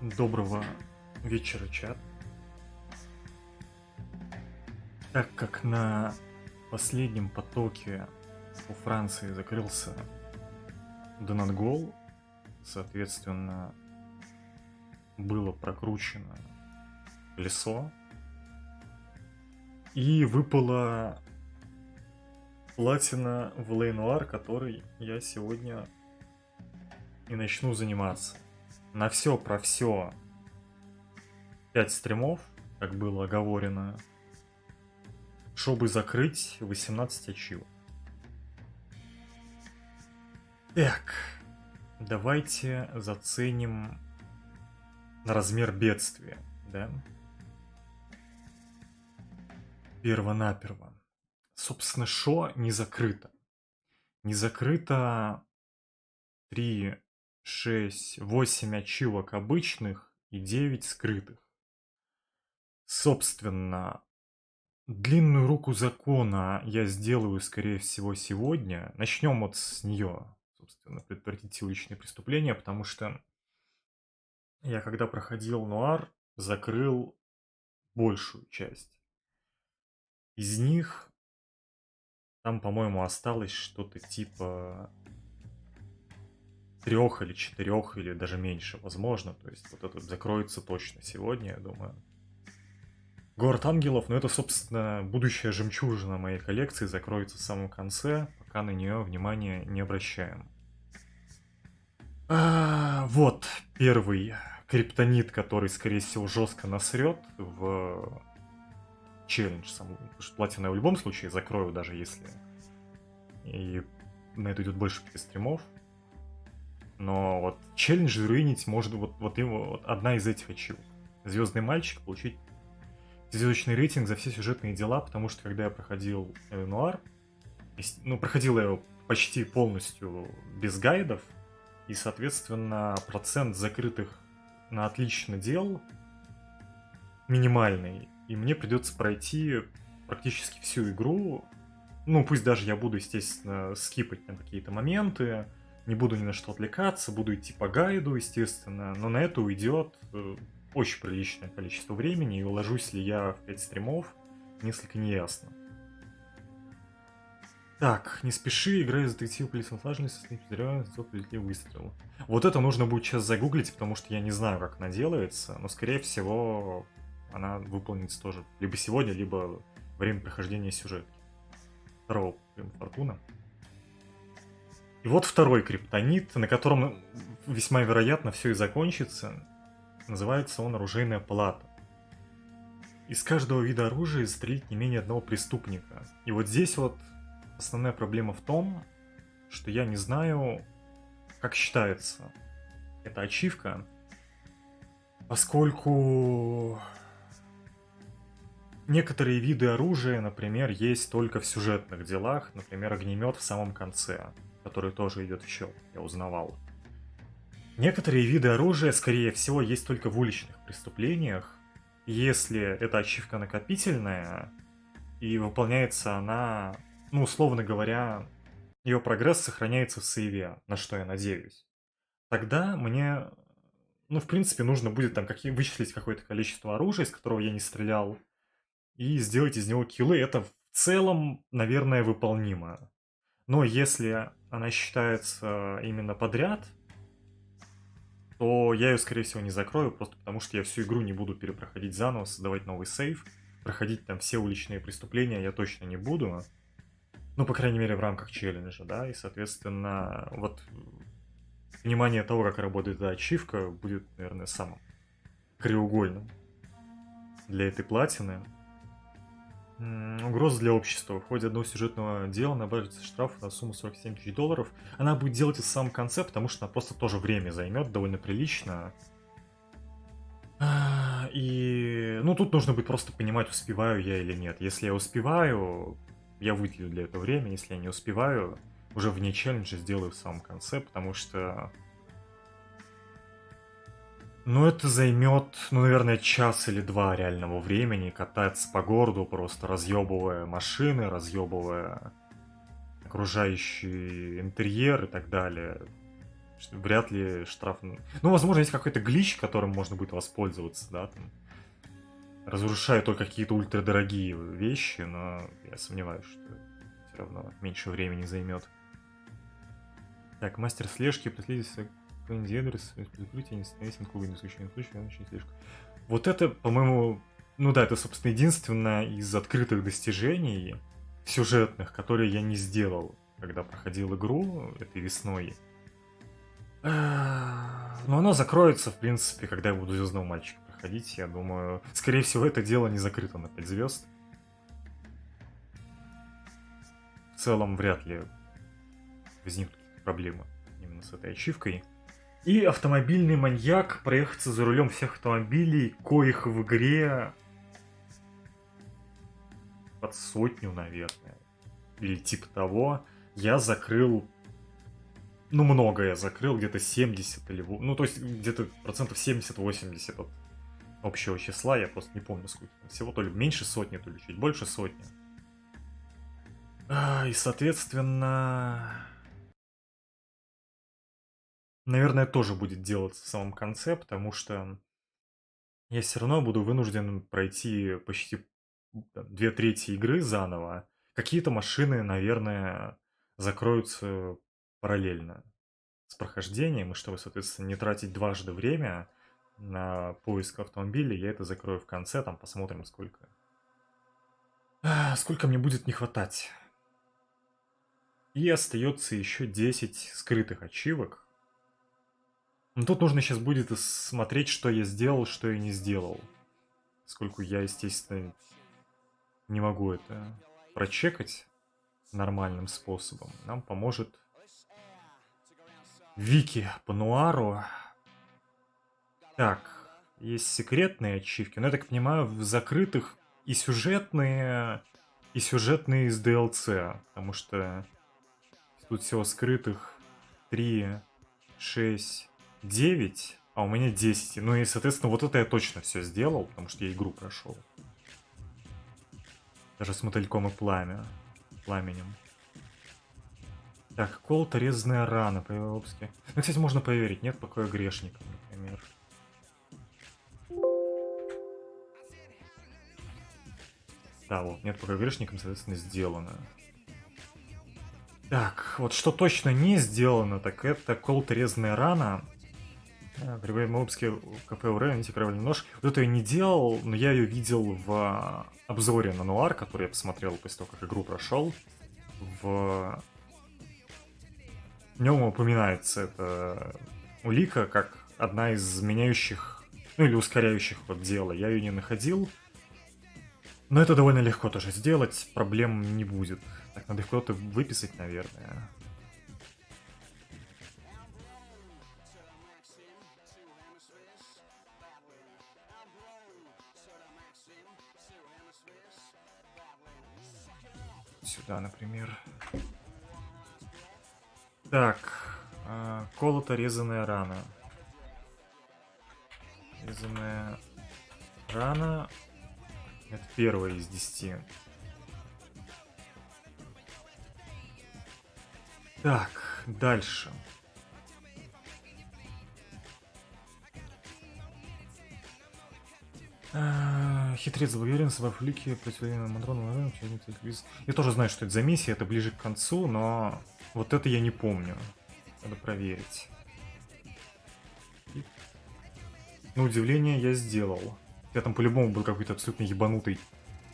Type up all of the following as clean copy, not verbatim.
Доброго вечера, чат. Так как на последнем потоке у Франции закрылся донат-гол, соответственно, было прокручено колесо, и выпала платина в Нуар, которой я сегодня и начну заниматься. На все про все 5 стримов, как было оговорено, чтобы закрыть 18 ачивок. Так, давайте заценим на размер бедствия, да? Перво-наперво. Собственно, шо не закрыто? Не закрыто 3, 6, 8 ачивок обычных и 9 скрытых. Собственно, длинную руку закона я сделаю, скорее всего, сегодня. Начнем вот с нее, собственно, предотвратить уличные преступления, потому что я, когда проходил Нуар, закрыл большую часть. Из них там, по-моему, осталось что-то типа 3 или 4, или даже меньше, возможно. То есть вот этот закроется точно сегодня, я думаю. Город ангелов, но это, собственно, будущая жемчужина моей коллекции, закроется в самом конце, пока на нее внимания не обращаем. Вот первый криптонит, который, скорее всего, жестко насрет в челлендж саму. Потому что платину я в любом случае закрою, даже если и на это идет больше 5 стримов. Но вот челлендж руинить может вот одна из этих ачивок. Звездный мальчик получить звездочный рейтинг за все сюжетные дела, потому что когда я проходил Нуар, проходил я его почти полностью без гайдов, и, соответственно, процент закрытых на отлично дел минимальный, и мне придется пройти практически всю игру. Ну, пусть даже я буду, естественно, скипать на какие-то моменты, не буду ни на что отвлекаться, буду идти по гайду, естественно, но на это уйдет очень приличное количество времени, и уложусь ли я в 5 стримов, несколько неясно. Так, не спеши, играй за детектива полицейского влажности, сделать выстрел. Вот это нужно будет сейчас загуглить, потому что я не знаю, как она делается, но, скорее всего, она выполнится тоже либо сегодня, либо во время прохождения сюжетки. Второго фортуна. И вот второй криптонит, на котором весьма вероятно все и закончится. Называется он оружейная палата. Из каждого вида оружия застрелить не менее одного преступника. И вот здесь вот основная проблема в том, что я не знаю, как считается эта ачивка, поскольку некоторые виды оружия, например, есть только в сюжетных делах, например, огнемет в самом конце, который тоже идет в счет, я узнавал. Некоторые виды оружия, скорее всего, есть только в уличных преступлениях. Если эта ачивка накопительная, и выполняется она, ну, условно говоря, ее прогресс сохраняется в сейве, на что я надеюсь, тогда мне, ну, в принципе, нужно будет там вычислить какое-то количество оружия, из которого я не стрелял, и сделать из него киллы. Это в целом, наверное, выполнимо. Но если она считается именно подряд, то я ее, скорее всего, не закрою, просто потому что я всю игру не буду перепроходить заново, создавать новый сейв, проходить там все уличные преступления я точно не буду. Ну, по крайней мере, в рамках челленджа, да, и, соответственно, вот понимание того, как работает эта ачивка, будет, наверное, самым краеугольным для этой платины. Угроза для общества. В ходе одного сюжетного дела набавится штраф на сумму $47 000. Она будет делать это в самом конце, потому что она просто тоже время займет довольно прилично. И, ну, тут нужно будет просто понимать, успеваю я или нет. Если я успеваю, я выделю для этого время. Если я не успеваю, уже вне челленджа сделаю в самом конце, потому что... Ну, это займет, ну, наверное, час или два реального времени кататься по городу, просто разъебывая машины, разъебывая окружающий интерьер и так далее. Вряд ли штраф... Ну, возможно, есть какой-то глич, которым можно будет воспользоваться, да, там. Разрушаю только какие-то ультрадорогие вещи, но я сомневаюсь, что все равно меньше времени займет. Так, мастер слежки, последовательно индивидуальность, прикрытие, несостоятельно, круга не случайно случай, очень слежка. Вот это, по-моему, ну да, это, собственно, единственное из открытых достижений сюжетных, которые я не сделал, когда проходил игру этой весной. Но оно закроется, в принципе, когда я буду Звездного мальчика проходить, я думаю. Скорее всего, это дело не закрыто на 5 звезд. В целом, вряд ли возникнут проблемы именно с этой ачивкой. И автомобильный маньяк, проехаться за рулем всех автомобилей, коих в игре под 100, наверное. Или типа того. Я закрыл... Ну, много я закрыл, где-то 70 или... Ну, то есть, где-то процентов 70-80 от общего числа. Я просто не помню, сколько. Всего то ли меньше сотни, то ли чуть больше сотни. И, соответственно... Наверное, тоже будет делаться в самом конце, потому что я все равно буду вынужден пройти почти 2/3 игры заново. Какие-то машины, наверное, закроются параллельно с прохождением, и чтобы, соответственно, не тратить дважды время на поиск автомобиля, я это закрою в конце, там посмотрим, сколько мне будет не хватать. И остается еще 10 скрытых ачивок. Но тут нужно сейчас будет смотреть, что я сделал, что я не сделал. Поскольку я, естественно, не могу это прочекать нормальным способом. Нам поможет Вики по Нуару. Так, есть секретные ачивки, но я так понимаю, в закрытых и сюжетные из DLC. Потому что тут всего скрытых 3, 6, 9, а у меня 10. Ну и, соответственно, вот это я точно все сделал, потому что я игру прошел. Даже с мотыльком и пламенем. Так, колото резаная рана по-европски. Ну, кстати, можно поверить, нет покоя грешникам, например. Да, вот, нет покоя грешникам, соответственно, сделано. Так, вот что точно не сделано, так это колото резаная рана. Прибавим обыски кафе Уре, антикровальный нож. Вот это я не делал, но я ее видел в обзоре на Нуар, который я посмотрел после того, как игру прошел. В нем упоминается эта улика как одна из меняющих, ну или ускоряющих вот дело. Я ее не находил, но это довольно легко тоже сделать, проблем не будет. Так, надо их куда-то выписать, наверное. Сюда, например. Так, колото резаная рана. Резаная рана. Это первая из 10. Так, дальше. Хитрец Багерин, Сабафлики, противление Мандрону. Я тоже знаю, что это за миссия, это ближе к концу, но вот это я не помню. Надо проверить. На удивление я сделал. Я там по-любому был какой-то абсолютно ебанутый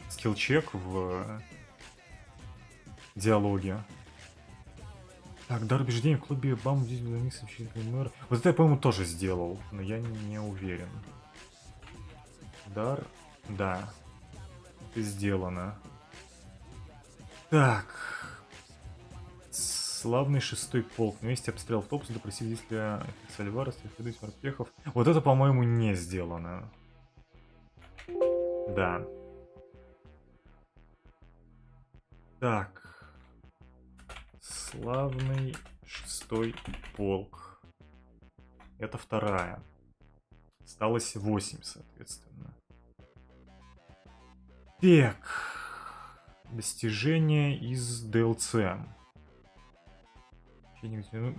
скилл-чек в диалоге. Так, дар убеждения в клубе бам, здесь мэр. Вот это я, по-моему, тоже сделал, но я не уверен. Дар, да, это сделано. Так, славный 6-й полк. На месте обстрел автобуса, допросив действия Сальвара, следует морпехов. Вот это, по-моему, не сделано. Да. Так. Славный 6-й полк. Это вторая. Осталось 8, соответственно. Так. Достижения из DLC.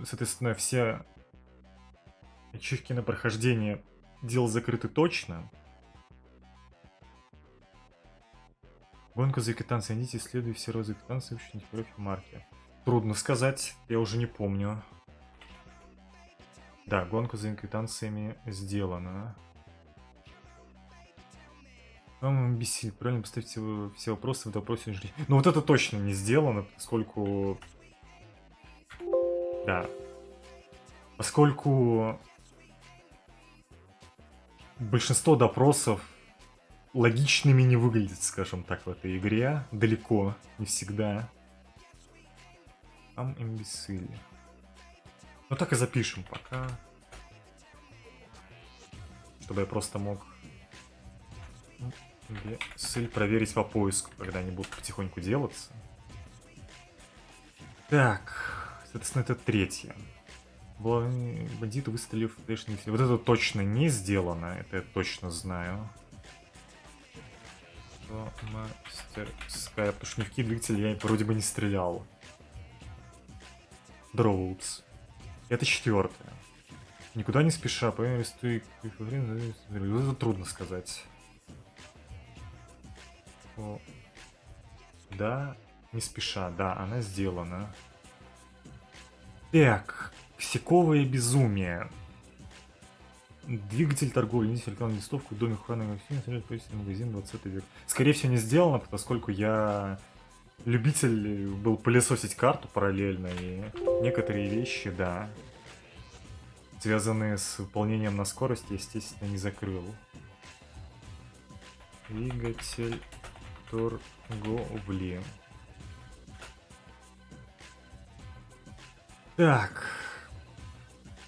Соответственно, все Ачивки на прохождение. Дело закрыты точно. Гонка за квитанции. Найдите, исследуй все розы квитанции, учтите профиль марки. Трудно сказать, я уже не помню. Да, гонка за квитанциями сделана. Вам бесит. Правильно поставить все вопросы в допросе. Ну вот это точно не сделано, поскольку... Да. Поскольку большинство допросов логичными не выглядит, скажем так, в этой игре. Далеко, не всегда. Там имбециль. Ну так и запишем пока. Чтобы я просто мог имбециль проверить по поиску, когда они будут потихоньку делаться. Так, соответственно, это третье. Бандиты выстрелив в дэшный. Вот это точно не сделано, это я точно знаю. Мастерская, потому что ни в какие двигатели я вроде бы не стрелял. Дроудс. Это четвертое. Никуда не спеша, это трудно сказать. О. Да, не спеша, да, она сделана. Так, косяковое безумие. Двигатель торговли, несите рекламную листовку, домик охраны магазин 20 век. Скорее всего, не сделано, поскольку я любитель был пылесосить карту параллельно, и некоторые вещи, да, связанные с выполнением на скорости, естественно, не закрыл. Двигатель торговли. Так.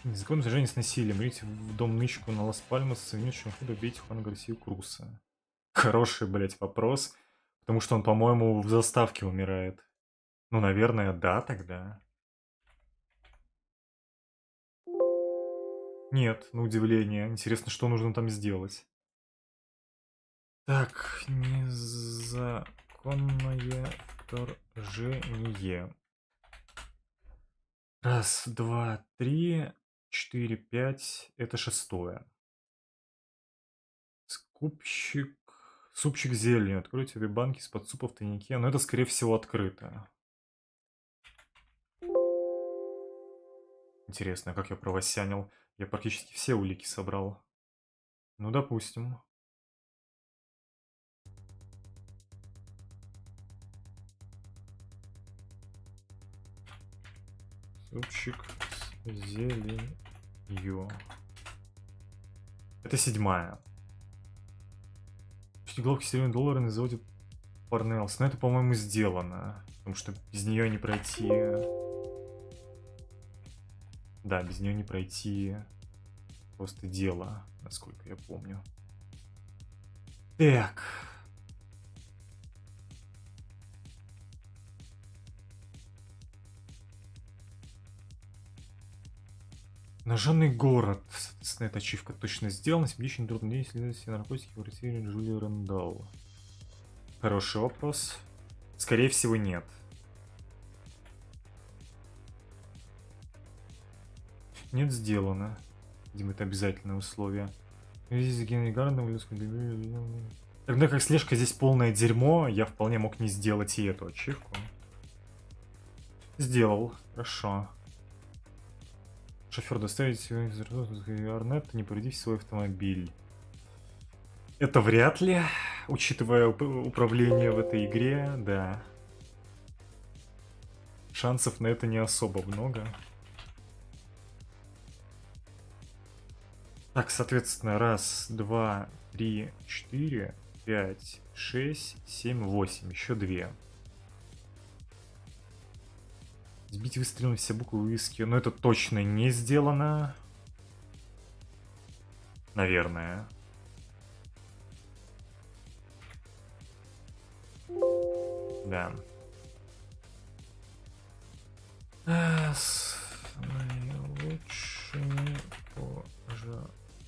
Незаконное сражение с насилием. Идите в дом нычку на Лас-Пальмас, с совместным ходом убейте Хуана Гарсию Круса. Хороший, блять, вопрос. Потому что он, по-моему, в заставке умирает. Ну, наверное, да, тогда. Нет, на удивление. Интересно, что нужно там сделать. Так, незаконное вторжение. Раз, два, три, 4, 5. Это шестое. Скупщик. Супчик зелени. Откройте две банки из-под супа в тайнике. Но это, скорее всего, открыто. Интересно, как я провосянил. Я практически все улики собрал. Ну, допустим. Супчик с зеленью. Это седьмая. Головки серебряные доллары на заводе Парнелс. Но это, по-моему, сделано. Потому что без нее не пройти... Да, без нее не пройти просто дело, насколько я помню. Так. Ножженный город. Соответственно, эта ачивка точно сделана. Семьдесят трудный день, исследовать все наркотики в России Джулия Рэндалл. Хороший вопрос. Скорее всего, нет. Нет, сделано. Видимо, это обязательное условие. Тогда как слежка здесь полное дерьмо, я вполне мог не сделать и эту ачивку. Сделал. Хорошо. Шофер, доставить Арнет, не повредив свой автомобиль. Это вряд ли, учитывая управление в этой игре, да. Шансов на это не особо много. Так, соответственно, раз, два, три, 4, 5, 6, 7, 8. Еще 2. Сбить выстрелом все буквы вывески. Но это точно не сделано. Наверное. Да. С наилучшими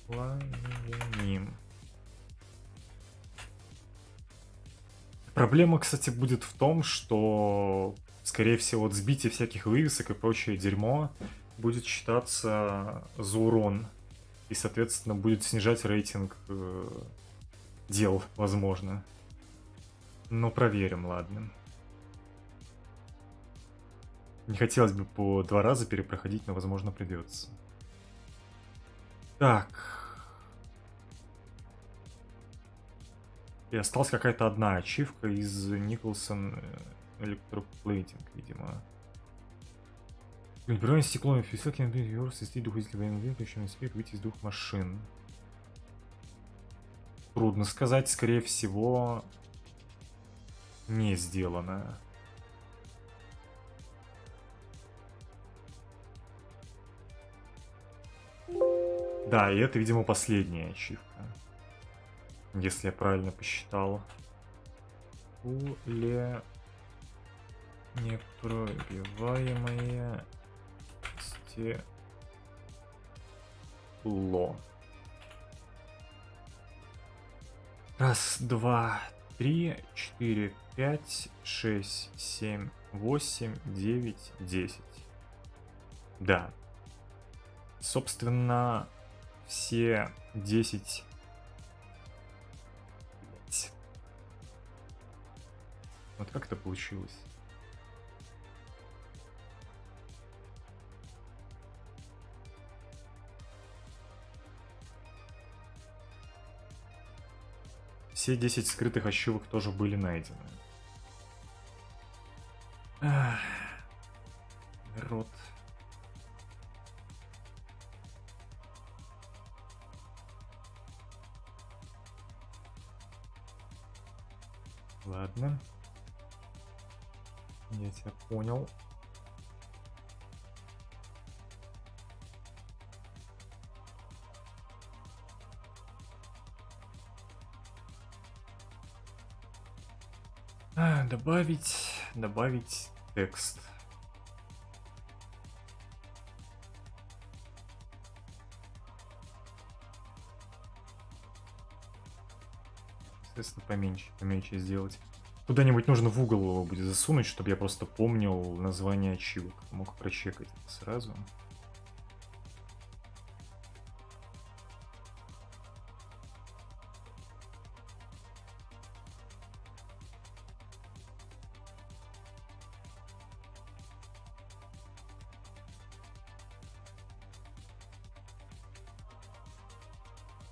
пожеланиями. Проблема, кстати, будет в том, что, скорее всего, вот сбитие всяких вывесок и прочее дерьмо будет считаться за урон И, соответственно, будет снижать рейтинг дел, возможно. Но проверим, ладно. Не хотелось бы по 2 раза перепроходить, но, возможно, придется. Так. И осталась какая-то одна ачивка из Николсон Электроплейтинг, видимо. Бронь стекло и фисалки на свистить дух водителя военного века, еще не успеет выйти из 2 машин. Трудно сказать, скорее всего, не сделано. Да, и это, видимо, последняя ачивка. Если я правильно посчитал. Пуля непробиваемое стекло. Раз, два, 3, 4, 5, 6, 7, 8, 9, 10. Да. Собственно, все 10. Вот как это получилось? Все 10 скрытых ачивок тоже были найдены. Народ. Ладно. Я тебя понял. Добавить текст. Соответственно, поменьше сделать. Куда-нибудь нужно в угол его будет засунуть, чтобы я просто помнил название ачивок. Мог прочекать это сразу.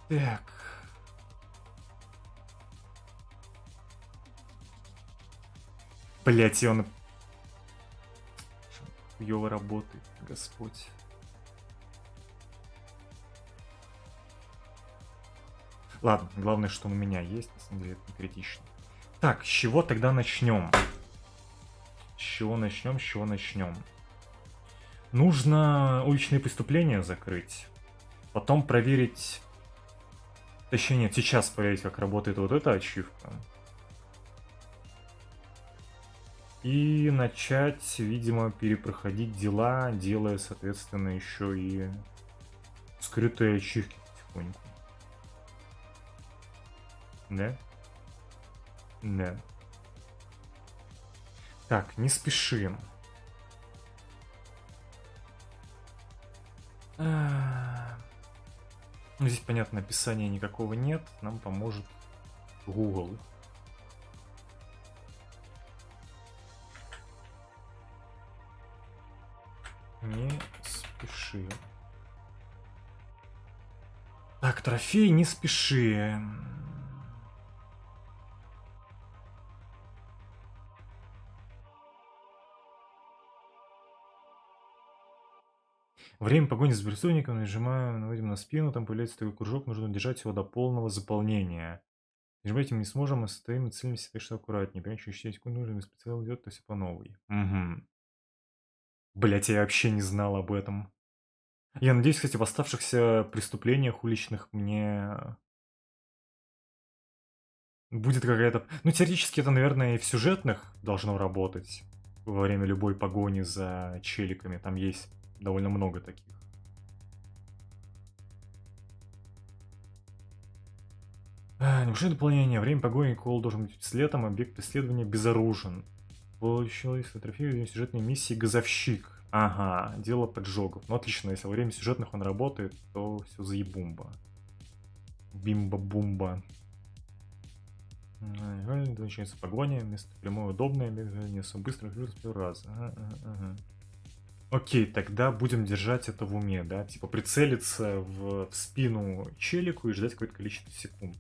Так. Блять, и он хуёво работает, Господь. Ладно, главное, что он у меня есть, на самом деле это не критично. Так, с чего тогда начнем? С чего начнем? Нужно уличные преступления закрыть. Потом проверить... Точнее, нет, сейчас проверить, как работает вот эта ачивка. И начать, видимо, перепроходить дела, делая, соответственно, еще и скрытые ачивки потихоньку. Да? Да. Так, не спешим. Ну, здесь, понятно, описания никакого нет. Нам поможет Google. Не спеши. Так, трофей, не спеши. Время погони с преступником, нажимаем, наводим на спину, там появляется такой кружок, нужно держать его до полного заполнения. Нажимать мы не сможем, мы стоим и целимся, так что аккуратнее. Прям через 4 секунды нужно, без прицела идет, то все по новой. Угу. Блять, я вообще не знал об этом. Я надеюсь, кстати, в оставшихся преступлениях уличных мне будет какая-то... Ну, теоретически это, наверное, и в сюжетных должно работать. Во время любой погони за челиками. Там есть довольно много таких. Небольшое дополнение. Время погони Кол должен быть с летом. Объект преследования безоружен. Получилось трофей сюжетной миссии «Газовщик». Ага, дело поджогов. Ну отлично, если во время сюжетных он работает, то все заебумба. Бимба-бумба. Начинается погоня, место прямое удобное, не особо быстро, с первого раза. Ага. Окей, тогда будем держать это в уме, да? Типа прицелиться в спину челику и ждать какое-то количество секунд.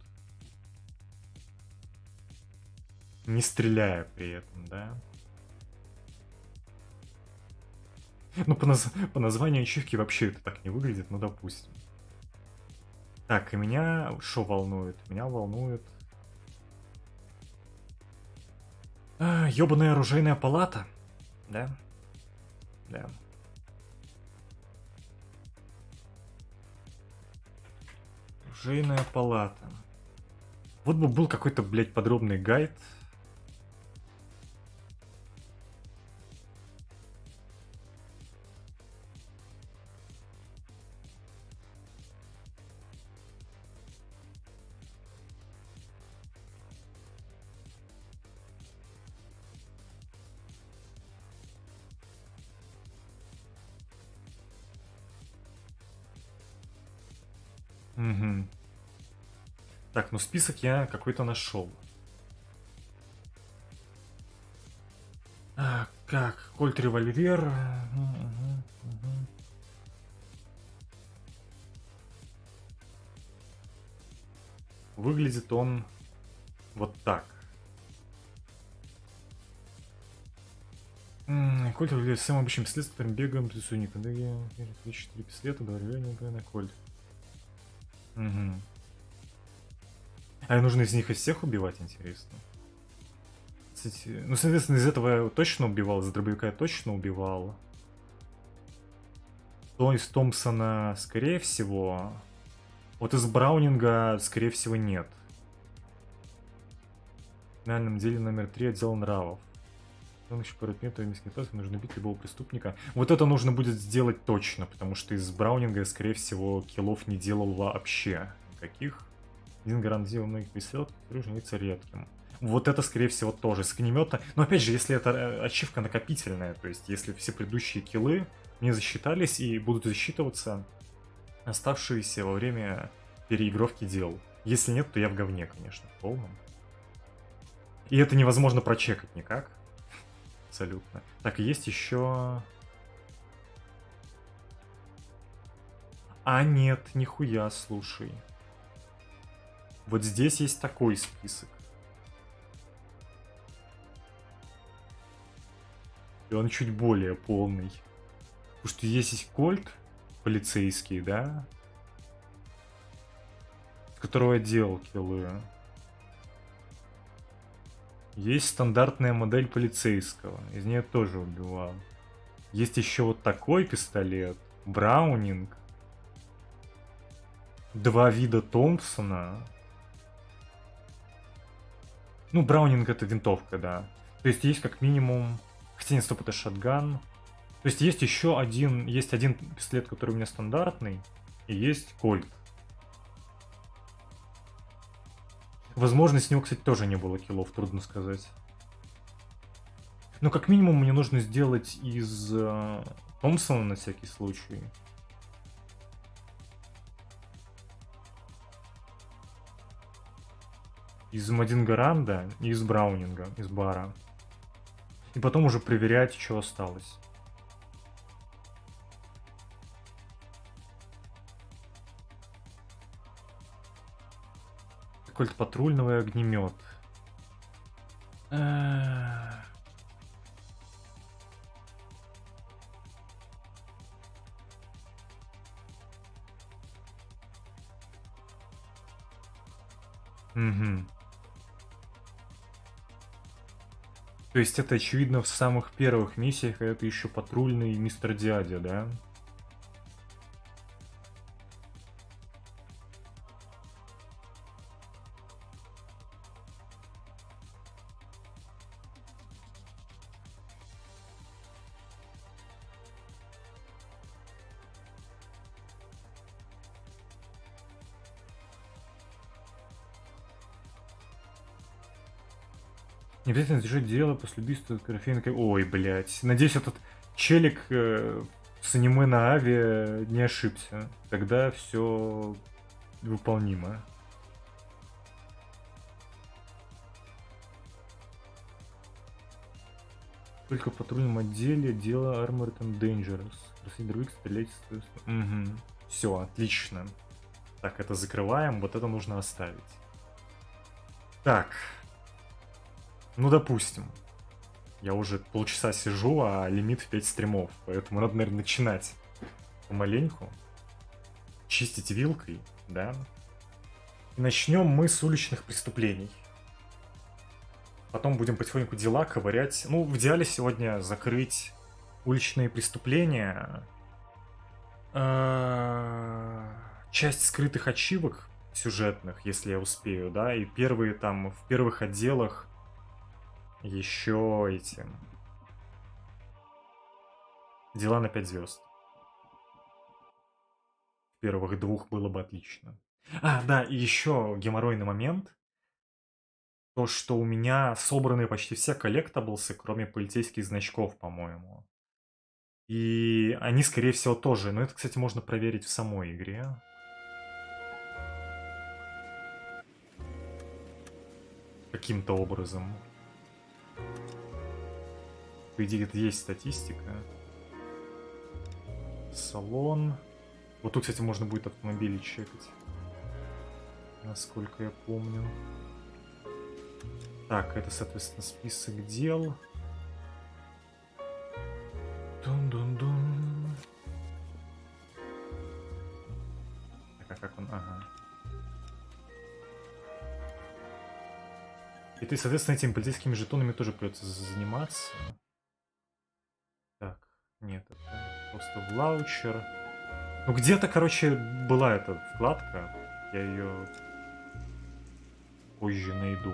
Не стреляя при этом, да? Ну, по названию ачивки вообще это так не выглядит, ну, допустим. Так, и меня что волнует? Меня волнует... ёбаная оружейная палата, да? Да. Оружейная палата. Вот бы был какой-то, блядь, подробный гайд. Угу. Так, ну список я какой-то нашел. Как? Кольт-револьвер. Выглядит он вот так. Кольт-револьвер с самым обычным пистолетом, которым бегаем, плюс уник. 4 пистолета, 2 револьвера на кольт. Угу. А нужно из них из всех убивать, интересно? Кстати, ну, соответственно, из этого я точно убивал, из дробовика я точно убивал. То из Томпсона, скорее всего. Вот из Браунинга, скорее всего, нет. В финальном деле номер 3 отдел нравов. Он еще пару метров нужно убить любого преступника. Вот это нужно будет сделать точно, потому что из Браунинга, скорее всего, киллов не делал вообще никаких. Один гарант сделал многих преследователей, который становится редким. Вот это, скорее всего, тоже с огнемета. Но опять же, если это ачивка накопительная, то есть если все предыдущие киллы не засчитались и будут засчитываться оставшиеся во время переигровки дел. Если нет, то я в говне, конечно, в полном. И это невозможно прочекать никак. Абсолютно. Так, есть еще... А нет, нихуя, слушай. Вот здесь есть такой список. И он чуть более полный. Потому что есть кольт полицейский, да? С которого я делал киллы. Есть стандартная модель полицейского. Из нее тоже убивал. Есть еще вот такой пистолет. Браунинг. 2 вида Томпсона. Ну, Браунинг это винтовка, да. То есть есть как минимум... Хотя не, стоп, это шотган. То есть есть еще один... Есть один пистолет, который у меня стандартный. И есть кольт. Возможно, с него, кстати, тоже не было киллов, трудно сказать. Но как минимум мне нужно сделать из Томпсона на всякий случай. Из Мадингаранда и из Браунинга, из бара. И потом уже проверять, что осталось. Кольт патрульного и огнемет. Угу. То есть это очевидно в самых первых миссиях, а это еще патрульный мистер Дядя, да? Не обязательно держать дело после убийства кофейника. Ой, блядь. Надеюсь, этот челик с аниме на Аве не ошибся. Тогда все выполнимо. Только в патрульном отделе дело Armored and Dangerous. Просить других стрелять. Угу. Все, отлично. Так, это закрываем, вот это нужно оставить. Так. Ну, допустим. Я уже полчаса сижу, а лимит в 5 стримов. Поэтому надо, наверное, начинать помаленьку. Чистить вилкой, да. И начнем мы с уличных преступлений. Потом будем потихоньку дела ковырять. Ну, в идеале сегодня закрыть уличные преступления. Часть скрытых ачивок сюжетных, если я успею, да. И первые там, в первых отделах еще эти... Дела на 5 звезд. В первых двух было бы отлично. А, да, и еще геморройный момент. То, что у меня собраны почти все коллектаблсы, кроме полицейских значков, по-моему. И они, скорее всего, тоже. Но это, кстати, можно проверить в самой игре. Каким-то образом. По идее, это есть статистика. Салон. Вот тут, кстати, можно будет автомобили чекать. Насколько я помню. Так, это, соответственно, список дел. Дун-дун-дун. Так, а как он? Ага. И ты, соответственно, этими полицейскими жетонами тоже придется заниматься. Так, нет, это просто в лаучер. Ну, где-то, короче, была эта вкладка. Я ее позже найду.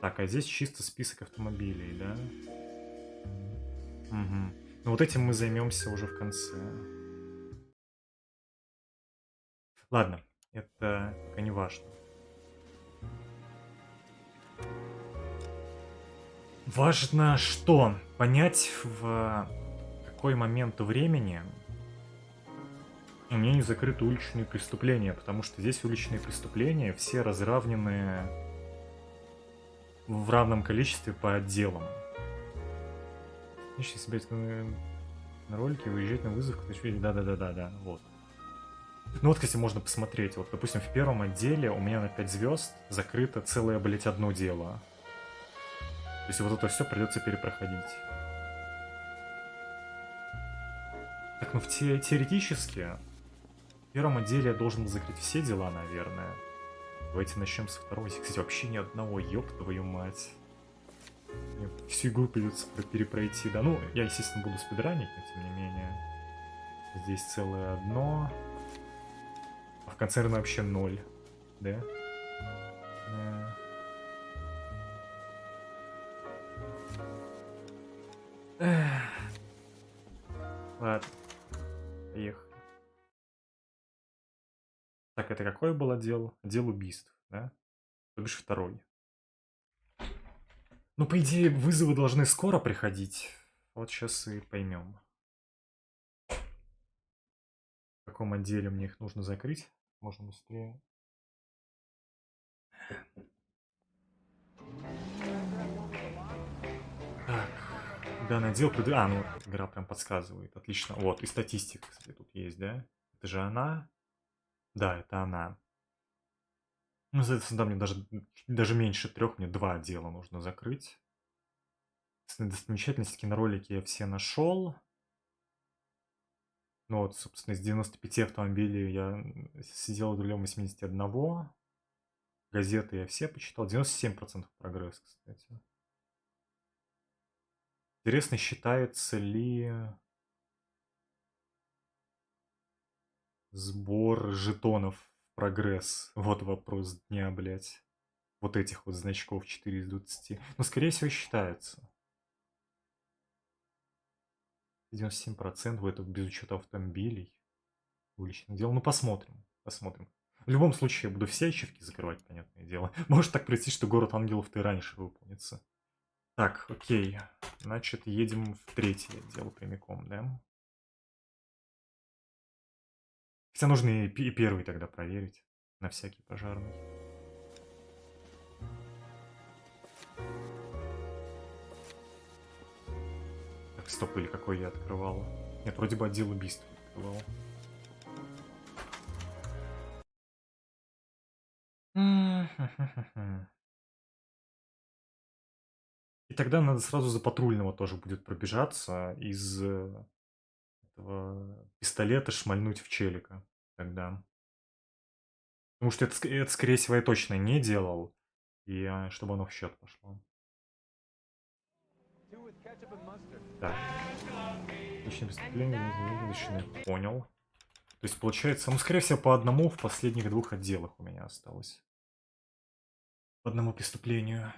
Так, а здесь чисто список автомобилей, да? Угу. Ну, вот этим мы займемся уже в конце. Ладно, это пока не важно. Важно что? Понять, в какой момент времени у меня не закрыты уличные преступления, потому что здесь уличные преступления все разравнены в равном количестве по отделам. Если себя на ролике, выезжать на вызов, да, вот. Ну вот, кстати, можно посмотреть. Вот, допустим, в первом отделе у меня на 5 звезд закрыто целое, блять, одно дело. То есть вот это все придется перепроходить. Так, ну теоретически в первом отделе я должен был закрыть все дела, наверное. Давайте начнем со второго. Кстати, вообще ни одного, ёб твою мать. Мне всю игру придется перепройти, да. Ну, я, естественно, буду спидранить, но тем не менее. Здесь целое одно. А в конце, наверное, вообще 0. Да? Ладно. Поехали. Так, это какой был отдел? Отдел убийств, да? То бишь второй. Ну, по идее, вызовы должны скоро приходить. Вот сейчас и поймем. В каком отделе мне их нужно закрыть? Можно быстрее. Так, данный отдел... А, ну, игра прям подсказывает. Отлично. Вот, и статистика, кстати, тут есть, да? Это же она? Да, это она. Ну, соответственно, да, мне даже меньше 3, мне 2 отдела нужно закрыть. Достопримечательности, киноролики я все нашел. Ну вот, собственно, из 95 автомобилей я сидел за рулем 81. Газеты я все почитал. 97% прогресс, кстати. Интересно, считается ли сбор жетонов в прогресс? Вот вопрос дня, блядь. Вот этих вот значков 4 из 20. Ну, скорее всего, считается. 97% это без учета автомобилей. Уличных дел. Ну, посмотрим. Посмотрим. В любом случае, я буду все ачивки закрывать, понятное дело. Может так прийти, что город ангелов-то и раньше выполнится. Так, окей. Значит, едем в третье отдел прямиком, да? Хотя нужно и первый тогда проверить. На всякий пожарный. Так, стоп, или какой я открывал? Нет, вроде бы отдел убийств открывал. И тогда надо сразу за патрульного тоже будет пробежаться. Из этого пистолета шмальнуть в челика. Тогда. Потому что это, скорее всего, я точно не делал. И чтобы оно в счет пошло. Так. Точное преступление, понял. То есть получается, ну, скорее всего, по одному в последних двух отделах у меня осталось. По одному преступлению.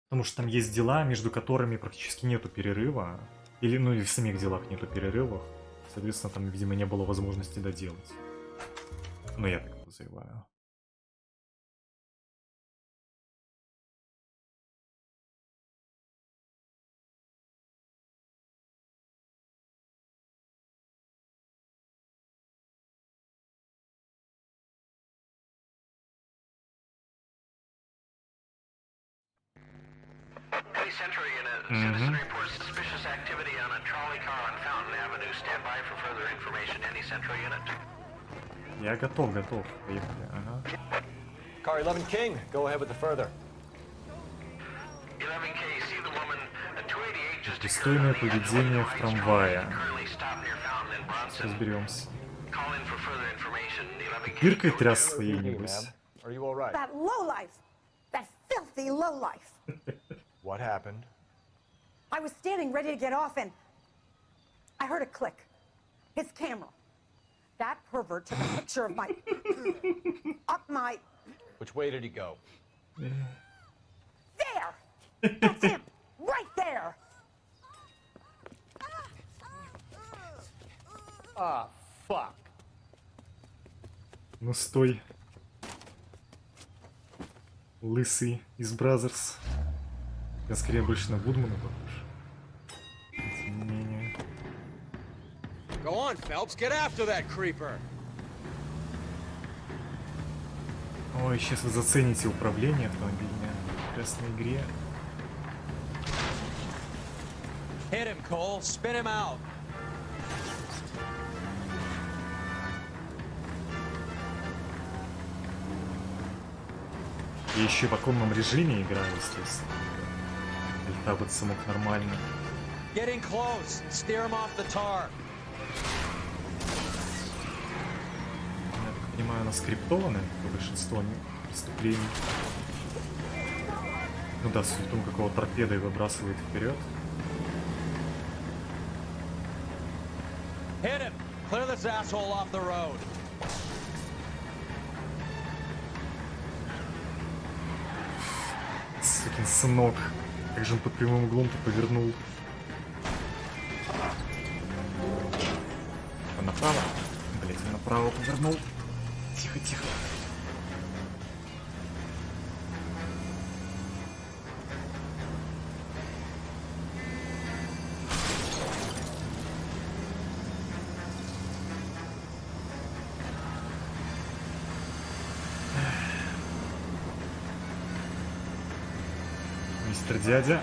Потому что там есть дела, между которыми практически нету перерыва. Или, ну, или в самих делах нету перерывов. Соответственно, там, видимо, не было возможности доделать. Ну, я так подозреваю. Я готов. Поехали. Ага. Car 11 King, go ahead with the further. Пристойное поведение в трамвае. Сейчас разберемся. Биркой тряс своей, небось. That lowlife! That filthy lowlife! What happened? I was standing ready to get off and I heard a click. His camera. That pervert took a picture of my... up my... Which way did he go? There! That's him! Right there! Ah, fuck. Ну стой. Лысый из Бразерс. Я скорее больше на Вудмана похож. Тем не менее. Go on, Phelps, get after that creeper. Ой, сейчас вы зацените управление автомобильное в прекрасной игре. Hit him, Cole. Spin him out. Я еще в оконном режиме играю, естественно. Летабаться мог нормально. Getting close. Steer him off the tar. Я так понимаю, она скриптованная, по большинству преступлений. Ну да, с том, какого торпеда и выбрасывает вперед. Hit him. Clear this asshole off the road. Сукин сынок. Как же он под прямым углом-то повернул. А направо? Блять, он направо повернул. Тихо. Мистер дядя,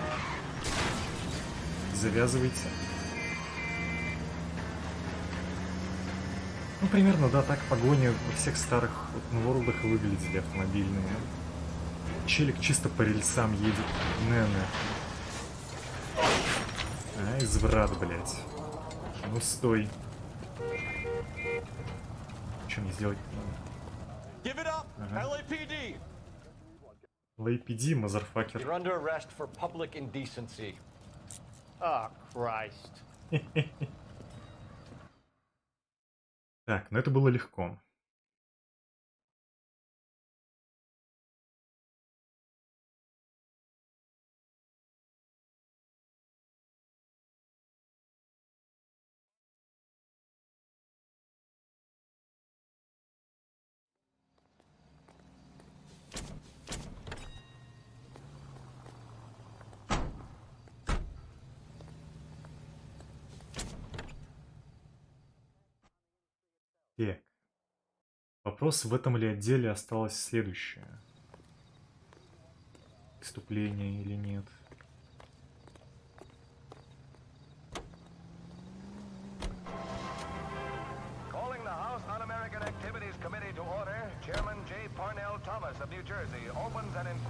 завязывайте. Ну, примерно, да, так погони во всех старых Нуарных выглядели автомобильные. Челик чисто по рельсам едет. Не-не. А, изврат, блядь. Ну, стой. Что мне сделать? Give it up, LAPD. LAPD, мазерфакер. You're under arrest for public indecency. Oh, Christ. Так, ну это было легко. Вопрос, в этом ли отделе осталось следующее. Преступление или нет.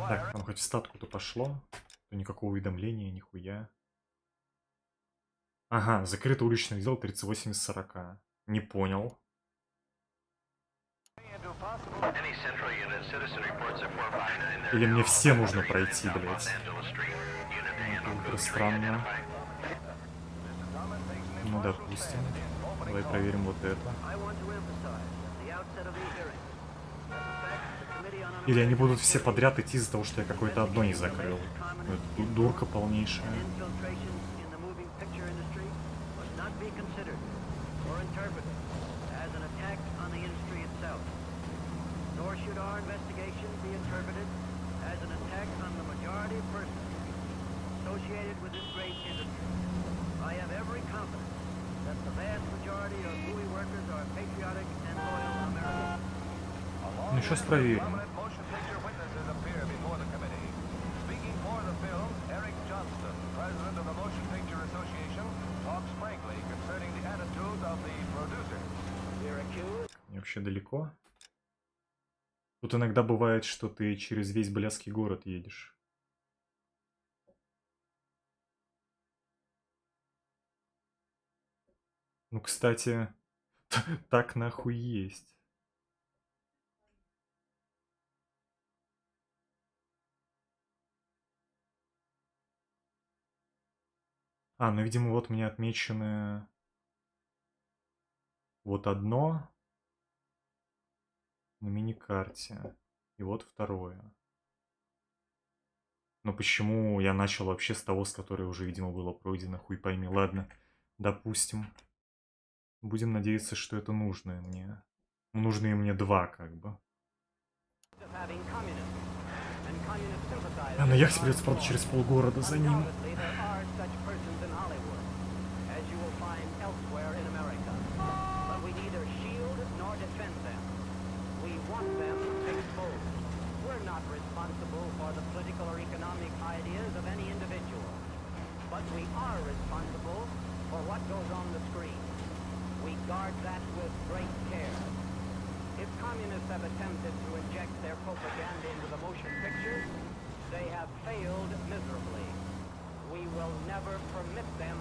Так, там хоть в статку-то пошло. То никакого уведомления, нихуя. Ага, закрытый уличный отдел 38 из 40. Не понял. Или мне все нужно пройти, блядь? Это ультра странно. Ну, допустим. Давай проверим вот это. Или они будут все подряд идти из-за того, что я какое-то одно не закрыл. Ну, это дурка полнейшая. Ну, сейчас проверим. И вообще далеко. Тут иногда бывает, что ты через весь блядский город едешь. Ну, кстати, так нахуй есть. А, ну, видимо, вот мне отмечены вот одно на мини-карте. И вот второе. Но почему я начал вообще с того, с которой уже, видимо, было пройдено, хуй пойми. Ладно, допустим. Будем надеяться, что это нужное мне. Нужные мне два, как бы. А на яхте придется, правда, через полгорода за ним. Have attempted to inject their propaganda into the motion pictures, they have failed miserably. We will never permit them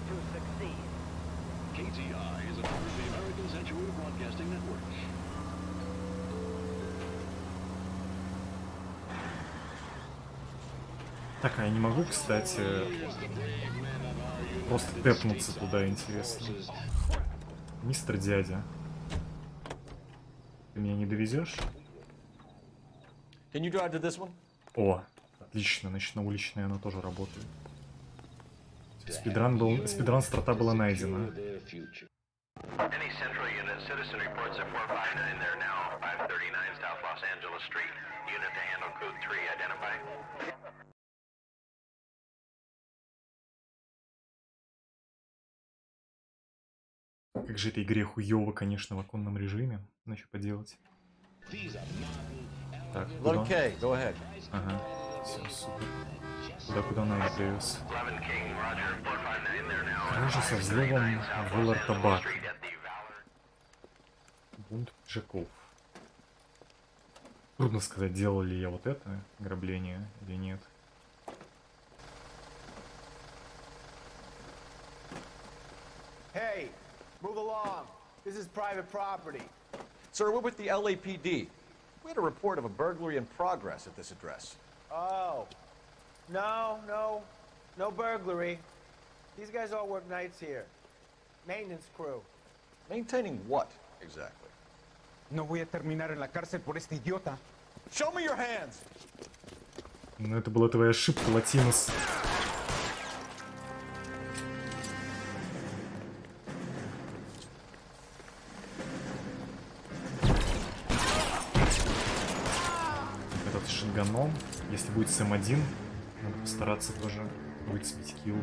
to succeed. KTI is a member of the American Century Broadcasting Network. Так, а я не могу, кстати, просто тэпнуться туда, интересно. Мистер дядя. Ты меня не довезешь? Can you drive to this one? О, отлично, значит, на уличной она тоже работает. Спидран старта была найдена. Как же этой игре хуёво, конечно, в оконном режиме. Ну, что поделать. Так, куда? Okay, go ahead. Ага, все, супер. Куда она их привез? Кража со взломом Вэллар Табак. Бунт Джеков. Трудно сказать, делал ли я вот это ограбление или нет. Hey, move along. This is private property. Sir, we're with the LAPD. We had a report of a burglary in progress at this address. Oh. No burglary. These guys all work nights here. Maintenance crew. Maintaining what, exactly? No voy a terminar en la cárcel por este idiota. Show me your hands! Ну, это была твоя ошибка, Латинос. Этот шаганом. Если будет с М1, надо постараться тоже будет сбить килл.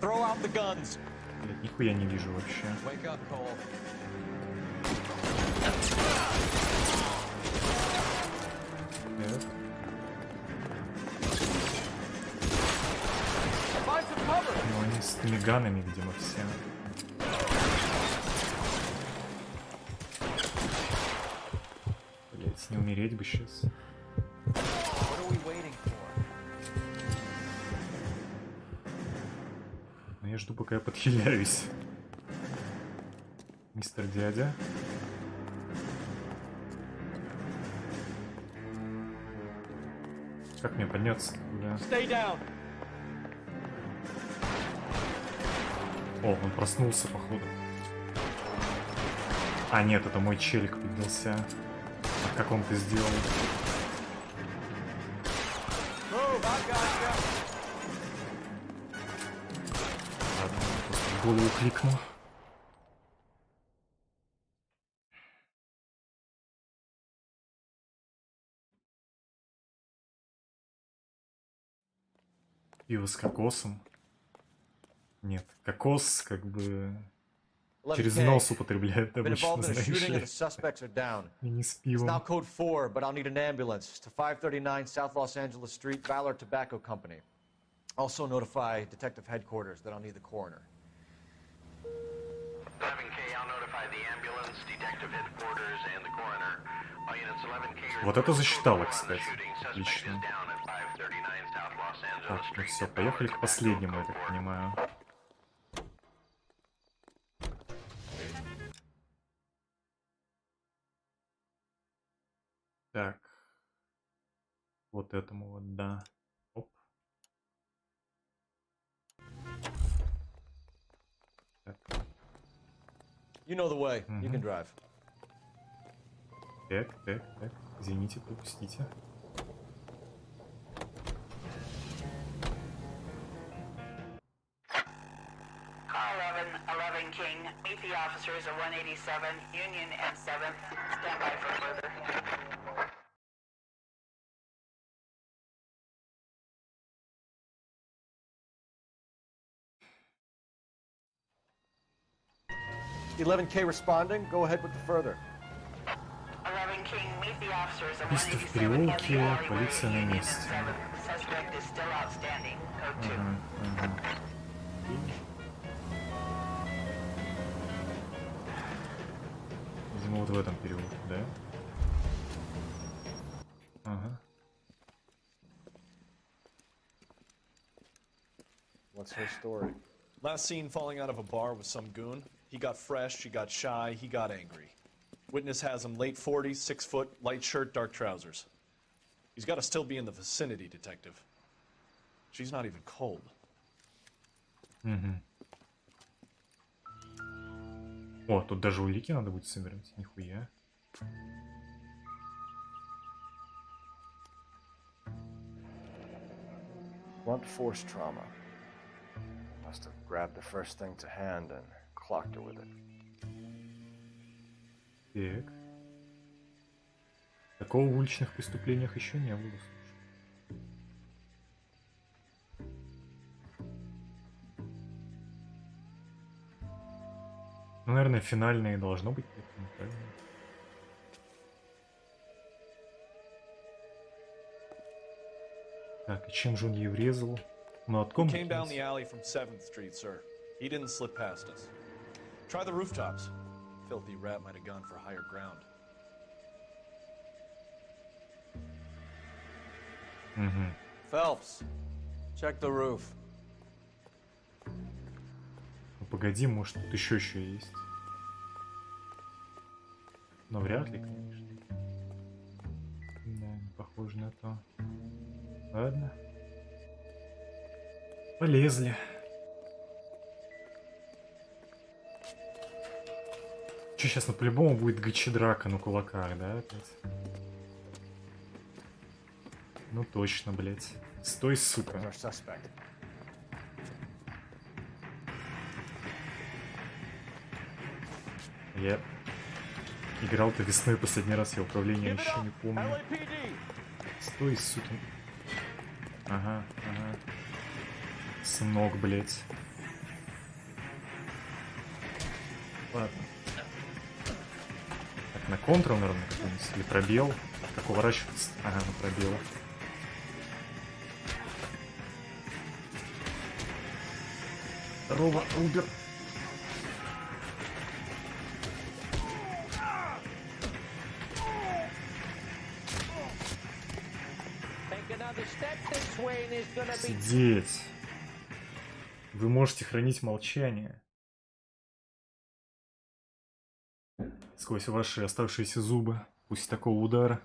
Throw out the guns! Блять, нихуя не вижу вообще. Wake up, Cole. хулиганами, видимо, все. Блять, не умереть бы сейчас. Но я жду, пока я подхиляюсь. Мистер дядя. Как мне подняться туда? О, он проснулся, походу. А, нет, это мой челик поднялся. А как он это сделал? Ладно, просто в голову кликну. Пиво с кокосом. Нет, кокос как бы через нос употребляют обычно, знаешь ли. И не с пивом. Now code 4, but I'll need an ambulance to 539 South Los Angeles Street, Valor Tobacco Company. Also notify detective headquarters that I'll need the coroner. 11K, I'll notify the ambulance, detective headquarters, and the coroner. All units 11K. Вот это засчитало, кстати. Отлично. Так, ну все, поехали к последнему, я так понимаю. Так. Вот этому вот, да. Оп. Так. You know the way. You can drive. Так. Извините, пропустите. King, meet the officers at 187, Union and 7th. Stand by for further. 11K responding. Go ahead with the further. 11 King, meet the officers at Убийство в 187 переулке, Heavy полиция на Union and месте. 7th. Suspect is still outstanding. Code 2. Видимо, вот в этом переулке, да? Ага. What's her story? Last seen falling out of a bar with some goon. He got fresh, he got shy, he got angry. Witness has him late 40s, 6 foot, light shirt, dark trousers. He's got to still be in the vicinity, detective. She's not even cold. О, тут даже улики надо будет собирать. Нихуя. Blunt force trauma. Must have grabbed the first thing to hand and clocked her with it. Так. Такого в уличных преступлениях еще не было. Ну, наверное, финальное должно быть таким, правильно? Так, и чем же он ей врезал? Молотком? Came down the alley from 7th Street, sir. He didn't slip past us. Try the rooftops. Filthy rat might have gone for higher ground. Phelps, check the roof. Ну, погоди, может тут еще есть. Но вряд ли, конечно. Да, не похоже на то. Ладно. Полезли. Че, сейчас, ну, по-любому будет гачи-драка на кулаках, да, опять? Ну, точно, блядь. Стой, сука. Я играл-то весной последний раз, я управление еще не помню. Стой, сука. Ага. Сынок, блядь. Ладно. Так, на контрол, наверное, какой-нибудь. Или пробел. Как уворачиваться? Ага, на пробел. Здорово, Убер. Сидеть. Вы можете хранить молчание. Сквозь ваши оставшиеся зубы. Пусть такого удара.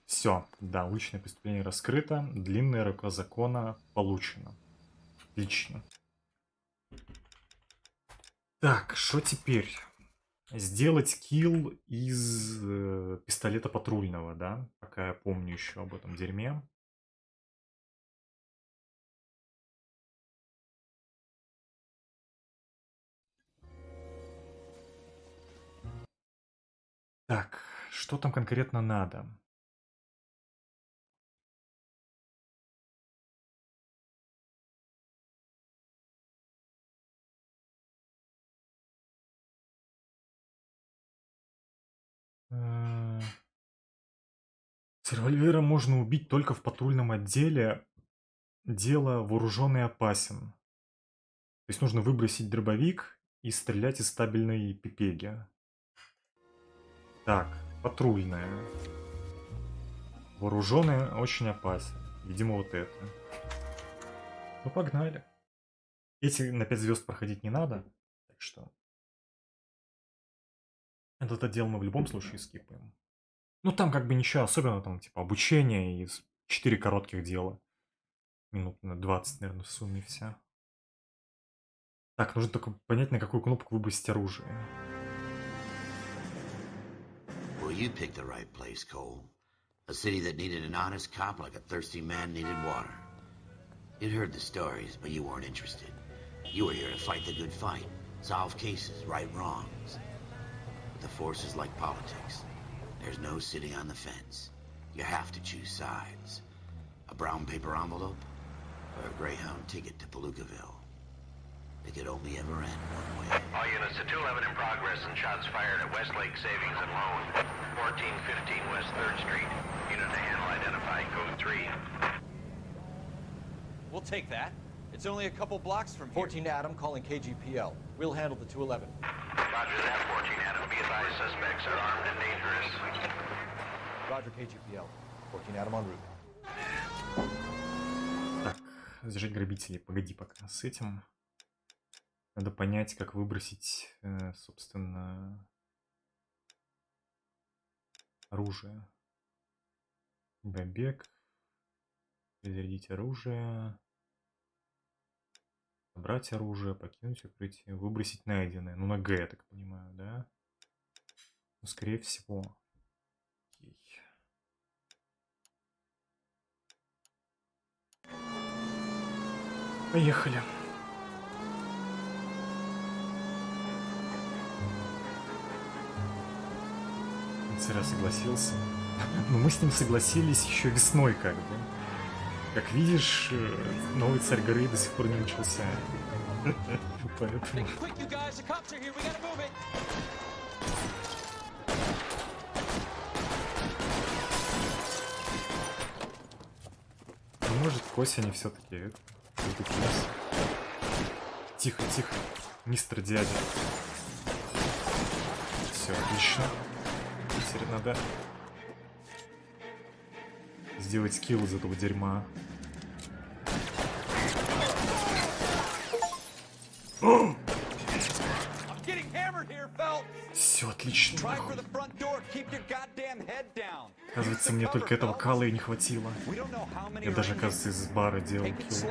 Все, да, уличное преступление раскрыто, длинная рука закона получена. Отлично. Так, что теперь? Сделать килл из пистолета патрульного, да? Пока я помню еще об этом дерьме. Так, что там конкретно надо? С револьвера можно убить только в патрульном отделе. Дело вооруженный опасен. То есть нужно выбросить дробовик и стрелять из стабильной пипеги. Так, патрульная. Вооруженный очень опасен. Видимо, вот это. Ну, погнали. Эти на 5 звезд проходить не надо. Так что... Этот отдел мы в любом случае скипаем. Ну, там как бы ничего особенного. Там типа обучение и 4 коротких дела. Минут на 20, наверное, в сумме вся. Так, нужно только понять, на какую кнопку выбросить оружие. Well, you picked the right place, Cole. A city that needed an honest cop like a thirsty man needed water. You'd heard the stories, but you weren't interested. You were here to fight the good fight, solve cases, right wrongs. But the force is like politics. There's no sitting on the fence. You have to choose sides. A brown paper envelope or a Greyhound ticket to Palookaville. It could only ever end one way. All units to 211 in progress and shots fired at Westlake Savings and Loan, 1415 West 3rd Street. Unit to handle identified code 3. We'll take that. It's only a couple blocks from here. 14 Adam calling KGPL. We'll handle the 211. Roger that, 14 Adam. Be advised, suspects are armed and dangerous. Roger KGPL. 14 Adam en route. Так, сжечь грабителей. Погоди пока с этим. Надо понять, как выбросить, собственно, оружие. Бобег. Перезарядить оружие. Собрать оружие, покинуть укрытие, выбросить найденное. Ну, на Г, я так понимаю, да? Ну, скорее всего. Окей. Поехали. Царя согласился. Но мы с ним согласились еще весной, как бы. Как видишь, новый царь горы до сих пор не начался. Поэтому... Может, к осени все-таки придуплюсь. Тихо, тихо, мистер дядя. Все, отлично. Теперь надо сделать скилл из этого дерьма. Все отлично. Оказывается, мне только этого кала и не хватило. Я даже, оказывается, из бара делал килл.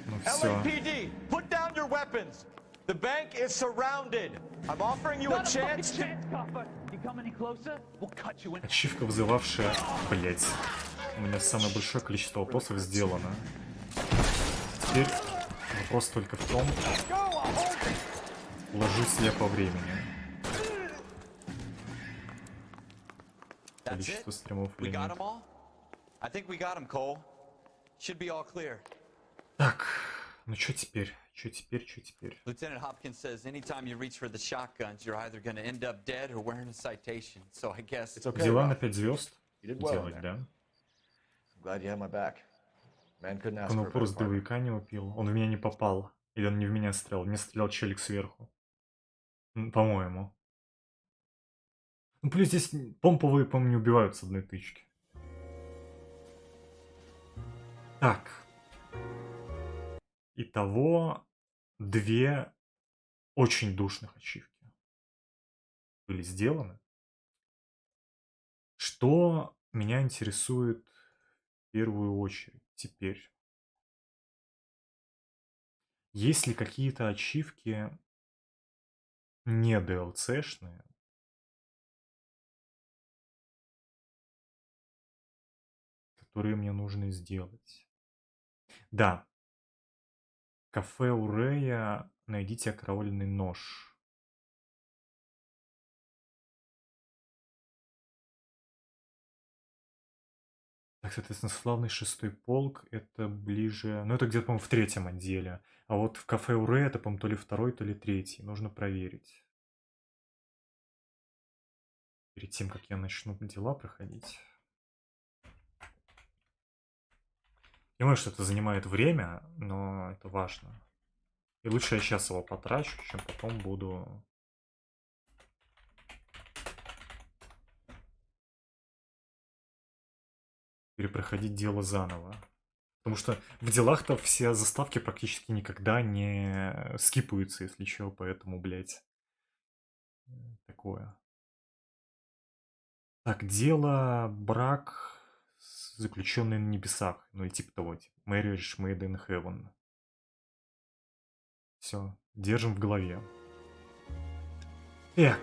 Ну все. The bank is surrounded. I'm offering you a chance. Ачивка, вызывавшая... Блять. У меня самое большое количество вопросов сделано. Теперь вопрос только в том, ложусь ли я по времени. Количество стримов или нет. I think we got him, Cole. Should be all clear. Так, ну что теперь? Что теперь? Lieutenant Hopkins says anytime you reach for the shotguns, you're either going to end up dead or wearing a citation. So I guess it's okay. Дела на 5 звезд You did well in делать, there. да? I'm glad you had my back. Man couldn't ask Он for a упор better с partner. дробовика не убил. Он в меня не попал. Или он не в меня стрелял. В меня стрелял челик сверху. По-моему. Ну, плюс здесь помповые, по-моему, не убивают с одной тычки. Так. Итого 2 очень душных ачивки были сделаны. Что меня интересует в первую очередь теперь? Есть ли какие-то ачивки не DLC-шные, которые мне нужно сделать? Да. Кафе у Рэя найдите окровавленный нож. Так, соответственно, славный 6-й полк это ближе... Ну, это где-то, по-моему, в 3-м отделе. А вот в кафе у Рэя это, по-моему, то ли 2-й, то ли 3-й. Нужно проверить. Перед тем, как я начну дела проходить. Я понимаю, что это занимает время, но это важно. И лучше я сейчас его потрачу, чем потом буду... перепроходить дело заново. Потому что в делах-то все заставки практически никогда не скипаются, если чего, поэтому, блядь, такое. Так, дело брак, заключенный на небесах, ну или типа того, типа marriage made in heaven. Все, держим в голове. Так,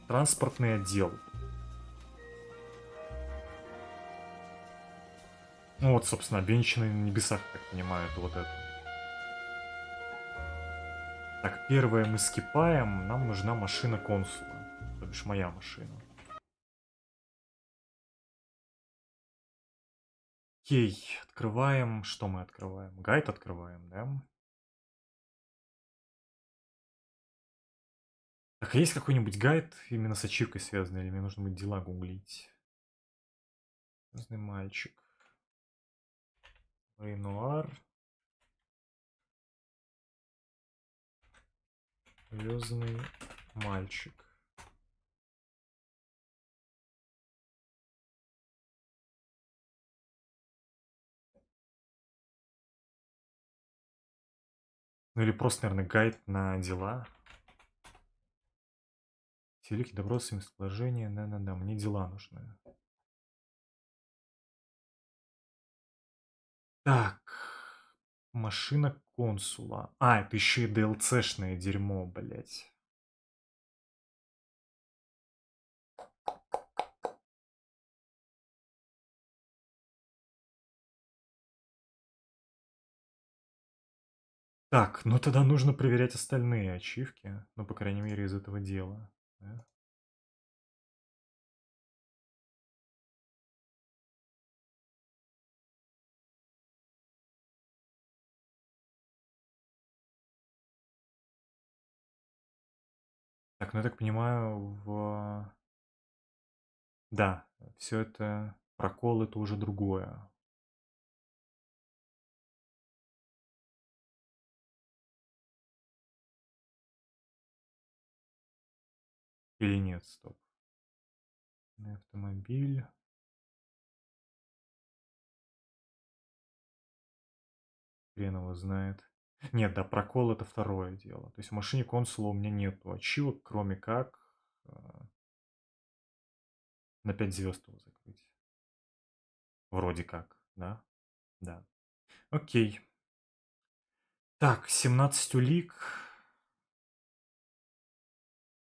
транспортный отдел. Ну вот, собственно, обвенчанные на небесах, так понимаю, это вот это. Так, первое мы скипаем. Нам нужна машина консула. То бишь моя машина. Окей, открываем. Что мы открываем? Гайд открываем, да? Так, а есть какой-нибудь гайд именно с ачивкой связанный? Или мне нужно будет дела гуглить? Звездный мальчик. Нуар. Звездный мальчик. Ну или просто, наверное, гайд на дела. Великий добросы, местоположение. Да-да-да, мне дела нужны. Так. Машина консула. А, это еще и DLC-шное дерьмо, блять. Так, ну тогда нужно проверять остальные ачивки. Ну, по крайней мере, из этого дела. Да? Так, ну я так понимаю, Да, все это... Прокол это уже другое. Или нет, стоп. Автомобиль. Хрен его знает. Нет, да, прокол это второе дело. То есть в машине консула у меня нету ачивок, кроме как на 5 звезд его закрыть. Вроде как, да? Да. Окей. Так, 17 улик.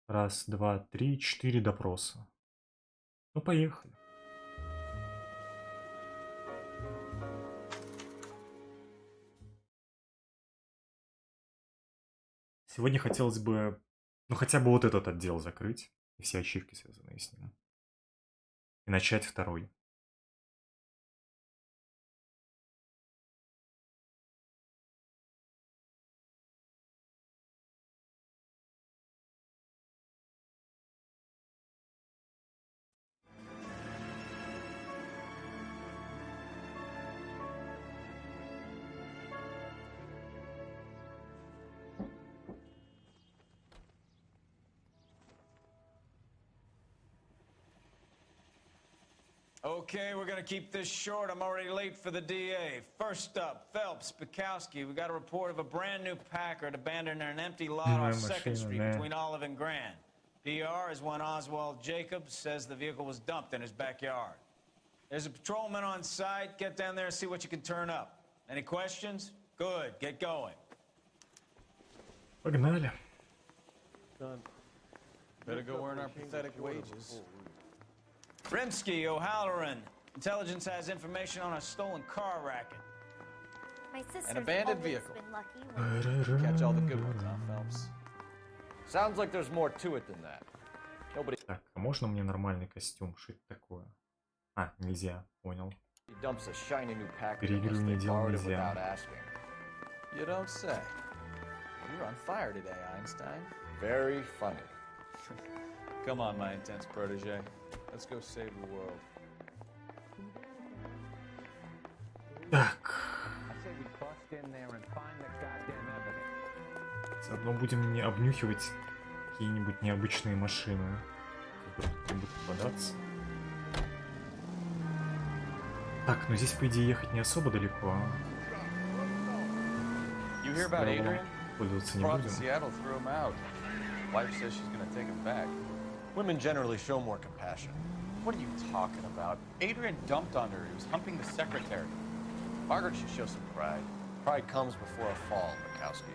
Раз, два, три, 4 допроса. Ну, поехали. Сегодня хотелось бы, ну, хотя бы вот этот отдел закрыть. И все ачивки, связанные с ним. И начать второй. Okay, we're gonna keep this short. I'm already late for the DA. First up, Phelps, Bukowski. We got a report of a brand new Packard abandoned in an empty lot off 2nd Street between Olive and Grand. PR is one Oswald Jacobs says the vehicle was dumped in his backyard. There's a patrolman on site. Get down there and see what you can turn up. Any questions? Good. Get going. Погнали. Better go earn our pathetic wages. Rimsky, O'Halloran. Intelligence has information on a stolen car racket. My sister's An abandoned always vehicle. been lucky when... Catch all the good ones, huh, Phelps? Sounds like there's more to it than that. Nobody. Так, а можно мне нормальный костюм? Что это такое? А, нельзя. Понял. He dumps a shiny new Packard Переигрывание unless they дел borrowed it without нельзя. asking. You don't say. You're on fire today, Einstein. Very funny. Come on, my intense protege. Let's go save the world. Так. I say we bust in there and find the goddamn evidence. Заодно будем не обнюхивать какие-нибудь необычные машины, которые будут попадаться. Так, ну здесь, по идее, ехать не особо далеко. You hear about Adrian? Пользоваться не Brought to будем. Seattle, threw him out. Wife says she's gonna take him back. Women generally show more compassion. What are you talking about? Adrian dumped on her. He was humping the secretary. Margaret should show some pride. Pride comes before a fall, Bukowski.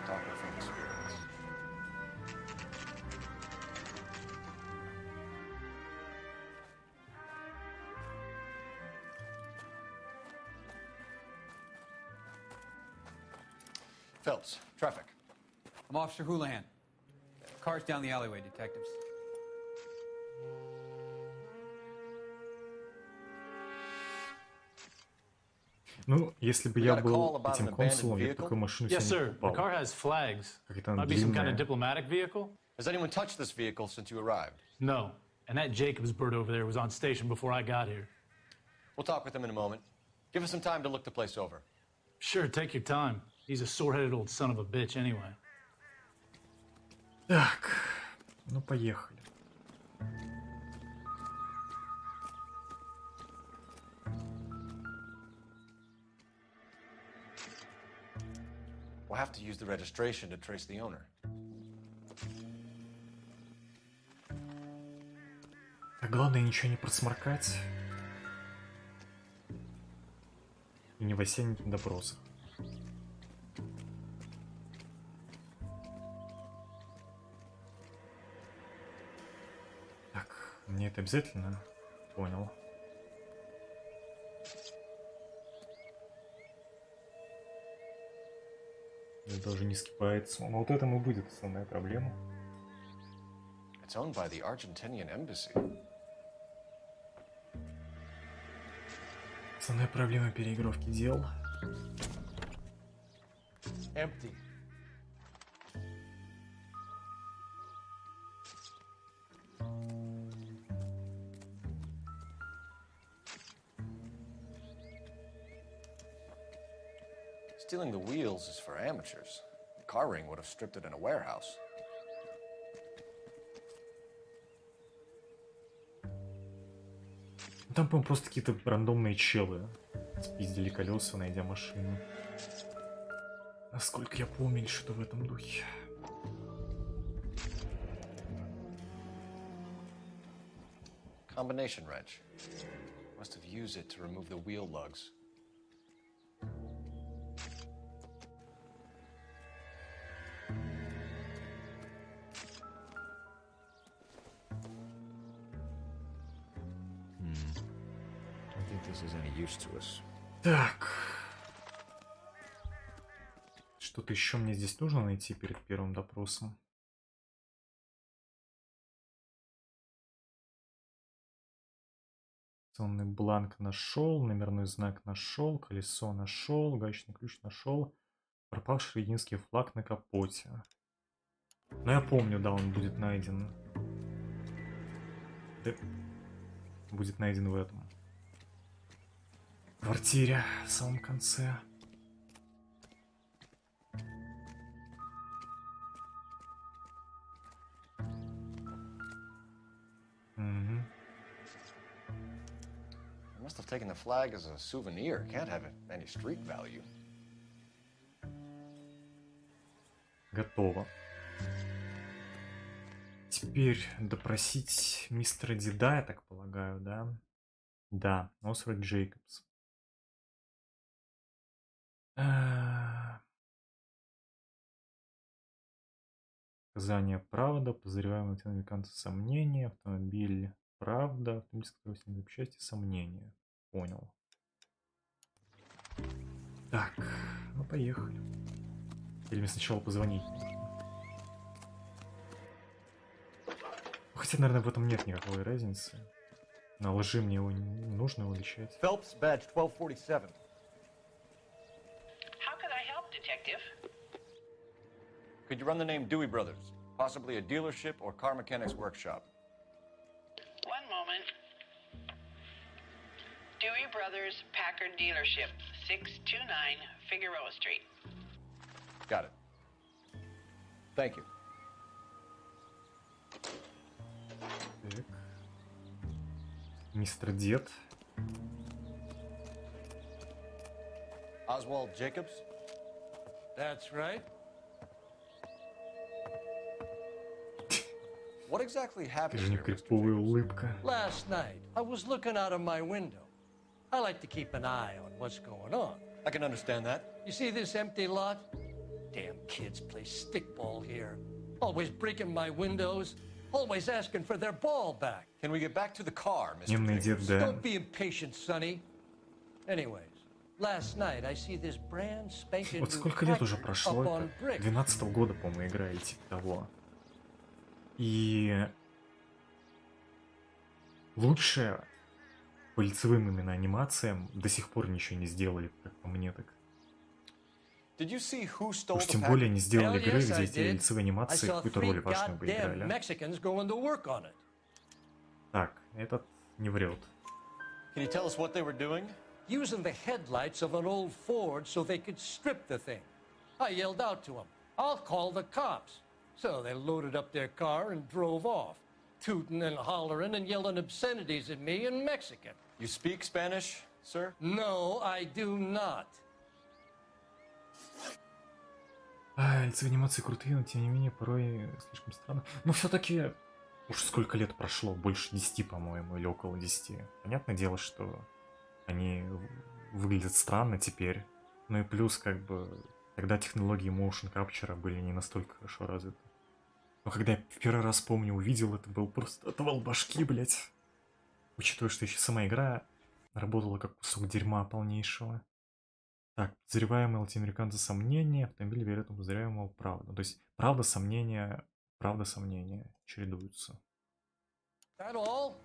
Talking from experience. Phelps, traffic. I'm Officer Houlihan. Cars down the alleyway, detectives. Ну, если бы я был этим консулом, я бы такую машину Yes, себе не sir. The покупал. car has flags. Какая-то она Might be some kind длинная. of diplomatic vehicle. Has anyone touched this vehicle since you arrived? No. And that Jacobs bird over there was on station before I got here. We'll talk with him in a moment. Give us some time to look the place over. Sure, take your time. He's a sore-headed old son of a bitch anyway. Так, ну поехали. We'll have to use the registration to trace the owner. Так, главное ничего не просморкать. И не в осенних допросах. Так, мне это обязательно? Понял. Я даже не скипается. Но вот это и будет основная проблема. It's owned by the Argentinian embassy. Основная проблема переигровки дел. Empty. Stealing the wheels is for amateurs. The car ring would have stripped it in a warehouse. Там, по-моему, просто какие-то рандомные челы спиздили колеса, найдя машину. Насколько я помню, что в этом духе. Combination wrench. Must have used it to remove the wheel lugs. Don't think this is any use to us. Так. Что-то еще мне здесь нужно найти перед первым допросом. Акционный бланк нашел, номерной знак нашел, колесо нашел, гаечный ключ нашел, пропавший регинский флаг на капоте. Ну я помню, да, он будет найден. Будет найден в этом. В квартире в самом конце. Угу. Must have taken the flag as a souvenir. Can't have any street value. Готово. Теперь допросить мистера Дида, я так полагаю, да? Да, Освальд Джейкобс. Показания правда, подозреваемый американцы сомнения, автомобиль правда, автомобиль, с которого снимают счастье, сомнения. Понял. Так, ну поехали. Или мне сначала позвонить? Хотя, наверное, в этом нет никакой разницы. На лжи мне его не нужно уличать. Phelps, badge 1247. How could I help, Detective? Could you run the name Dewey Brothers? Possibly a dealership or car mechanics workshop. One moment. Dewey Brothers Packard Dealership, 629 Figueroa Street. Got it. Thank you. Так. Мистер Дед. Oswald Jacobs? That's right. What exactly happened Же не here, Mr. криповая улыбка. Last night, I was looking out of my window. I like to keep an eye on what's going on. I can understand that. You see this empty lot? Damn kids play stickball here. Always breaking my windows. Always asking for their ball back. Can we get back to the car, Mr. Немный дед, да. Don't be impatient, Sonny. Anyways, last night I see this brand spanking Вот new сколько лет уже Packard прошло, up on это brick. 12-го года, по-моему, игра или типа того. И лучше по лицевым именно анимациям до сих пор ничего не сделали, как по мне так. Did you see who stole Уж the тем более package? не сделали Hell игры, yes, где I эти did. лицевые I анимации saw какую-то 3 роль важную бы goddamn играли. Mexicans going to work on it. Так, этот не врет. Can you tell us what they were doing? Using the headlights of an old Ford so they could strip the thing. I yelled out to them, I'll call the cops. So they loaded up their car and drove off, tooting and hollering and yelling obscenities at me in Mexican. You speak Spanish, sir? No, I do not. Лицевые анимации крутые, но тем не менее порой слишком странно. Но все-таки уж сколько лет прошло, больше 10, по-моему, или около 10. Понятное дело, что они выглядят странно теперь. Ну и плюс, как бы, тогда технологии motion capture были не настолько хорошо развиты. Но когда я в первый раз, помню, увидел, это был просто отвал башки, блять. Учитывая, что еще сама игра работала как кусок дерьма полнейшего. Так, подозреваемые латиноамериканцы сомнения, автомобиль вероятно подозреваемого правда. То есть правда, сомнения чередуются. That all?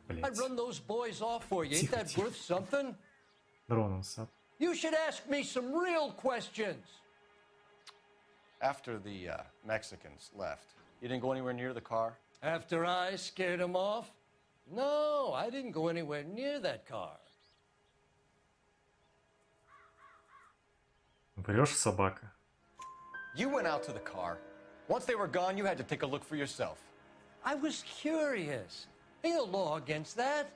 Блять. I'd run those boys off for you. Ain't Тихо, that тихо. worth something? Дроном сад. You should ask me some real questions. After the Mexicans left, you didn't go anywhere near the car? After I scared them off? No, I didn't go anywhere near that car. Врешь, собака. You went out to the car. Once they were gone, you had to take a look for yourself. I was curious. Ain't no law against that.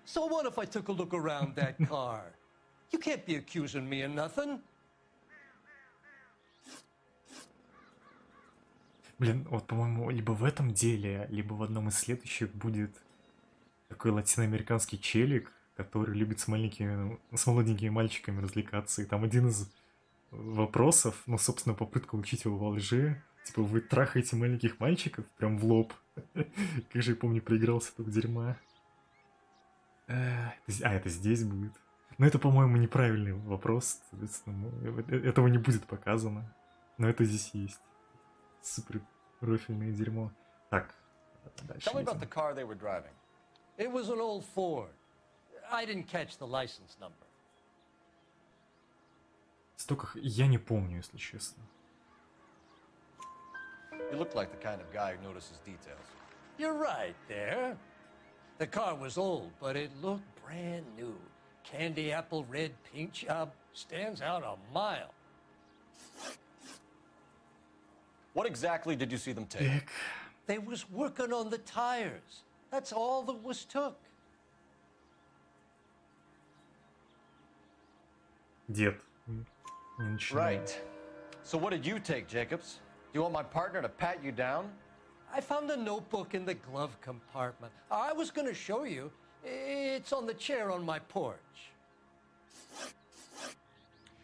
So what if I took a look around that car? You can't be accusing me of nothing. Блин, вот, по-моему, либо в этом деле, либо в одном из следующих будет такой латиноамериканский челик, который любит с молоденькими мальчиками развлекаться. И там один из вопросов, ну, собственно, попытка учить его во лжи. Типа, вы трахаете маленьких мальчиков прям в лоб. Как же я помню, проигрался этого дерьма. Это здесь будет. Но это, по-моему, неправильный вопрос. Соответственно, этого не будет показано. Но это здесь есть. Супер профильное дерьмо. Так, дальше. Tell me about the car they were driving. It was an old Ford. I didn't catch the license number. Столько я не помню, если честно. You look like the kind of guy who notices details. You're right there. The car was old, but it looked brand new. Candy apple red paint job stands out a mile. What exactly did you see them take? They was working on the tires. That's all that was took. Дед. Не начинай. Right. So what did you take, Jacobs? Do you want my partner to pat you down? I found a notebook in the glove compartment. I was going to show you. It's on the chair on my porch.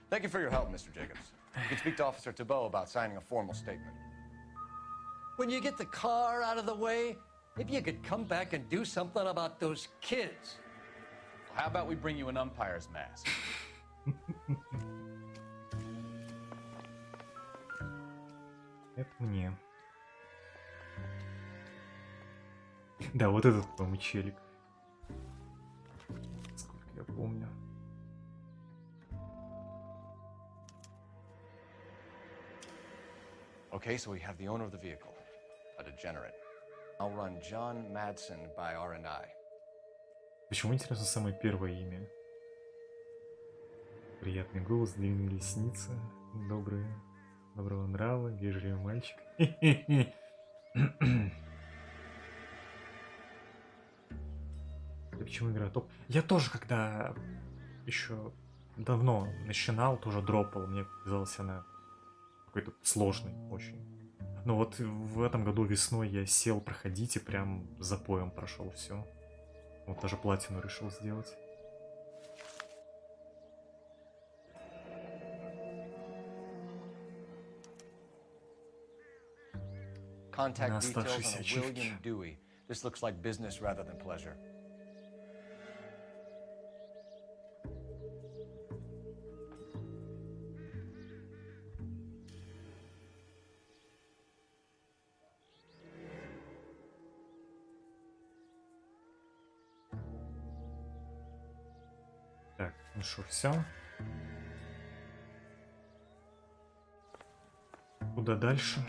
Thank you for your help, Mr. Jacobs. You can speak to Officer Thibault about signing a formal statement. When you get the car out of the way, maybe you could come back and do something about those kids. Well, how about we bring you an umpire's mask? Это мне. Да, вот этот, по-моему, челик. Сколько я помню. Okay, so we have the owner of the vehicle, a degenerate. I'll run John Madsen by R&I. Почему, интересно, самое первое имя? Приятный голос, длинные ресницы, доброго нрава, вежливый мальчик. Почему игра топ? Я тоже, когда еще давно начинал, тоже дропал. Мне казалось, она какой-то сложный очень. Но вот в этом году весной я сел проходить и прям запоем прошел все. Вот даже платину решил сделать. Contact details on a William Dewey. This looks like business rather than pleasure. Так, ну что, все. Куда дальше?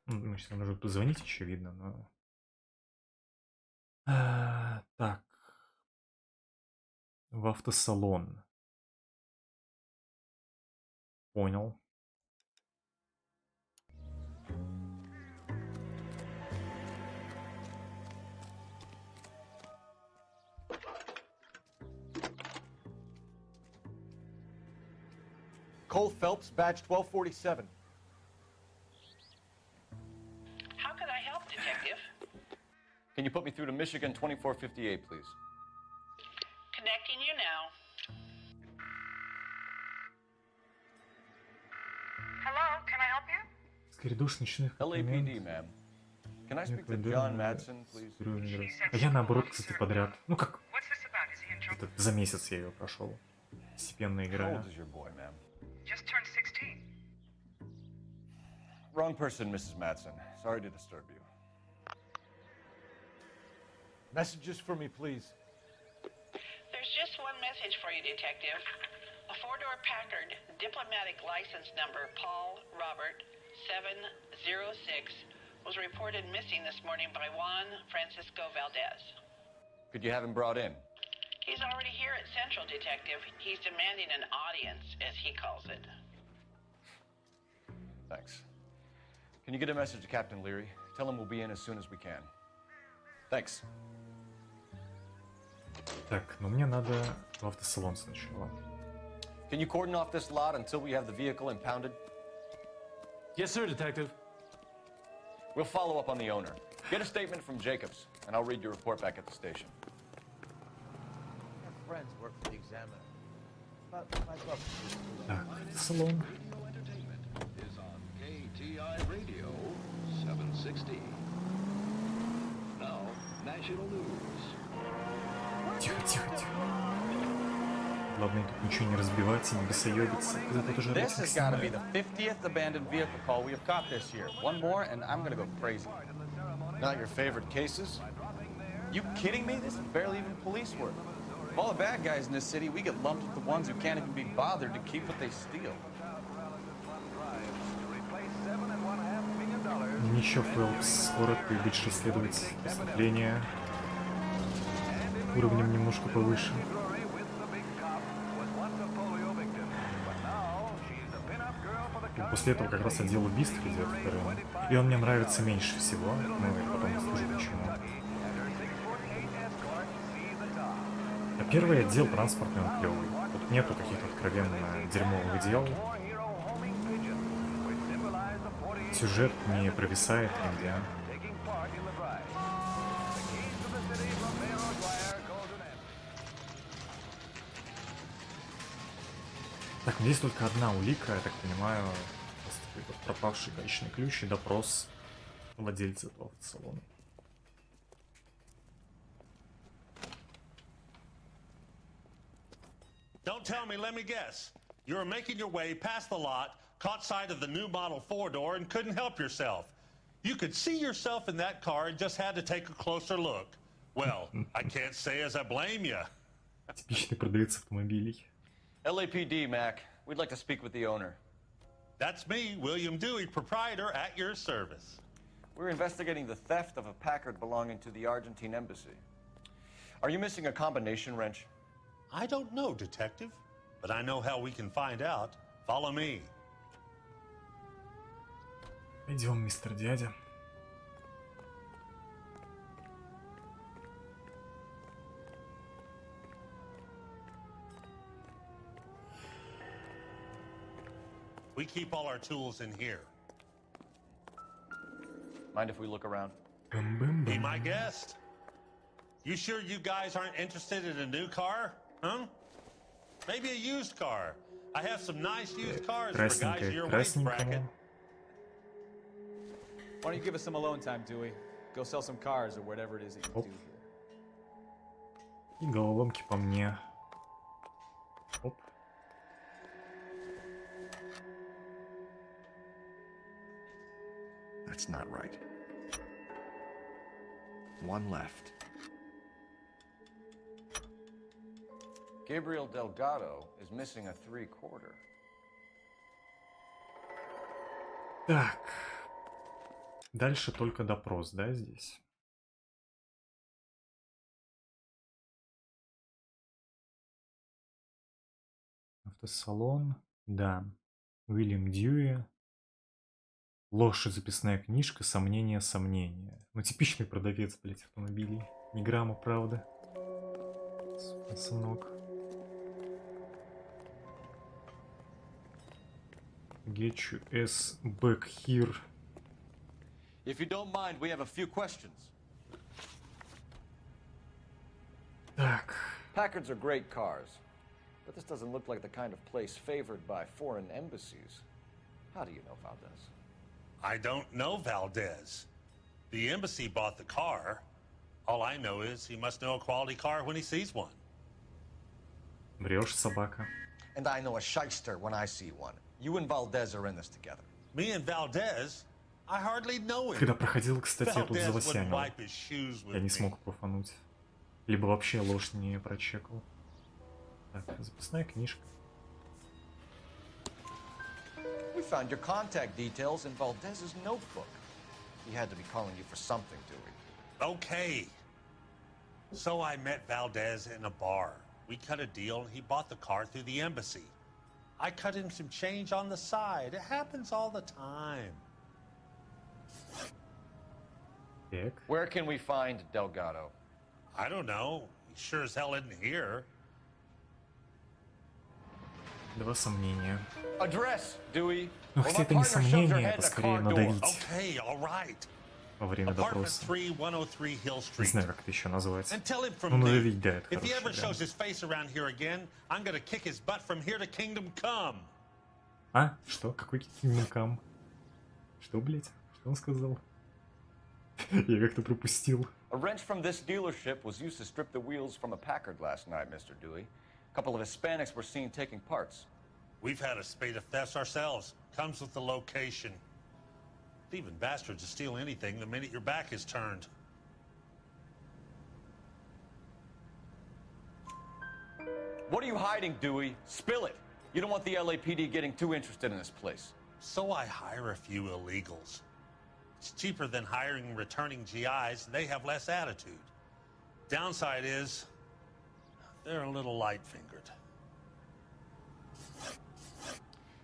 Мы сейчас можем позвонить, очевидно, но... так. В автосалон. Понял. Cole Phelps, badge 1247. How can I help, Detective? Can you put me through to Michigan 2458, please? Connecting you now. Hello, can I help you? Скоридуш ночных LAPD, ma'am. Can I speak to John Madsen, please? А я наоборот, кстати, подряд. Ну как? Это за месяц я ее прошел. Постепенно играю. Just turned 16. Wrong person, Mrs. Madsen. Sorry to disturb you. Messages for me, please. There's just one message for you, Detective. A four-door Packard, diplomatic license number Paul Robert 706, was reported missing this morning by Juan Francisco Valdez. Could you have him brought in? He's already here at Central, Detective. He's demanding an audience, as he calls it. Thanks. Can you get a message to Captain Leary? Tell him we'll be in as soon as we can. Thanks. Так, ну мне надо в автосалон сначала. Can you cordon off this lot until we have the vehicle impounded? Yes, sir, Detective. We'll follow up on the owner. Get a statement from Jacobs, and I'll read your report back at the station. My friends work for the Examiner. About $5. Так, салон. Is on KTI Radio 760. Now, national news. Тихо, тихо, тихо. Главное тут ничего не разбивать и не бесоебиться. Тут уже This has got to be the 50th abandoned vehicle call we have caught this year. One more, and I'm gonna go crazy. Not your favorite cases? You kidding me? This is barely even police work. Of all the bad guys in this city, we get lumped with the ones who can't even be bothered to keep what they steal. Ничего, Фелпс, скоро ты будешь расследовать преступление уровнем немножко повыше. И после этого как раз отдел убийств идет вторым. И он мне нравится меньше всего, ну и потом скажу почему. А первый отдел транспортный, он клевый. Вот Нету каких-то откровенно дерьмовых дел. Сюжет не провисает нигде. Так, здесь только одна улика, я так понимаю, пропавший гаечный ключ и допрос владельца этого автосалона. Don't tell me, let me guess. You were making your way past the lot, caught sight of the new model 4-door and couldn't help yourself. You could see yourself in that car and just had to take a closer look. Well, I can't say as I blame you. Типичный продавец автомобилей. LAPD, Mac. We'd like to speak with the owner. That's me, William Dewey, proprietor, at your service. We're investigating the theft of a Packard belonging to the Argentine embassy. Are you missing a combination wrench? I don't know, Detective, but I know how we can find out. Follow me. Идем, мистер дядя. We keep all our tools in here. Mind if we look around? Be my guest. You sure you guys aren't interested in a new car? Huh? Maybe a used car. I have some nice used cars for guys in your wage bracket. Why don't you give us some alone time, Dewey? Go sell some cars or whatever it is that you do here. И головоломки по мне. Оп. That's not right. One left. Gabriel Delgado is missing a 3/4. Так. Дальше только допрос, да, здесь? Автосалон. Да. Уильям Дьюи. Ложь и записная книжка. Сомнения, сомнения. Ну, типичный продавец, блять, автомобилей. Ни грамма правды. Сынок. Get you ass back here. If you don't mind, we have a few questions. Так. Packards are great cars, but this doesn't look like the kind of place favored by foreign embassies. How do you know Valdez? I don't know Valdez. The embassy bought the car. All I know is he must know a quality car when he sees one. Врешь, собака. And I know a shyster when I see one. You and Valdez are in this together. Me and Valdez? I hardly know him. Когда проходил, кстати, я тут завосянил. Я не смог профануть. Либо вообще ложь не прочекал. Так, записная книжка. We found your contact details in Valdez's notebook. He had to be calling you for something, Dewey. Okay. So I met Valdez in a bar. We cut a deal and he bought the car through the embassy. I cut him some change on the side. It happens all the time. Where can we find Delgado? I don't know. He sure as hell isn't here. Два сомнения. Address, Dewey. Ну, хотя это не сомнение, это скорее надавить Okay, all right. во время допроса. 3103 Hill Street. Не знаю, как это еще назвать. And tell him from Ну, me, надавить, да, это if he хороший ever shows вариант. his face around here again, I'm gonna kick his butt from here to Kingdom Come. А? Что? Какой Kingdom? Что, блять? Что он сказал? Я как-то пропустил. A wrench from this dealership was used to strip the wheels from a Packard last night, Mr. Dewey. A couple of Hispanics were seen taking parts. We've had a spate of thefts ourselves. Comes with the location. Thieving bastards will steal anything the minute your back is turned. What are you hiding, Dewey? Spill it. You don't want the LAPD getting too interested in this place. So I hire a few illegals. It's cheaper than hiring returning GIs, and they have less attitude. Downside is, they're a little light-fingered.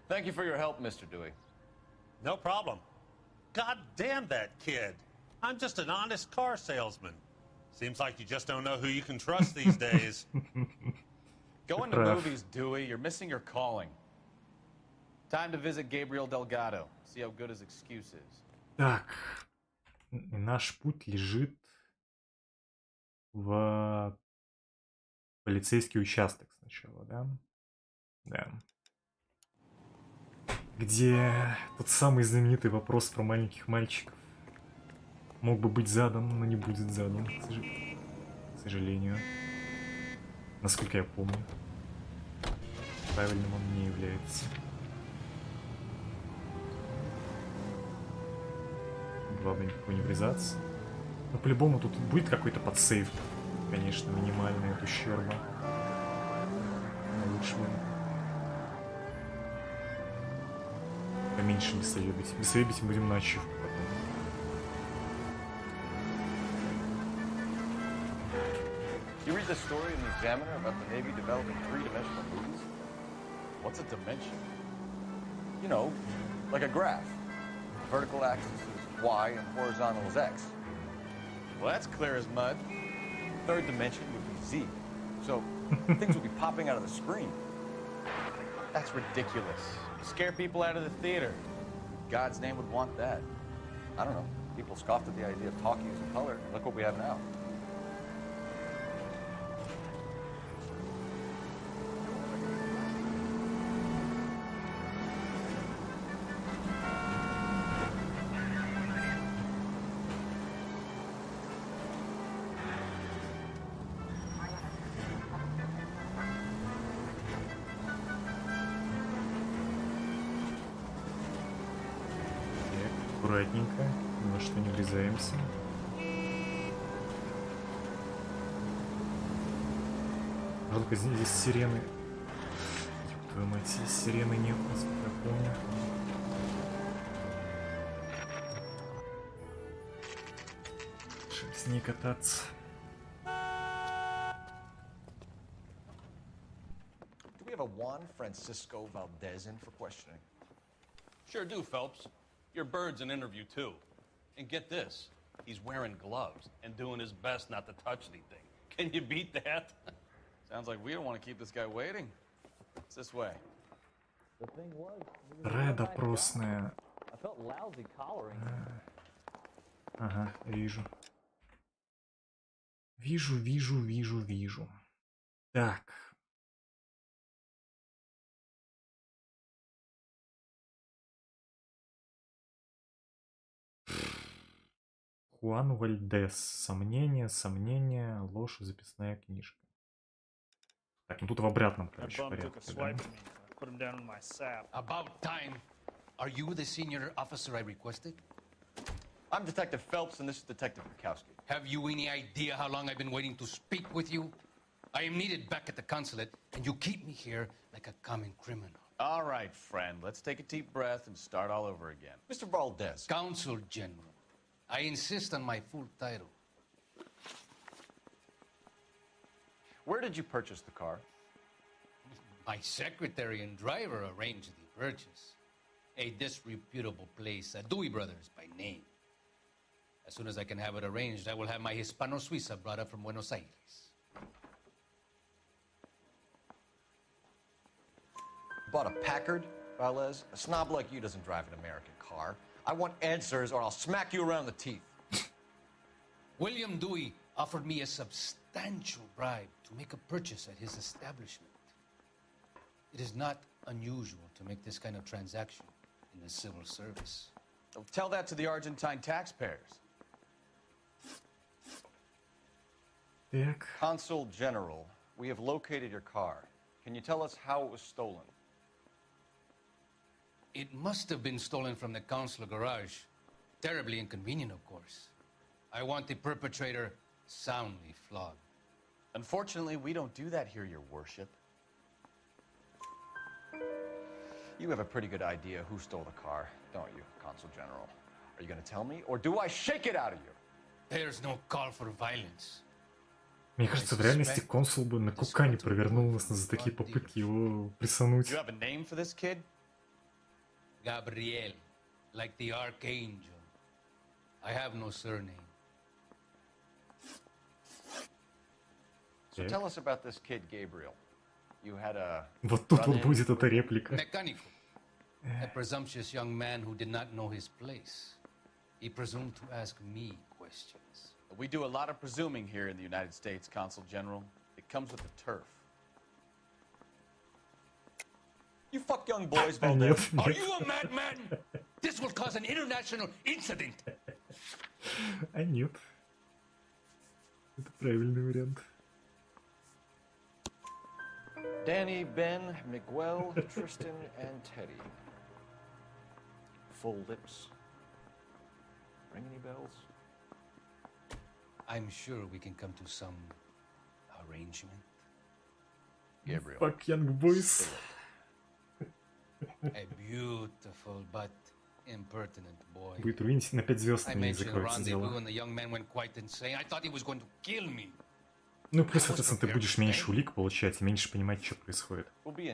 Thank you for your help, Mr. Dewey. No problem. God damn that kid. I'm just an honest car salesman. Seems like you just don't know who you can trust these days. Going to movies, Dewey. You're missing your calling. Time to visit Gabriel Delgado. See how good his excuse is. Так. Наш путь лежит в полицейский участок сначала, да? Да. Где тот самый знаменитый вопрос про маленьких мальчиков мог бы быть задан, но не будет задан, к сожалению. Насколько я помню. Правильным он не является. Главное, никакой не врезаться. Но по-любому тут будет какой-то подсейв. Конечно, минимальный от ущерба. Но лучше бы поменьше бесоебить. Бесоебить будем на ачивку потом. You read the story in the Examiner about the Navy developing three-dimensional movies? What's a dimension? You know, like a graph. Vertical axis is Y and horizontal is X. Well, that's clear as mud. Third dimension would be Z. So things would be popping out of the screen. That's ridiculous. Scare people out of the theater. God's name would want that. I don't know. People scoffed at the idea of talkie using color. Look what we have now. Аккуратненько, ни во что не врезаемся. Жалко, здесь сирены. Твою мать, здесь сирены нет, насколько я помню. С ней кататься. Do we have a Juan Francisco Valdez in for questioning? Sure do, Phelps. Your bird's an interview, too. And get this, he's wearing gloves and doing his best not to touch anything. Can you beat that? Sounds like we don't want to keep this guy waiting. It's this way. Вторая допросная. Ага, вижу. Вижу. Так. Хуан Вальдес. Сомнение, ложь, записная книжка. Так, ну тут в обратном, короче, порядке. Да? About time. Are you the senior officer I requested? I'm Detective Phelps, and this is Detective Bukowski. Have you any idea how long I've been waiting to speak with you? I am needed back at the consulate, and you keep me here like a common criminal. All right, friend. Let's take a deep breath and start all over again. Mr. Valdez. Consul General. I insist on my full title. Where did you purchase the car? My secretary and driver arranged the purchase. A disreputable place, Dewey Brothers by name. As soon as I can have it arranged, I will have my Hispano Suiza brought up from Buenos Aires. Bought a Packard, Valdez? A snob like you doesn't drive an American car. I want answers or I'll smack you around the teeth. William Dewey offered me a substantial bribe to make a purchase at his establishment. It is not unusual to make this kind of transaction in the civil service. Well, tell that to the Argentine taxpayers. Так. Consul General, we have located your car. Can you tell us how it was stolen? It must have been stolen from the consular garage. Terribly inconvenient, of course. I want the perpetrator soundly flogged. Unfortunately, we don't do that here, Your Worship. You have a pretty good idea who stole the car, don't you, Consul General? Are you going to tell me, or do I shake it out of you? There's no call for violence. Мне кажется, в реальности консул бы на кукане провернул нас за такие попытки его присануть. You have a name for this kid? Gabriel, like the archangel. I have no surname. So tell us about this kid, Gabriel. You had a Вот тут вот будет эта реплика. Mecánico. A presumptuous young man who did not know his place. He presumed to ask me questions. We do a lot of presuming here in the United States, Consul General. It comes with the turf. You fuck young boys, Valdez. Are you a madman? This will cause an international incident. А нет. Это правильный вариант. Danny, Ben, Miguel, Tristan, and Teddy. Full lips. Ring any bells? I'm sure we can come to some arrangement. Gabriel. Fuck young boys. A beautiful but impertinent boy. Будет руинить на 5 звезд, I мне не mentioned a закроется дело. rendezvous and the young man went quite insane. I thought he was going to kill me. Ну, плюс, соответственно, ты будешь меньше улик получать и меньше понимать, что происходит.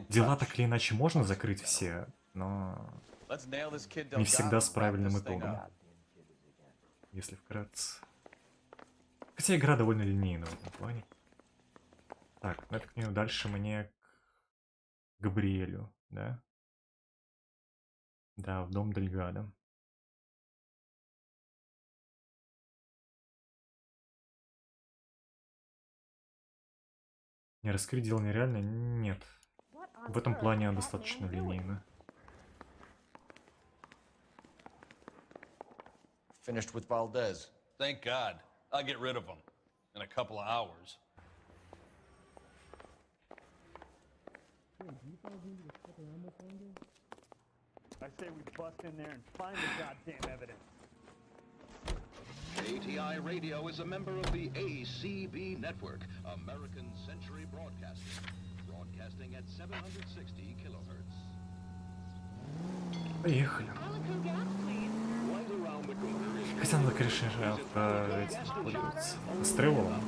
Дела так или иначе можно закрыть все, но не всегда с правильным итогом. Если вкратце. Хотя игра довольно линейна в этом плане. Так, ну я так понимаю, дальше мне к Габриэлю, да? Да, в дом Дельгадо. Не раскрыть дело нереально? Нет. В этом плане достаточно линейно. Finished with Valdez. Thank God. I'll get rid of him in a couple of hours. I say we bust in there and find the goddamn evidence. KTI Radio is a member of the ACB network, American Century Broadcasting, broadcasting at 760 kilohertz. Поехали. Хотя надо, конечно же, этим пользоваться. С Тревелом.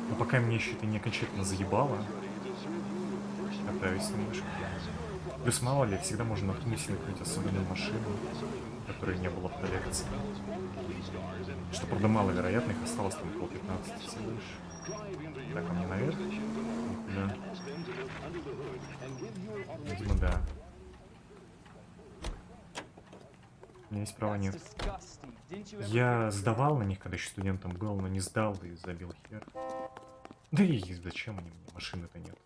Но пока мне еще это не окончательно заебало. Катаюсь немножко. Плюс мало ли, всегда можно наткнуть на какую-нибудь особенную машину, которой не было в коллекции. Что, правда, маловероятно, их осталось там около 15 всего лишь. Так, а мне наверх? Никуда. Видимо, да. У меня есть права нет. Я сдавал на них, когда еще студентом был, но не сдал и забил хер. Да и зачем они мне? Машины-то нет.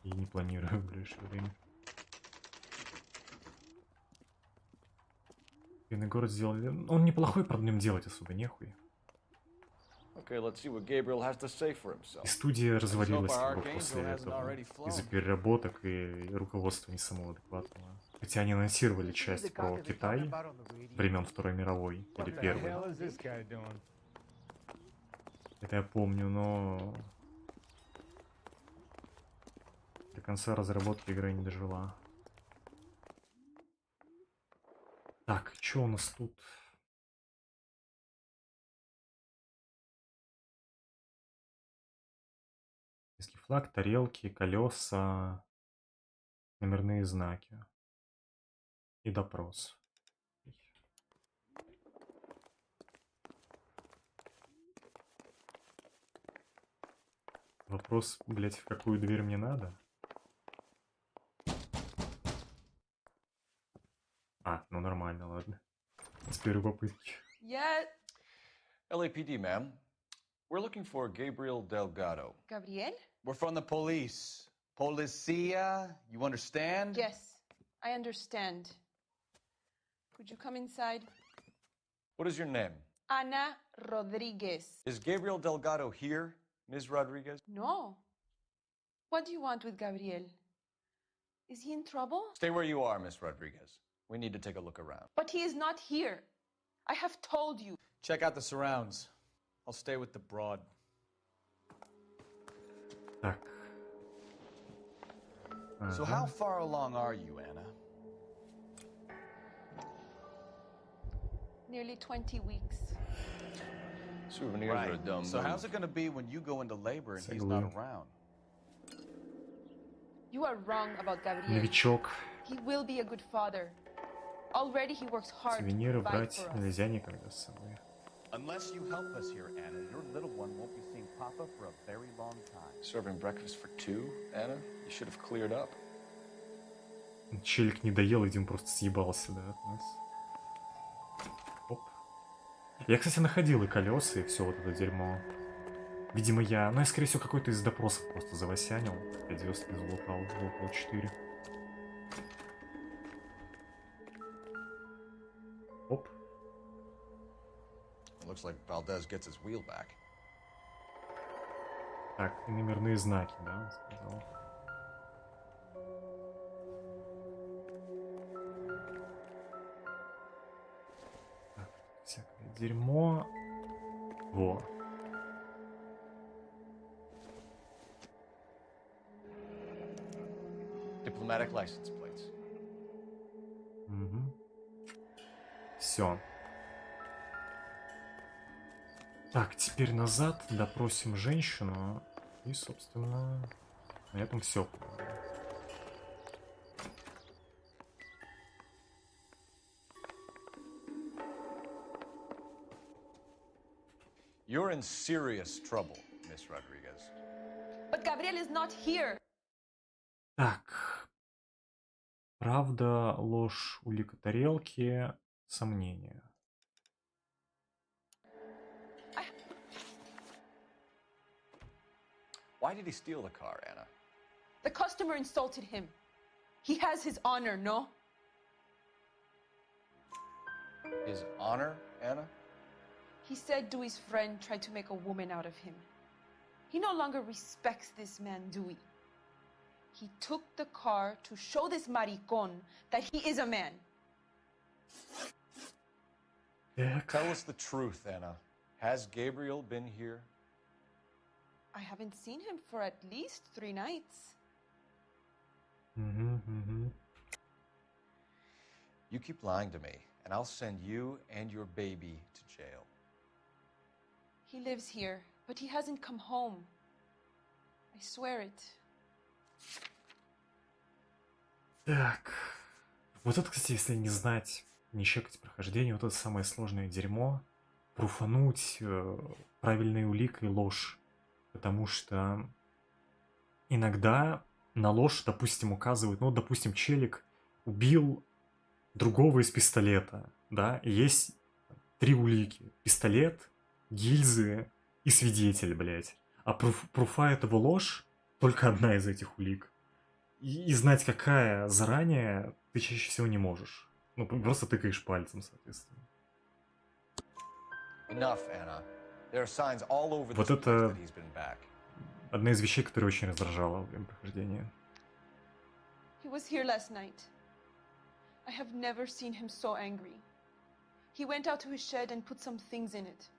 И не планирую в ближайшее время. Бедный город сделали. Он неплохой, проблем делать особо нехуй. И студия развалилась после этого из-за переработок и руководства не самого адекватного. Хотя они анонсировали часть про Китай времен Второй мировой или Первой. Это я помню, но до конца разработки игра не дожила. Так, что у нас тут? Флаг, тарелки, колеса, номерные знаки и допрос. Вопрос, блять, в какую дверь мне надо? А, ну нормально, ладно. С первой попытки. Yeah. LAPD, ma'am. We're looking for Gabriel Delgado. Gabriel? We're from the police. Policia, you understand? Yes, I understand. Could you come inside? What is your name? Ana Rodriguez. Is Gabriel Delgado here, Ms. Rodriguez? No. What do you want with Gabriel? Is he in trouble? Stay where you are, Ms. Rodriguez. We need to take a look around. But he is not here. I have told you. Check out the surrounds. I'll stay with the broad. Так. So how far along are you, Anna? Nearly 20 weeks. Souvenirs are a dumb So how's it going to be when you go into labor and he's not around? You are wrong about Gabriel. Новичок. He will be a good father. Already he works hard. Сувениры to provide брать for us. нельзя никогда с собой. Unless you help us here, Anna, your little one won't be seeing Papa for a very long time. Serving breakfast for two, Anna? You should have cleared up. Челик не доел, и Дим просто съебался, да, от нас. Оп. Я, кстати, находил и колеса, и все вот это дерьмо. Видимо, я скорее всего, какой-то из допросов просто завосянил. 5 звезд не залутал, около 4. Оп. Looks like Valdez gets his wheel back. Так, и номерные знаки, да, он сказал. Так, всякое дерьмо. Во. Diplomatic license plates. Угу. Все. Так, теперь назад допросим женщину. И, собственно, на этом все. You're in serious trouble, Miss Rodriguez. But Gabriel is not here. Так. Правда, ложь, улика тарелки, сомнения. Why did he steal the car, Anna? The customer insulted him. He has his honor, no? His honor, Anna? He said Dewey's friend tried to make a woman out of him. He no longer respects this man, Dewey. He took the car to show this maricon that he is a man. Tell us the truth, Anna. Has Gabriel been here? I haven't seen him for at least 3 nights. You keep lying to me, and I'll send you and your baby to jail. He lives here, but he hasn't come home. I swear it. Так. Вот это, кстати, если не знать, не чекать прохождение, вот это самое сложное дерьмо. Пруфануть правильной уликой ложь. Потому что иногда на ложь, допустим, указывают, ну, допустим, челик убил другого из пистолета, да, и есть 3 улики. Пистолет, гильзы и свидетель, блядь. А пруфа этого ложь только одна из этих улик. И знать, какая заранее, ты чаще всего не можешь. Ну, просто тыкаешь пальцем, соответственно. Enough, Anna. There are signs all over Вот the это that he's been back. одна из вещей, которая очень раздражала во время прохождения. He was here last night. I have never seen him so angry. He went out to his shed and put some things in it.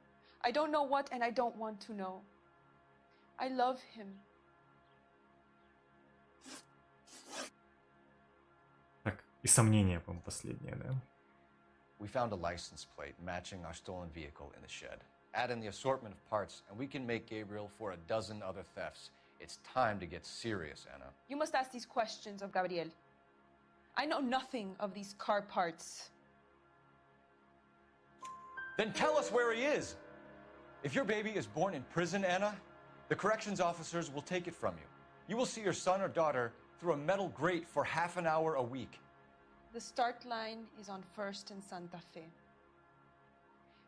I don't know what, and I don't want to know. I love him. Так, и сомнения, по-моему, последнее, да? We found a license plate matching our stolen vehicle in the shed. Add in the assortment of parts, and we can make Gabriel for a dozen other thefts. It's time to get serious, Anna. You must ask these questions of Gabriel. I know nothing of these car parts. Then tell us where he is! If your baby is born in prison, Anna, the corrections officers will take it from you. You will see your son or daughter through a metal grate for half an hour a week. The start line is on 1st and Santa Fe.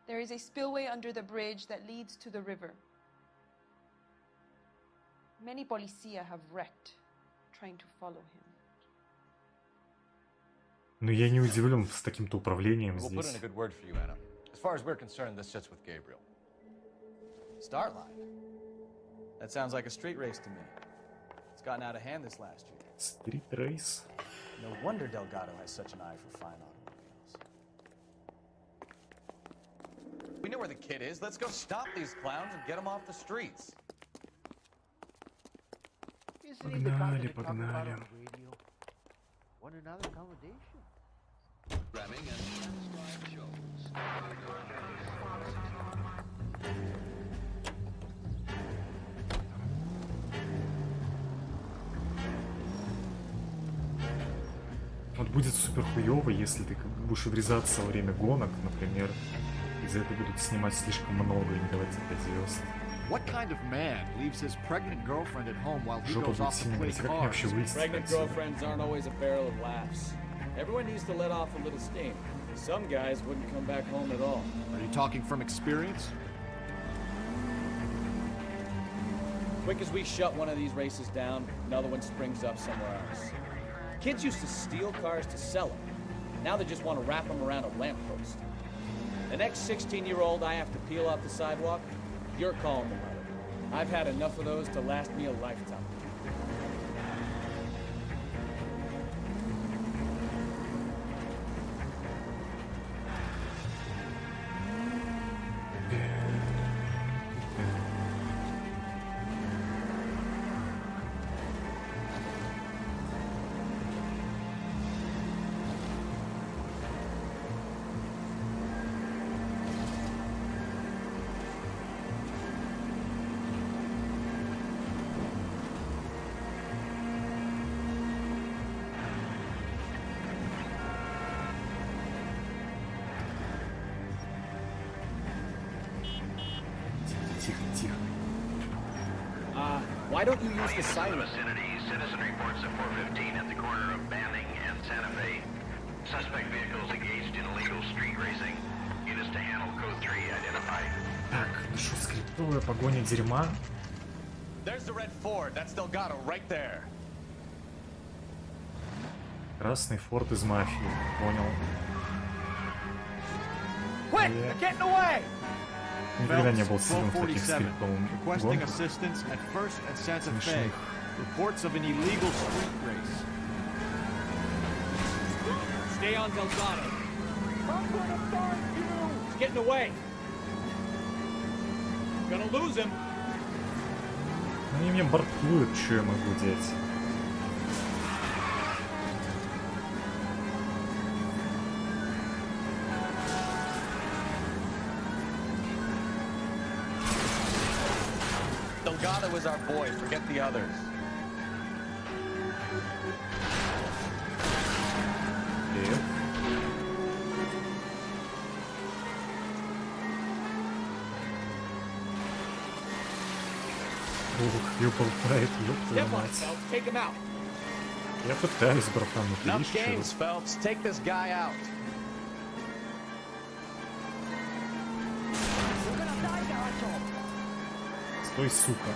There is a spillway under the bridge that leads to the river. Many policia have wrecked trying to follow him. Но я не удивлен с таким-то управлением We'll put in здесь. a good word for you, Anna. As far as we're concerned, this sits with Gabriel. Start line? That sounds like a street race to me. It's gotten out of hand this last year. Street race? No wonder Delgado has such an eye for fine automobiles. We know where the kid is. Let's go stop these clowns and get them off the streets. Погнали, погнали. What another accommodation? Programming and transcribed shows. Вот будет супер хуёво, если ты как бы будешь врезаться во время гонок, например, и за это будут снимать слишком много и не давать тебе 5 звезд. What kind of man leaves his pregnant girlfriend at home while he Жопа goes будет off to сильно play болеть. Как мне cards? вообще выйти Pregnant отсюда? girlfriends aren't always a barrel of laughs. Everyone needs to let off a little steam. Some guys wouldn't come back home at all. Are you talking from experience? Quick as we shut one of these races down, another one springs up somewhere else. Kids used to steal cars to sell them. Now they just want to wrap them around a lamppost. The next 16-year-old I have to peel off the sidewalk, you're calling the mother. I've had enough of those to last me a lifetime. Why don't you use the siren? Vicinity, citizen reports at 415 at the corner of Banning and Santa Fe. Suspect vehicles engaged in illegal street racing. Units to handle code 3 identified. Так, ну что, скриптовая погоня дерьма. There's the red Ford. That's Delgado right there. Красный форт из мафии. Понял. Quick, they're getting away! Никогда не был силен в таких скриптовых Requesting гонках. assistance at First and Santa Fe. Смешных. Reports of an illegal street race. Stay on Delgado. I'm gonna find you! He's getting away. Gonna lose him. Они мне бортуют, что я могу делать? Delgado is our boy. Forget the others. Ух, ёбал проект, ёб твою мать. Take him out. Я пытаюсь, братан, ну ты Enough видишь, чё? games, Phelps. Take this guy out. Стой, сука.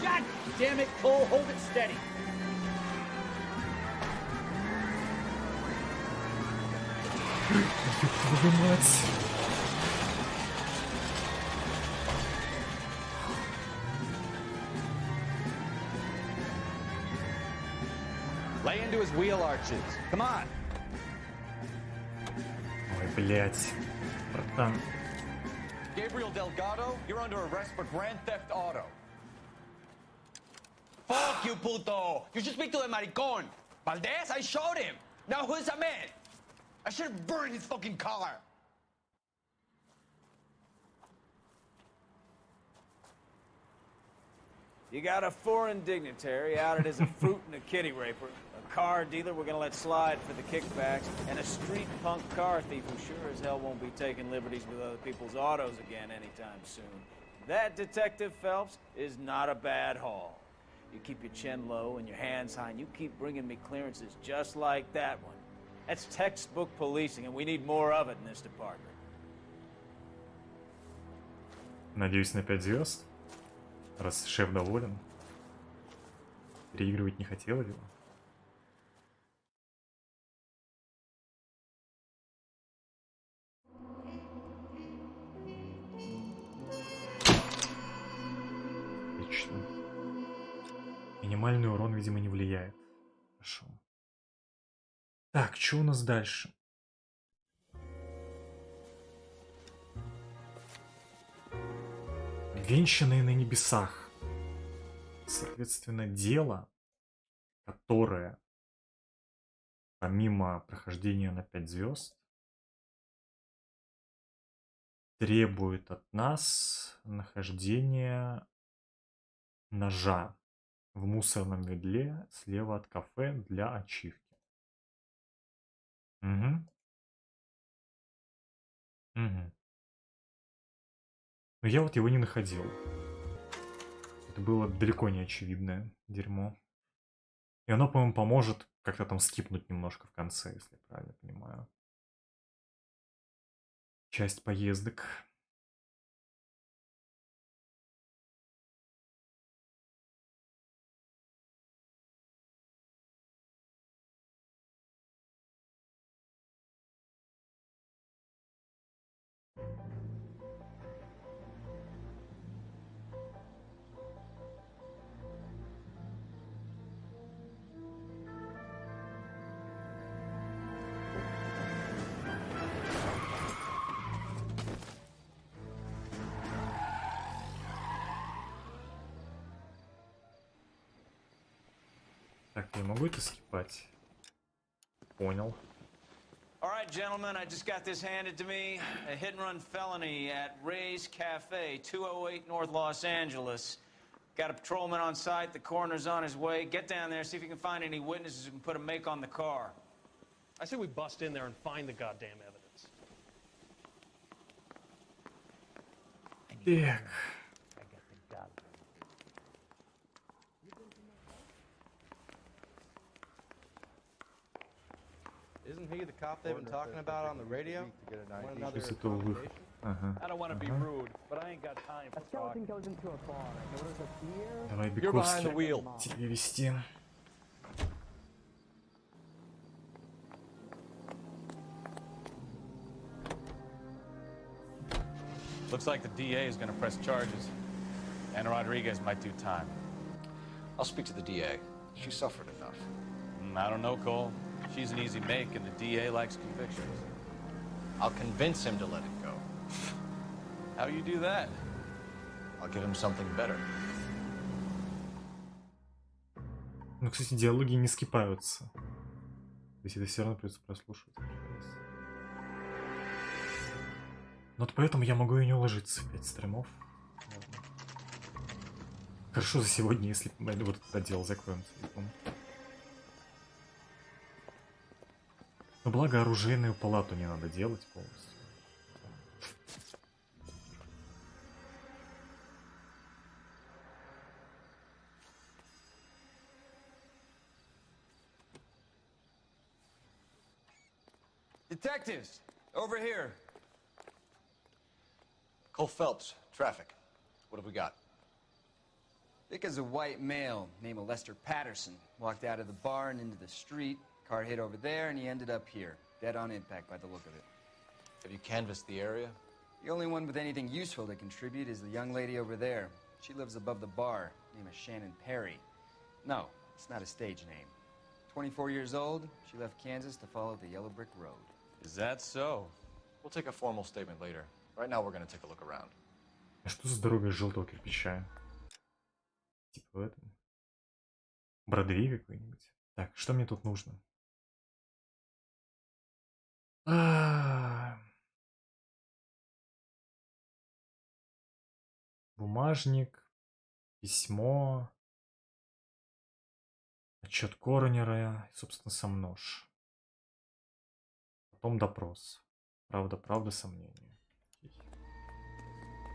God damn it, Cole, hold it steady. Ёб твою мать. Lay into his wheel arches. Come on. Ой, блядь. Братан. Gabriel Delgado, you're under arrest for Grand Theft Auto. Fuck you, puto. You should speak to the maricón. Valdez, I showed him. Now who's the man? I should have burned his fucking car. You got a foreign dignitary outed as a fruit and a kitty raper, a car dealer we're gonna let slide for the kickbacks, and a street punk car thief who sure as hell won't be taking liberties with other people's autos again anytime soon. That, Detective Phelps, is not a bad haul. You keep your chin low and your hands high, and you keep bringing me clearances just like that one. That's textbook policing, and we need more of it in this department. Надеюсь на 5 звезд. Раз шеф доволен. Переигрывать не хотел его. Отлично. Минимальный урон, видимо, не влияет. Хорошо. Так, что у нас дальше? Венчанные на небесах. Соответственно, дело, которое помимо прохождения на 5 звезд требует от нас нахождение ножа в мусорном ведре слева от кафе для ачивки. Угу. Угу. Но я вот его не находил. Это было далеко не очевидное дерьмо. И оно, по-моему, поможет как-то там скипнуть немножко в конце, если я правильно понимаю. Часть поездок. Так, я могу это скипать? Понял. All right, gentlemen, I just got this handed to me. A hit-and-run felony at Ray's Cafe, 208 North Los Angeles. Got a patrolman on site. The coroner's on his way. Get down there, see if you can find any witnesses who can put a make on the car. I say we bust in there and find the goddamn evidence. Так. Isn't he the cop they've been talking about on the radio? Что это увы? Ага. I don't want to be Ага. rude, but I ain't got time for talking. goes into a bar and orders a beer. Давай You're behind the Биковский wheel. тебе вести. Looks like the DA is going to press charges. And Rodriguez might do time. I'll speak to the DA. She suffered enough. I don't know, Cole. She's an easy make, and the DA likes convictions. I'll convince him to let it go. How you do that? I'll give him something better. Ну, кстати, диалоги не скипаются. То есть это все равно придется прослушивать. Но вот поэтому я могу и не уложиться в 5 стримов. Ладно. Хорошо за сегодня, если мы вот этот отдел закроем целиком. Но благо оружейную палату не надо делать полностью. Detectives, over here. Cole Phelps, traffic. What have we got? Vic is a white male named Lester Patterson. Walked out of the bar and into the street. Car hit over there, and he ended up here. Dead on impact by the look of it. Have you canvassed the area? The only one with anything useful to contribute is the young lady over there. She lives above the bar. Name is Shannon Perry. No, it's not a stage name. 24 years old, she left Kansas to follow the Yellow Brick Road. Is that so? We'll take a formal statement later. Right now, we're going to take a look around. А что за дорога из желтого кирпича? Типа в этом. Бродвей какой-нибудь. Так, что мне тут нужно? Бумажник, письмо, отчет коронера, и, собственно, сам нож. Потом допрос. Правда, правда, сомнение.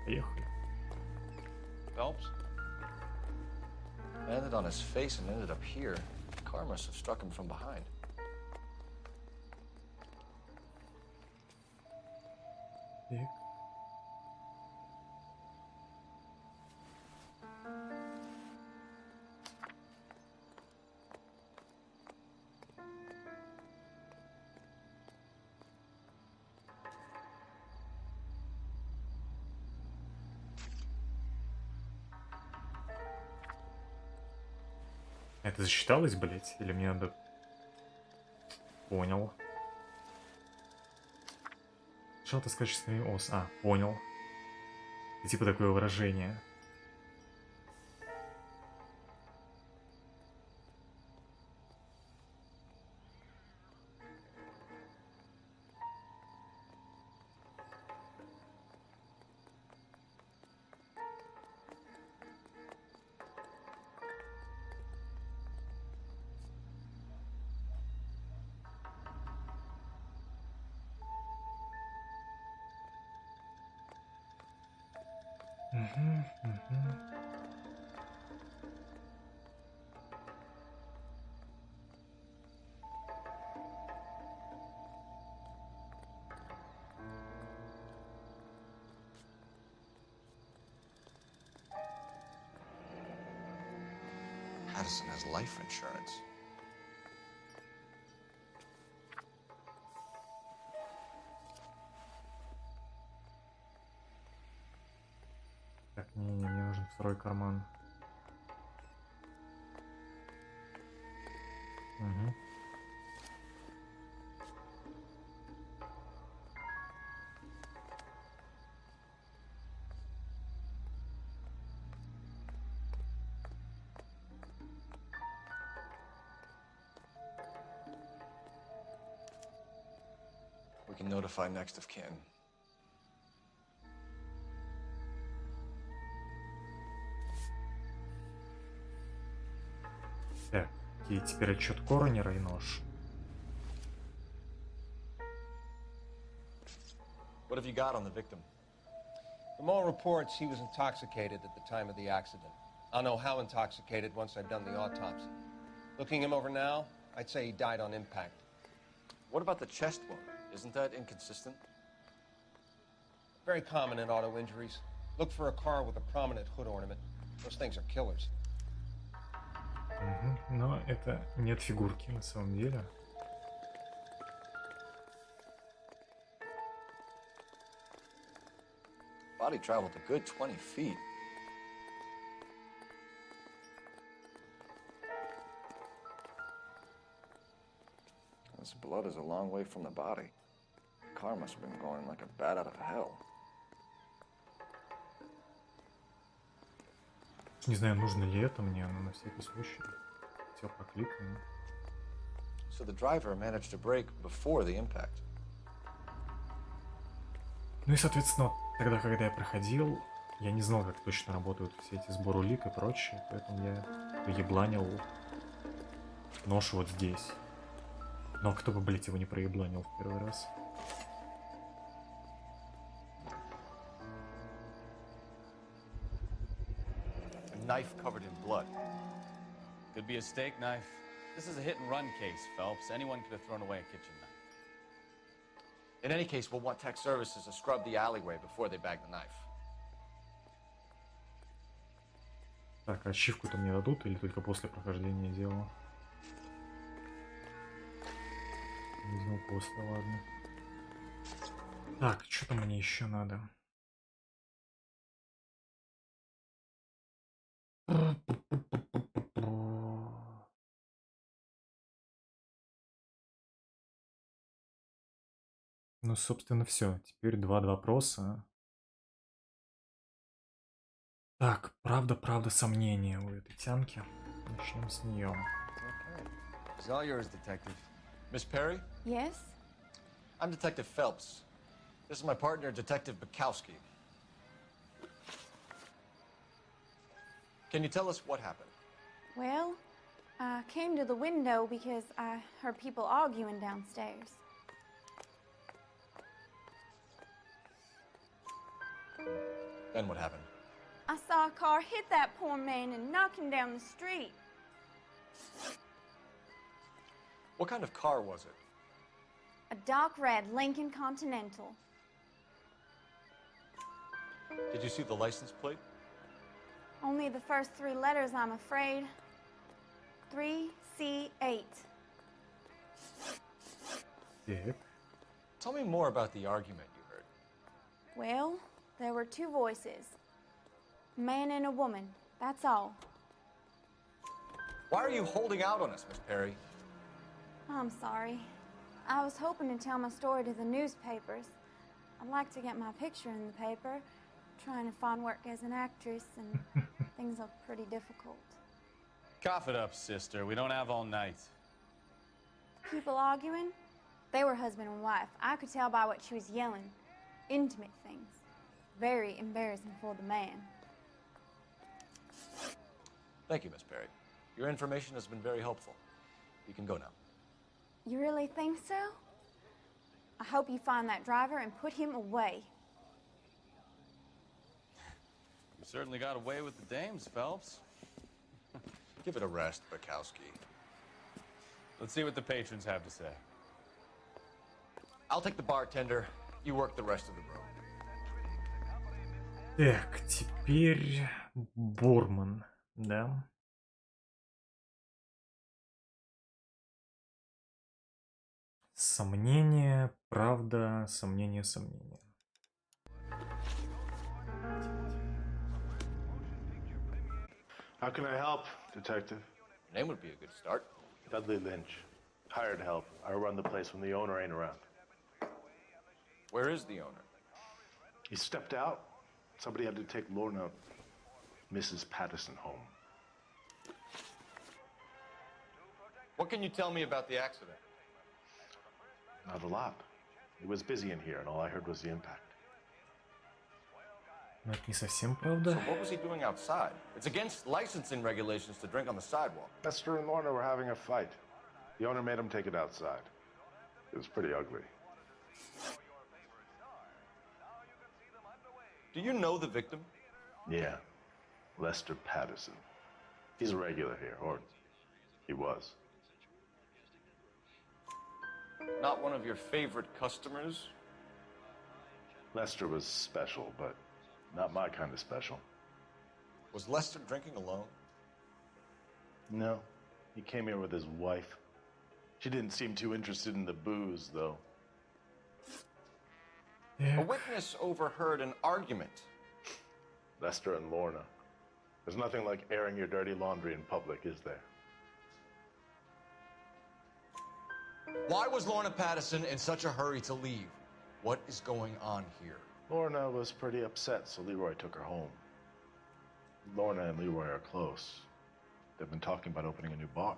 Поехали. Phelps? Landed on his face and ended up here. The car must have struck him from behind. Так. Это засчиталось, блять? Или мне надо... Понял. Что ты скажешь с твоим ос? А, понял. И типа такое выражение. Addison has life insurance. Так, не, мне нужен второй карман. Угу. We can notify next of kin. Так, и теперь отчет коронера и нож. What have you got on the victim? From all reports, he was intoxicated at the time of the accident. I'll know how intoxicated once I've done the autopsy. Looking him over now, I'd say he died on impact. What about the chest wound? Isn't that inconsistent? Very common in auto injuries. Look for a car with a prominent hood ornament. Those things are killers. Угу. Но это нет фигурки на самом деле. Body traveled a good 20 feet. This blood is a long way from the body. The car must have been going like a bat out of hell. Не знаю, нужно ли это мне, но на всякий случай. Все прокликаем. So the driver managed to brake before the impact. Ну и, соответственно, тогда, когда я проходил, я не знал, как точно работают все эти сборы улик и прочее, поэтому я ебланил нож вот здесь. Но кто бы, блядь, его не проебланил в первый раз? A knife covered in blood. Could be a steak knife. This is a hit-and-run case, Phelps. Anyone could have thrown away a kitchen knife. In any case, we'll want tech services to scrub the alleyway before they bag the knife. Так, ачивку-то мне дадут или только после прохождения дела? Видимо, после, ладно. Так, что там мне еще надо? Ну, собственно, все. Теперь два вопроса. Так, правда, сомнения у этой тянки. Начнем с нее. Okay. It's all yours, Detective. Miss Perry? Yes? I'm Detective Phelps. This is my partner, Detective Bukowski. Can you tell us what happened? Well, I came to the window because I heard people arguing downstairs. Then what happened? I saw a car hit that poor man and knock him down the street. What kind of car was it? A dark red Lincoln Continental. Did you see the license plate? Only the first three letters, I'm afraid. 3C8. Yeah. Tell me more about the argument you heard. Well, there were two voices. A man and a woman, that's all. Why are you holding out on us, Miss Perry? I'm sorry. I was hoping to tell my story to the newspapers. I'd like to get my picture in the paper. Trying to find work as an actress, and things are pretty difficult. Cough it up, sister. We don't have all night. People arguing? They were husband and wife. I could tell by what she was yelling. Intimate things. Very embarrassing for the man. Thank you, Miss Perry. Your information has been very helpful. You can go now. You really think so? I hope you find that driver and put him away. I'm certainly got away with the dames, Phelps. Give it a rest, Bukowski. Let's see what the patrons have to say. I'll take the bartender. You work the rest of the room. Так, теперь Борман, да? Сомнение, правда, сомнение, сомнение. How can I help, Detective? Your name would be a good start. Dudley Lynch. Hired help. I run the place when the owner ain't around. Where is the owner? He stepped out. Somebody had to take Lorna, Mrs. Patterson, home. What can you tell me about the accident? Not a lot. It was busy in here, and all I heard was the impact. Но это не совсем правда. So what was he doing outside? It's against licensing regulations to drink on the sidewalk. Lester and Lorna were having a fight. The owner made him take it outside. It was pretty ugly. Do you know the victim? Yeah. Lester Patterson. He's a regular here, or he was. Not one of your favorite customers? Lester was special, but not my kind of special. Was Lester drinking alone? No. He came here with his wife. She didn't seem too interested in the booze, though. A witness overheard an argument. Lester and Lorna. There's nothing like airing your dirty laundry in public, is there? Why was Lorna Patterson in such a hurry to leave? What is going on here? Lorna was pretty upset, so Leroy took her home. Lorna and Leroy are close. They've been talking about opening a new bar.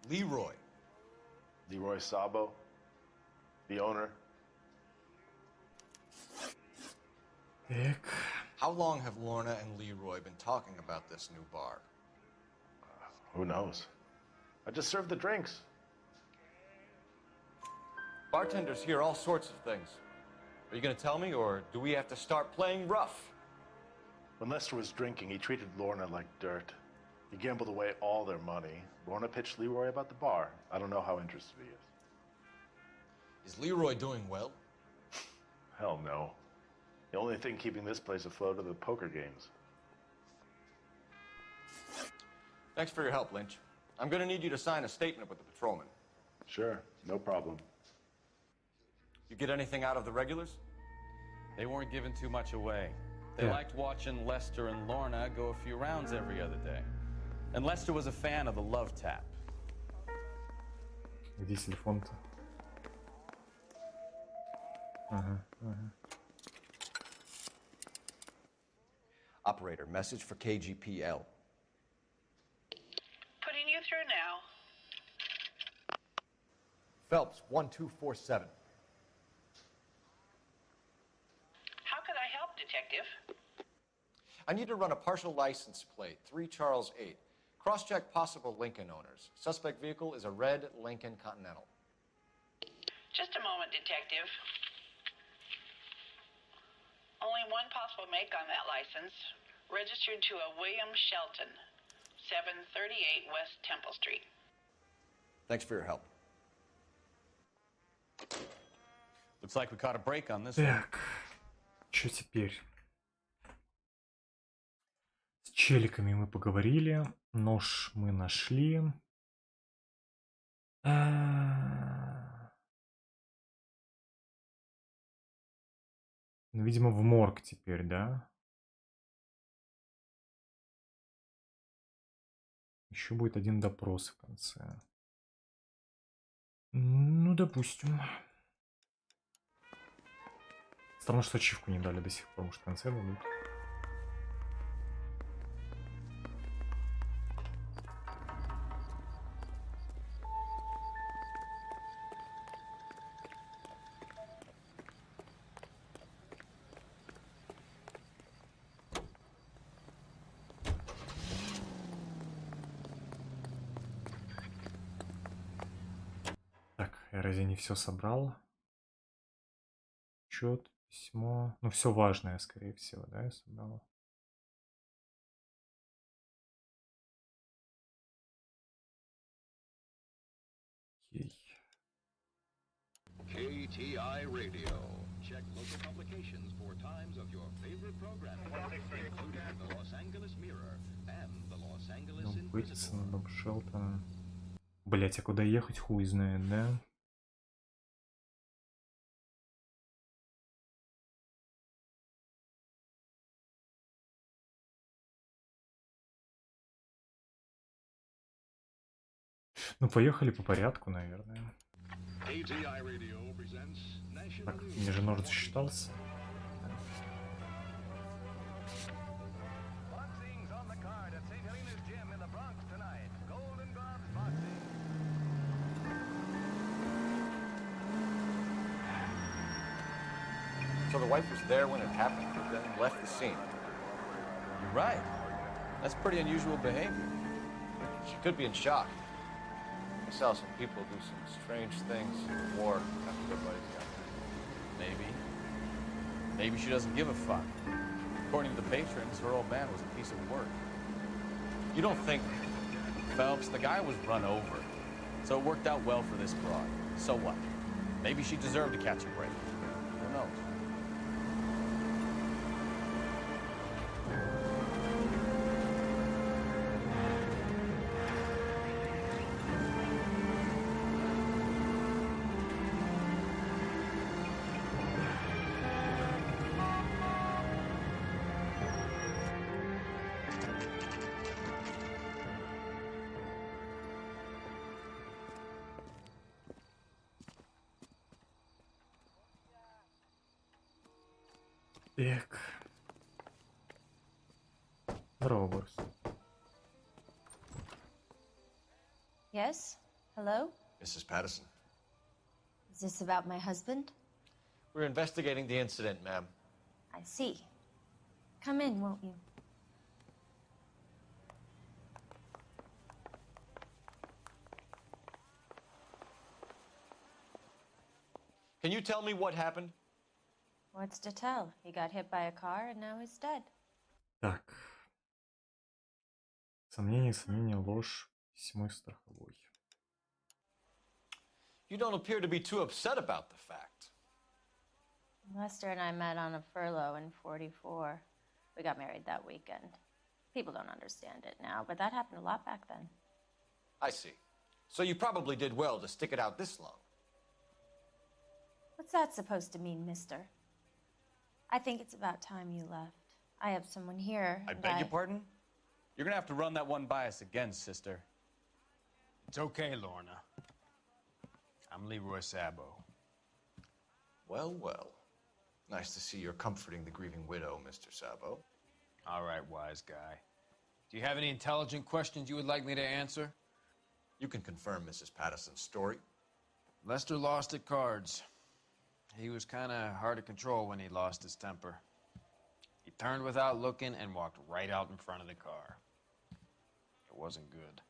Leroy? Leroy Sabo, the owner. How long have Lorna and Leroy been talking about this new bar? Who knows? I just served the drinks. Bartenders hear all sorts of things. Are you going to tell me, or do we have to start playing rough? When Lester was drinking, he treated Lorna like dirt. He gambled away all their money. Lorna pitched Leroy about the bar. I don't know how interested he is. Is Leroy doing well? Hell no. The only thing keeping this place afloat are the poker games. Thanks for your help, Lynch. I'm going to need you to sign a statement with the patrolman. Sure, no problem. You get anything out of the regulars? They weren't giving too much away. They liked watching Lester and Lorna go a few rounds every other day. And Lester was a fan of the love tap. Где телефон-то? Ага. Operator, message for KGPL. Putting you through now. Phelps, 1247. How could I help, Detective? I need to run a partial license plate, 3 Charles 8. Cross-check possible Lincoln owners. Suspect vehicle is a red Lincoln Continental. Just a moment, Detective. Only one possible make on that license. Registered to a William Shelton, 738 West Temple Street. Thanks for your help. Looks like we caught a break on this one. Так, что теперь? С челиками мы поговорили, нож мы нашли. Ну, видимо, в морг теперь, да? Еще будет один допрос в конце. Ну, допустим. Странно, что ачивку не дали до сих пор, может, в конце дадут. Так, я разве не все собрал? Отчет, письмо. Ну, все важное, скорее всего, да, я собрал. KTI Radio. Check local publications for times of your favorite programming, including the Los Angeles Mirror and the Los Angeles Inquisitor. Блять, а куда ехать, хуй знает, да? Ну, поехали по порядку, наверное. Так, мне же нож засчитался. So the wife was there when it happened, but then left the scene. You're right. That's pretty unusual behavior. She could be in shock. I saw some people do some strange things in the war after their buddies got killed. Maybe. Maybe she doesn't give a fuck. According to the patrons, her old man was a piece of work. You don't think... Phelps, the guy was run over. So it worked out well for this broad. So what? Maybe she deserved to catch a break. Who knows? Так. Здорово, Борис. Yes? Hello? Mrs. Patterson. Is this about my husband? We're investigating the incident, ma'am. I see. Come in, won't you? Can you tell me what happened? What's to tell? He got hit by a car and now he's dead. Так. Сомнение, ложь, письмо страховой. You don't appear to be too upset about the fact. Lester and I met on a furlough in '44. We got married that weekend. People don't understand it now, but that happened a lot back then. I see. So you probably did well to stick it out this long. What's that supposed to mean, mister? I think it's about time you left. I have someone here. I beg your pardon? You're gonna have to run that one by us again, sister. It's okay, Lorna. I'm Leroy Sabo. Well, well. Nice to see you're comforting the grieving widow, Mr. Sabo. All right, wise guy. Do you have any intelligent questions you would like me to answer? You can confirm Mrs. Patterson's story. Lester lost at cards. He was kind of hard to control when he lost his temper. He turned without looking and walked right out in front of the car. It wasn't good.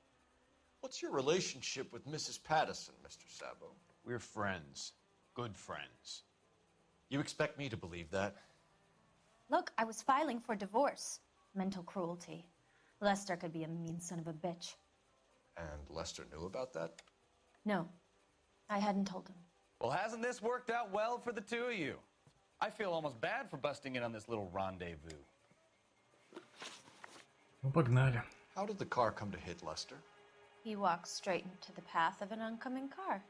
What's your relationship with Mrs. Patterson, Mr. Sabo? We're friends. Good friends. You expect me to believe that? Look, I was filing for divorce. Mental cruelty. Lester could be a mean son of a bitch. And Lester knew about that? No, I hadn't told him. Well, hasn't this worked out well for the two of you? I feel almost bad for busting in on this little rendezvous. Ну, погнали. How did the car come to hit Lester? He walked straight into the path of an oncoming car.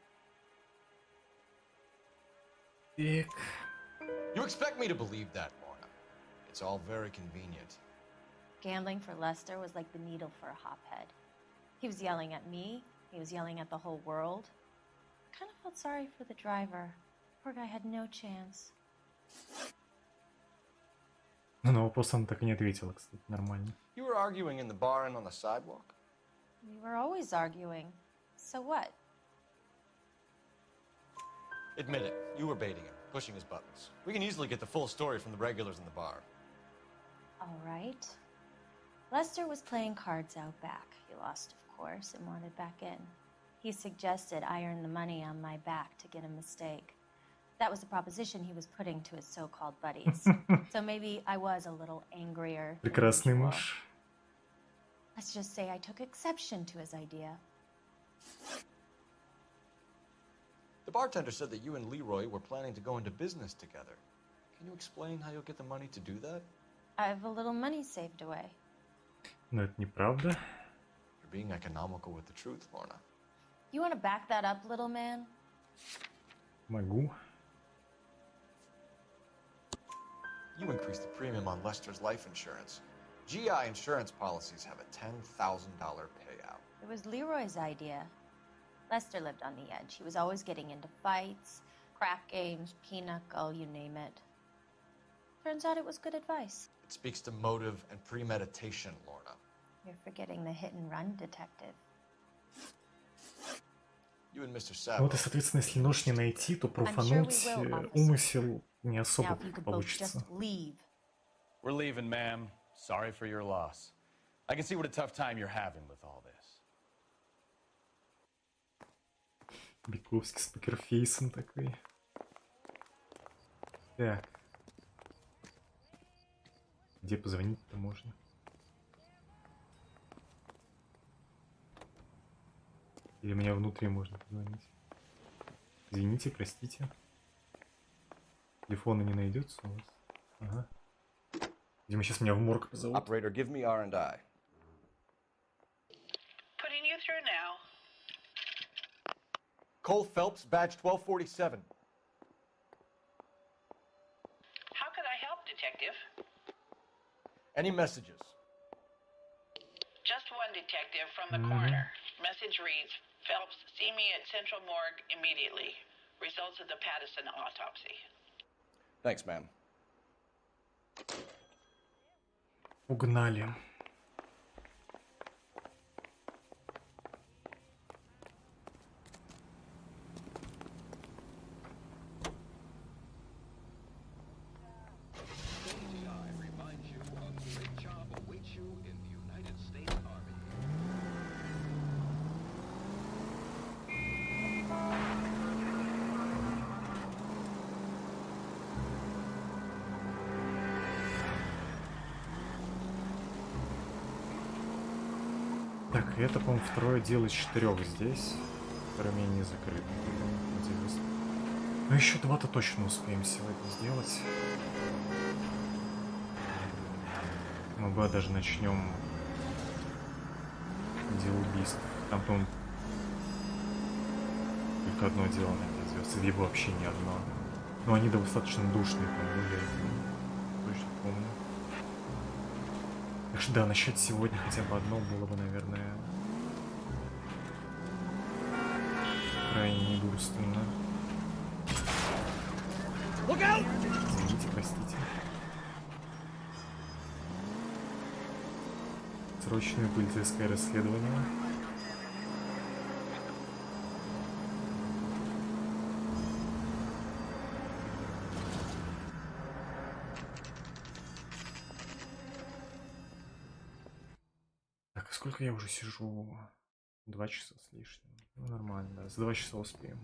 Так. You expect me to believe that, Lorna? It's all very convenient. Gambling for Lester was like the needle for a hophead. He was yelling at me. He was yelling at the whole world. I kind of felt sorry for the driver. Poor guy had no chance. Ну, на вопрос она так и не ответила, кстати, нормально. You were arguing in the bar and on the sidewalk? We were always arguing. So what? Admit it, you were baiting him, pushing his buttons. We can easily get the full story from the regulars in the bar. All right. Lester was playing cards out back. He lost, of course, and wanted back in. He suggested I earn the money on my back to get a mistake. That was the proposition he was putting to his so-called buddies. So maybe I was a little angrier. Прекрасный муж. Let's just say I took exception to his idea. The bartender said that you and Leroy were planning to go into business together. Can you explain how you'll get the money to do that? I have a little money saved away. Но это неправда. You're being economical with the truth, Lorna. You want to back that up, little man? Могу. You increased the premium on Lester's life insurance. GI insurance policies have a $10,000 payout. It was Leroy's idea. Lester lived on the edge. He was always getting into fights, crack games, pinochle, you name it. Turns out it was good advice. It speaks to motive and premeditation, Lorna. You're forgetting the hit-and-run detective. You and Mr. Вот и, Sabo. соответственно, если нож не найти, то профануть умысел не особо получится. We're leaving, ma'am. Sorry for your loss. I can see what a tough time you're having with all this. Бековский с покерфейсом такой. Так. Где позвонить-то можно? Или меня внутри можно позвонить? Извините, простите. Телефона не найдется у вас? Ага. Видимо, сейчас меня в морг позовут. Operator, give me R&I. Putting you through now. Cole Phelps, badge 1247. How could I help, Detective? Any messages? Just one detective from the coroner. Message reads, Phelps, see me at Central Morgue immediately. Results of the Patterson autopsy. Thanks, ma'am. Угнали. Так, это, по-моему, второе дело из 4 здесь, которое мне не закрыто. Интересно. Ну, еще 2-то точно успеем сегодня сделать. Мы бы даже начнем дело убийств. Там, по-моему, только одно дело найдется, либо вообще не одно. Но они достаточно душные, по-моему, точно помню. Так что да, начать сегодня хотя бы одно было бы, наверное, крайне недурственно. Извините, простите. Срочное полицейское расследование. Сколько я уже сижу? 2 часа с лишним. Ну, нормально, да. За 2 часа успеем.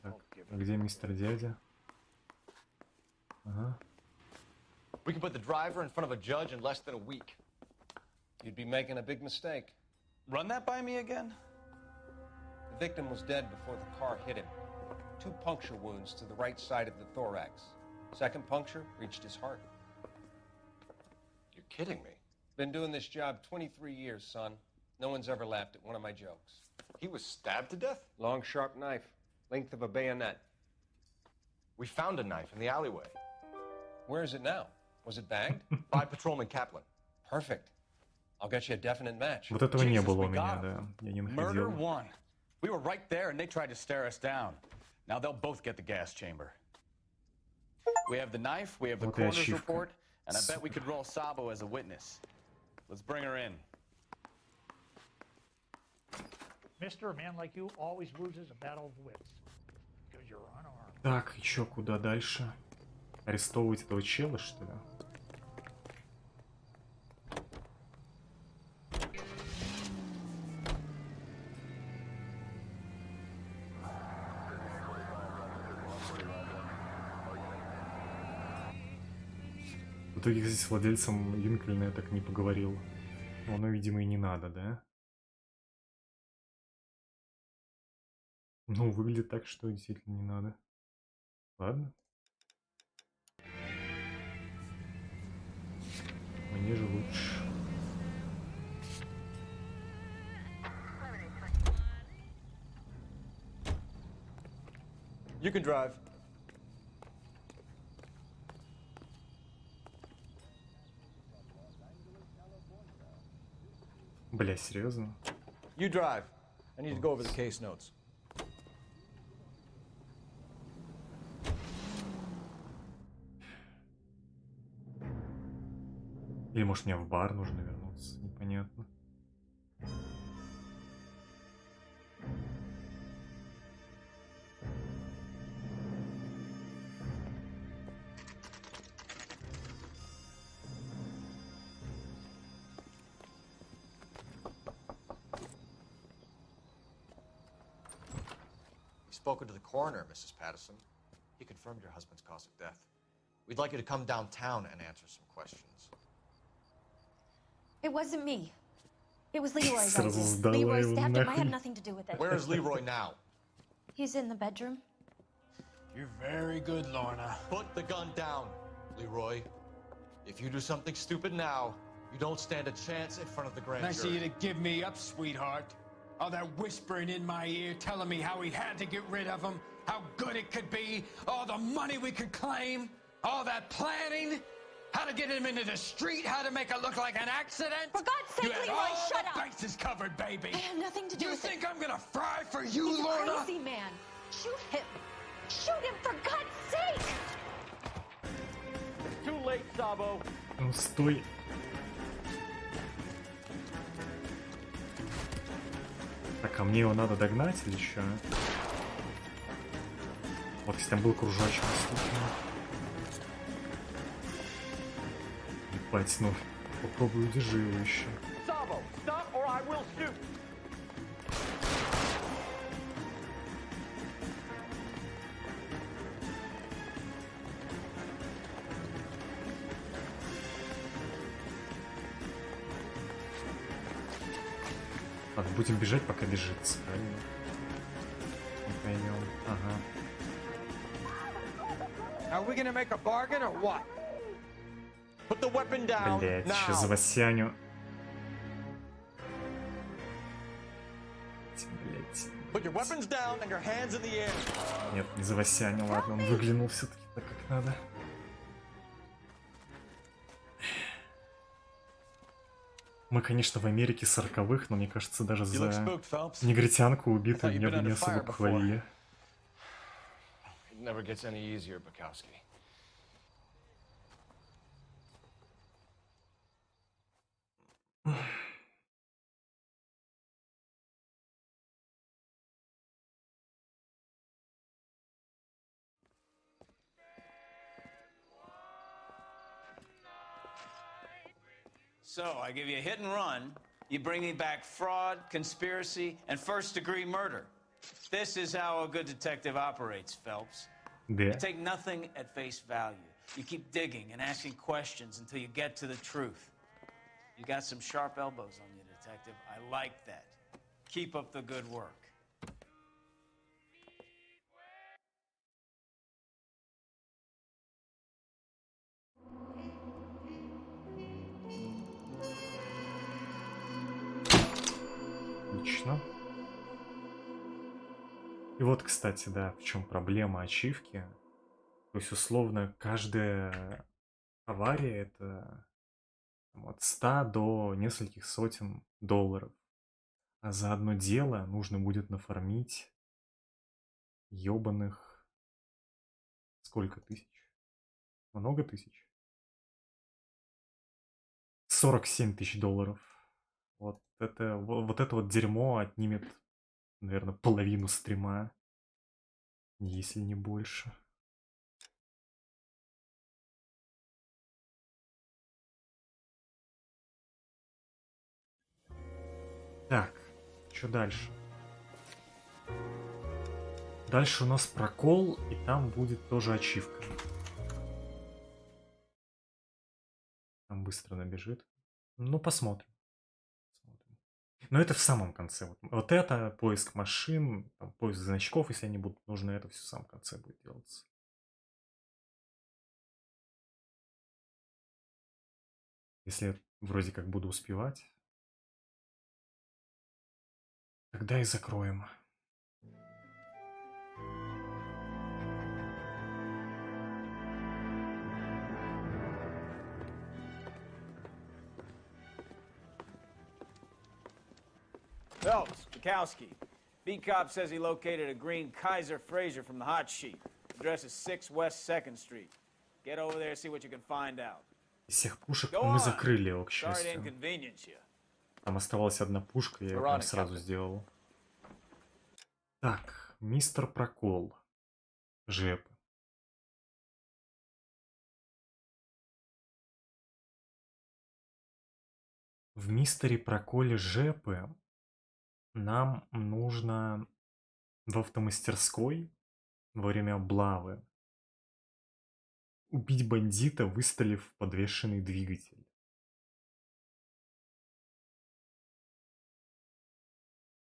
Так, где мистер дядя? Ага. We can put the driver in front of a judge in less than a week. You'd be making a big mistake. Run that by me again? The victim was dead before the car hit him. 2 puncture wounds to the right side of the thorax. Second puncture reached his heart. You're kidding me. Been doing this job 23 years, son. No one's ever laughed at one of my jokes. He was stabbed to death? Long, sharp knife. Length of a bayonet. We found a knife in the alleyway. Where is it now? Was it bagged? By Patrolman Kaplan. Perfect. I'll get you a definite match. Вот этого не было у меня, да. Я не Murder находил. one. We were right there and they tried to stare us down. Now they'll both get the gas chamber. We have the knife, we have the coroner's report, and I bet we could roll Sabo as a witness. Let's bring her in. Mister, a man like you always loses a battle of wits. Because you're unarmed. Так, еще куда дальше? Арестовывать этого чела, что ли? В итоге здесь с владельцем Линкольна я так не поговорил. Оно, видимо, и не надо, да? Ну, выглядит так, что действительно не надо. Ладно. Мне же лучше. You can drive. Бля, серьезно? You drive. I need to go over the case notes. Или может мне в бар нужно вернуться? Непонятно. Spoken to the coroner, Mrs. Patterson. He confirmed your husband's cause of death. We'd like you to come downtown and answer some questions. It wasn't me. It was Leroy's Сразу idea. сдала Leroy его stabbed him. I нахуй. had nothing to do with it. Where is Leroy now? He's in the bedroom. You're very good, Lorna. Put the gun down, Leroy. If you do something stupid now, you don't stand a chance in front of the grand Nice of jury. you to give me up, sweetheart. All that whispering in my ear, telling me how we had to get rid of him, how good it could be, all the money we could claim, all that planning, how to get him into the street, how to make it look like an accident. For God's sake, You had Leroy, all shut the up. bases covered, baby. I had nothing to do You with think it. I'm gonna fry for you, He's Lorna? a crazy man. Shoot him. Shoot him, for God's sake. Too late, Sabo. Ну, стой. Так, а мне его надо догнать или что? Вот если там был кружочек. Ебать, ну, попробуй удержи его еще. Sabo, stop or I will shoot. Ладно, будем бежать, пока бежится, правильно? Не поймем. Ага. Are we gonna make a bargain or what? Put the weapon down Блять, now. сейчас Васяню. Блять. Put your weapons down and your hands in the air. Нет, не за Васяню, ладно, он выглянул все-таки так, как надо. Мы, конечно, в Америке 40-х, но мне кажется, даже за негритянку убитую меня бы не особо похвалили. It never gets any easier, Bukowski. So, I give you a hit and run, you bring me back fraud, conspiracy, and first-degree murder. This is how a good detective operates, Phelps. Yeah. You take nothing at face value. You keep digging and asking questions until you get to the truth. You got some sharp elbows on you, detective. I like that. Keep up the good work. Отлично. И вот, кстати, да, в чем проблема ачивки. То есть, условно, каждая авария — это там, от 100 до нескольких сотен долларов. А за одно дело нужно будет нафармить ёбаных... Сколько тысяч? Много тысяч? 47 тысяч долларов. Вот это вот дерьмо отнимет, наверное, половину стрима, если не больше. Так, что дальше? Дальше у нас прокол, и там будет тоже ачивка. Там быстро набежит. Ну, посмотрим. Но это в самом конце. Вот это поиск машин, там, поиск значков, если они будут нужны, это все в самом конце будет делаться. Если я вроде как буду успевать, тогда и закроем. Phelps, Bukowski. Beat cop says he located a green Kaiser Fraser from the hot sheet. Address is 6 West 2nd Street. Get over there, see what you can find out. Из всех пушек мы закрыли его, к счастью. Там оставалась одна пушка, я ее прям сразу сделал. Так, мистер Прокол. Жеп. В мистере Проколе Жепы нам нужно в автомастерской во время облавы убить бандита, выставив подвешенный двигатель.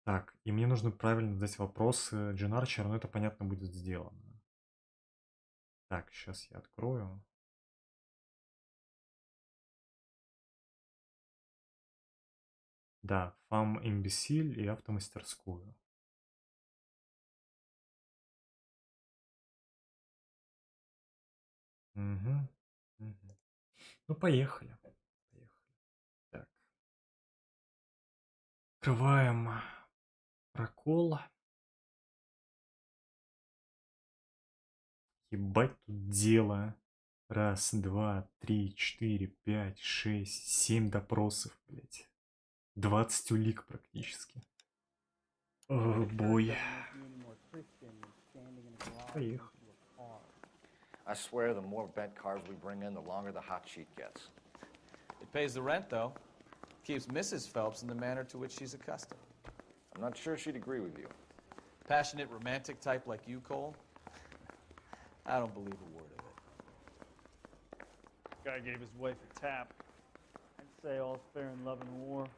Так, и мне нужно правильно задать вопросы Джин Арчер, но это, понятно, будет сделано. Так, сейчас я открою. Да, фам имбесиль и автомастерскую. Угу. Ну, поехали. Так. Открываем Прокол. Ебать тут дело. 1, 2, 3, 4, 5, 6, 7 допросов, блять. 20 улик практически. О, бой. Поехали. I swear the more bent cars we bring in, the longer the hot sheet gets. It pays the rent, though. Keeps Mrs. Phelps in the manner to which she's accustomed. I'm not sure she'd agree with you. Passionate, romantic type like you, Cole? I don't believe a word of it. Guy gave his wife a tap. I'd say all's fair in love and war.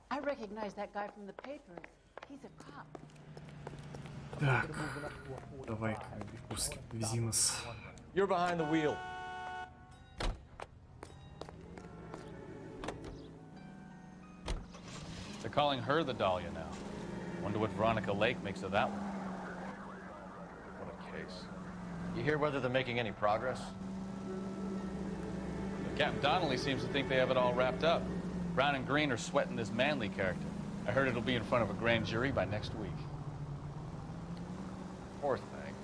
I recognize that guy from the paper. He's a cop. Так, давай-ка, Бекурский, повези нас. You're behind the wheel. They're calling her the Dahlia now. Wonder what Veronica Lake makes of that one. What a case. You hear whether they're making any progress? Captain Donnelly seems to think they have it all wrapped up. Brown and Green are sweating this Manley character. I heard it'll be in front of a grand jury by next week. Poor thing.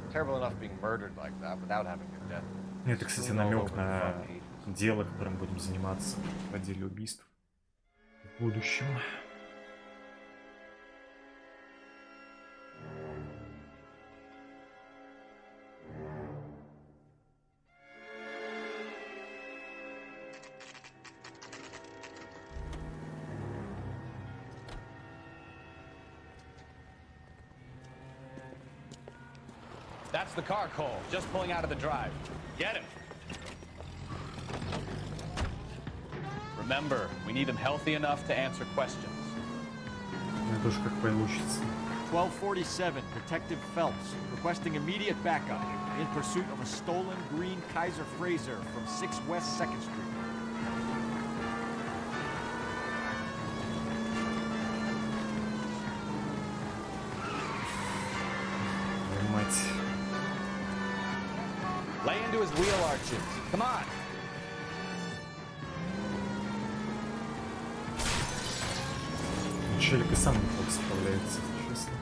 Terrible enough being murdered like that without having your death. Это, кстати, намек на дело, которым будем заниматься в отделе убийств в будущем. That's the car, Cole. Just pulling out of the drive. Get him. Remember, we need him healthy enough to answer questions. Это уж как получится. 1247, Detective Phelps, requesting immediate backup in pursuit of a stolen green Kaiser Fraser from 6 West 2nd Street. Lay into his wheel arches. Come on. Челик и сам неплохо справляется, честно.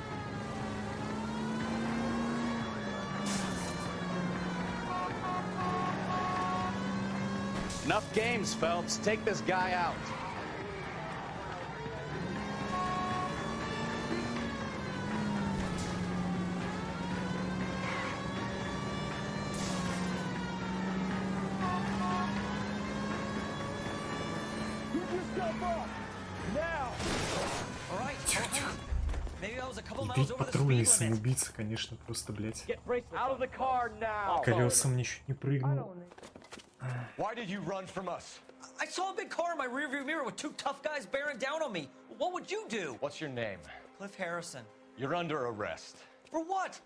Enough games, Phelps. Take this guy out. Убить патрульный самоубийца, конечно, просто, блядь. Колесом мне чуть не прыгнул. Why did you run from us? I saw a big car in my rearview mirror with two tough guys bearing down on me. What would you do? What's your name? Cliff Harrison. You're under arrest. For what?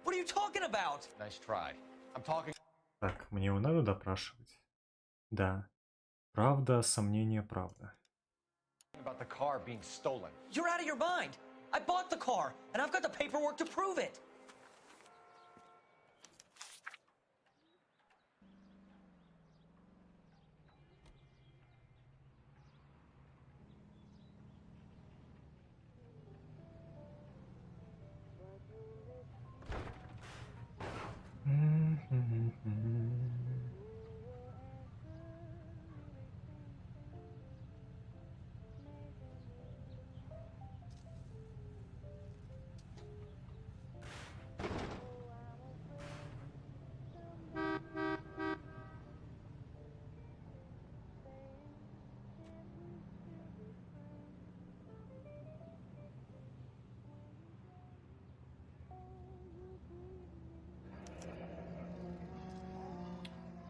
What are you talking about? Nice try. I'm talking... Так, мне его надо допрашивать? Да. Правда, сомнение, правда. About the car being stolen. You're out of your mind. I bought the car, and I've got the paperwork to prove it.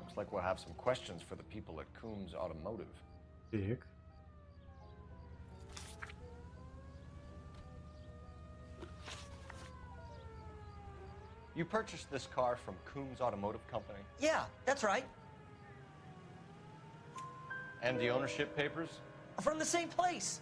Looks like we'll have some questions for the people at Coombs Automotive. Так. You purchased this car from Coombs Automotive Company? Yeah, that's right. And the ownership papers? From the same place.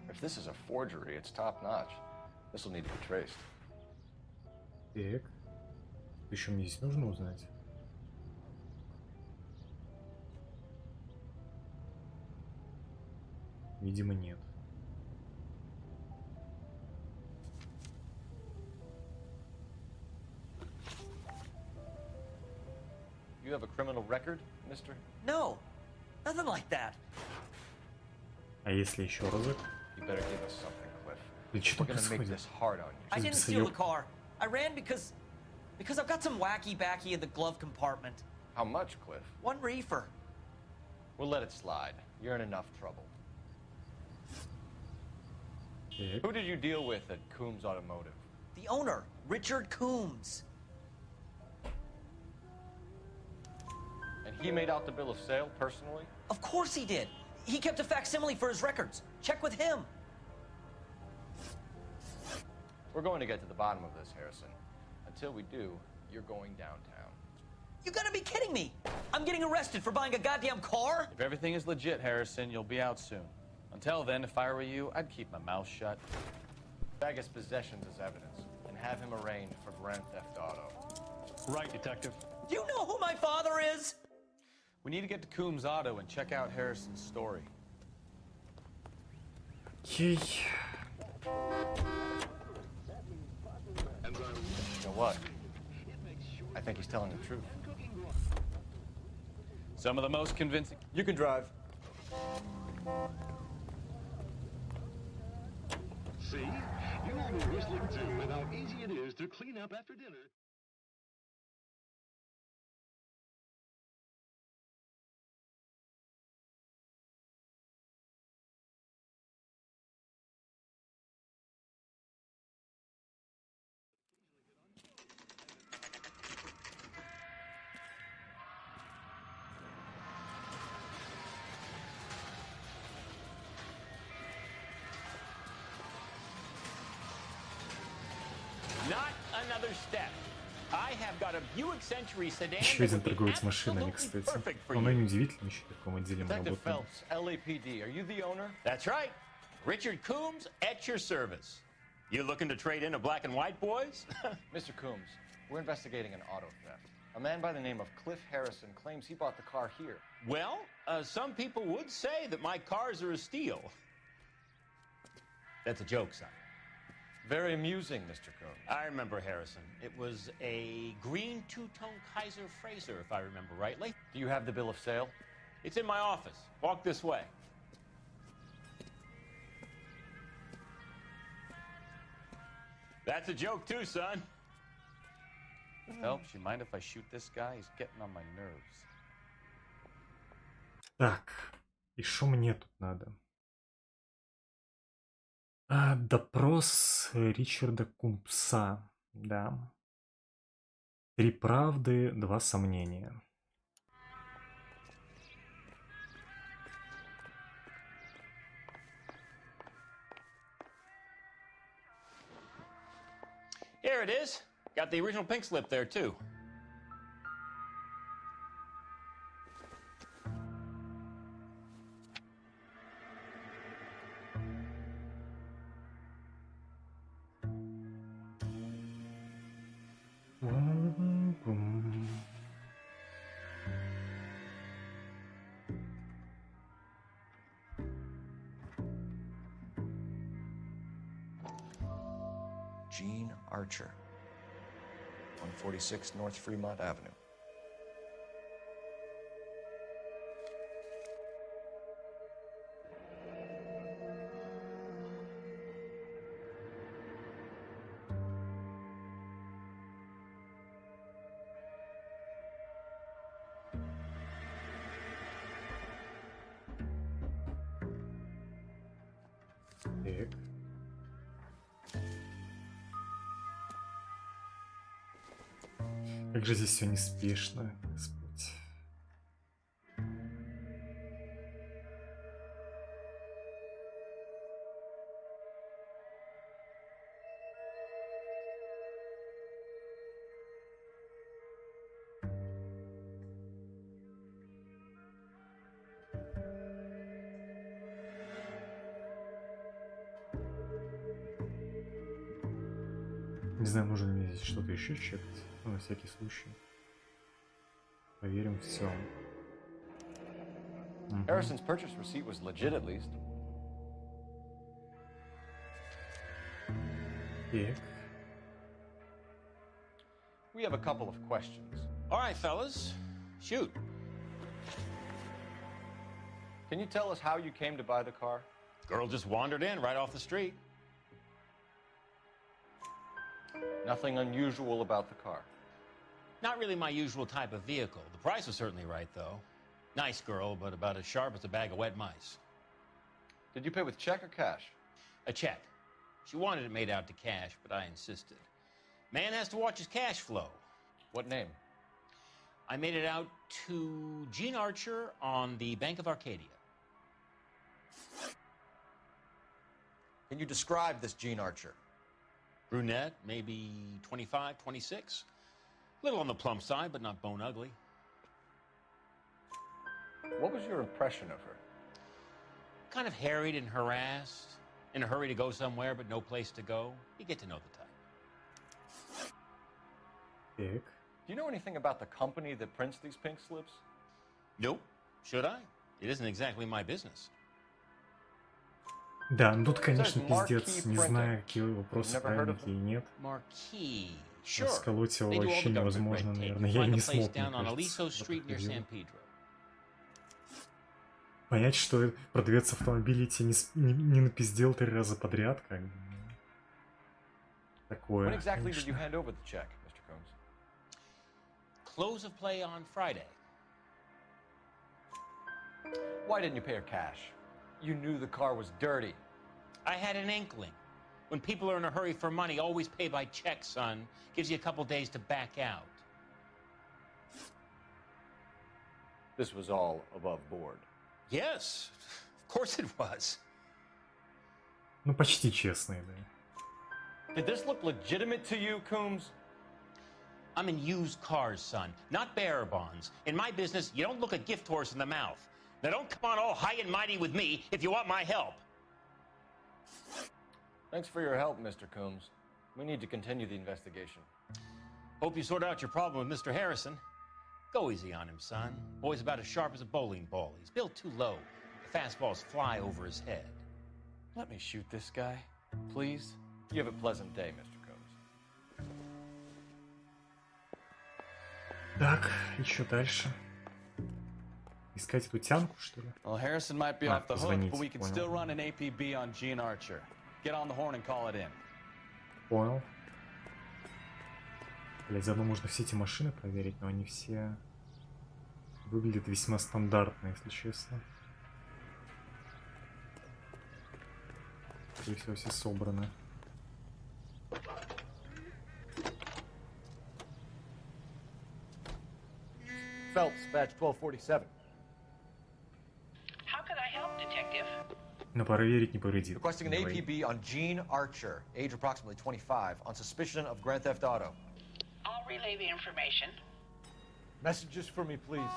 If this is a forgery, it's top-notch. This will need to be traced. Так. Еще мне здесь нужно узнать. Видимо, нет. You have a criminal record, mister? No, nothing like that. А если еще разок? You better give us something, Cliff. Да что We're gonna make происходит? this hard on you. I didn't steal the car. I ran because I've got some wacky backy in the glove compartment. How much, Cliff? One reefer. We'll let it slide. You're in enough trouble. Так. Who did you deal with at Coombs Automotive? The owner, Richard Coombs. And he made out the bill of sale personally? Of course he did. He kept a facsimile for his records. Check with him. We're going to get to the bottom of this, Harrison. Until we do, you're going downtown. You gotta be kidding me! I'm getting arrested for buying a goddamn car? If everything is legit, Harrison, you'll be out soon. Until then, if I were you, I'd keep my mouth shut. Bag his possessions as evidence and have him arraigned for grand theft auto. Right, Detective. Do you know who my father is? We need to get to Coombs Auto and check out Harrison's story. Окей. You know what? I think he's telling the truth. Some of the most convincing. You can drive. See? You all were whistling too with how easy it is to clean up after dinner. Not another step. I have got a Buick Century sedan. Еще один торговец машинами, кстати. Он и неудивительно, еще в таком отделе мы Detective работаем. Phelps, LAPD, are you the owner? That's right. Richard Coombs at your service. You looking to trade in a black and white, boys? Mr. Coombs, we're investigating an auto theft. A man by the name of Cliff Harrison claims he bought the car here. Well, some people would say that my cars are a steal. That's a joke, son. Very amusing, Mr. Coombs. I remember Harrison. It was a green two-tone Kaiser Frazer, if I remember rightly. Do you have the bill of sale? It's in my office. Walk this way. That's a joke too, son. Phelps, you mind if I shoot this guy? He's getting on my nerves. Так, и что мне тут надо? Допрос Ричарда Кумпса, да. 3 правды, 2 сомнения. Here it is. Got the original pink slip there, too. Gene Archer, 146 North Fremont Avenue. Так. Как же здесь все неспешно, Господь. Не знаю, нужно ли мне здесь что-то еще чекать. Ну, на всякий случай. Проверим все. Harrison's purchase receipt was legit, at least. Так. We have a couple of questions. All right, fellas. Shoot. Can you tell us how you came to buy the car? Girl just wandered in right off the street. Nothing unusual about the car. Not really my usual type of vehicle. The price was certainly right, though. Nice girl, but about as sharp as a bag of wet mice. Did you pay with check or cash? A check. She wanted it made out to cash, but I insisted. Man has to watch his cash flow. What name? I made it out to Gene Archer on the Bank of Arcadia. Can you describe this Gene Archer? Brunette, maybe 25, 26. Little on the plump side, but not bone ugly. What was your impression of her? Kind of harried and harassed. In a hurry to go somewhere, but no place to go. You get to know the type. Так. Do you know anything about the company that prints these pink slips? Nope. Should I? It isn't exactly my business. Да, ну тут, конечно, пиздец. Не знаю, какие вопросы правильные, какие нет. Расколоть его вообще невозможно, наверное. Я не смог, мне кажется. Понять, что продавец автомобилей тебе не напиздел 3 раза подряд, как бы. Такое. When exactly did you hand over the check, Mr. Combs? Close of play on Friday. Why didn't you pay her cash? You knew the car was dirty. I had an inkling. When people are in a hurry for money, always pay by check, son. Gives you a couple days to back out. This was all above board. Yes, of course it was. Ну, почти честный, да. Did this look legitimate to you, Coombs? I'm in used cars, son, not bearer bonds. In my business, you don't look a gift horse in the mouth. Now don't come on all high and mighty with me if you want my help. Thanks for your help, Mr. Coombs. We need to continue the investigation. Hope you sort out your problem with Mr. Harrison. Go easy on him, son. Boy's about as sharp as a bowling ball. He's built too low. The fastballs fly over his head. Let me shoot this guy, please. You have a pleasant day, Mr. Coombs. Так, и что дальше? Искать эту тянку, что ли? Well, Harrison might be off the hook, but we can still run an APB on Gene Archer. Get on the horn and call it in. Понял. Блять, заодно можно все эти машины проверить, но они все Выглядит весьма стандартно, если честно. И все собрано. Phelps, badge 1247. How could I help, Detective? Но проверить не повредит. Requesting an APB on Gene Archer, age approximately 25, on suspicion of Grand Theft Auto. I'll relay the information. Messages for me, please.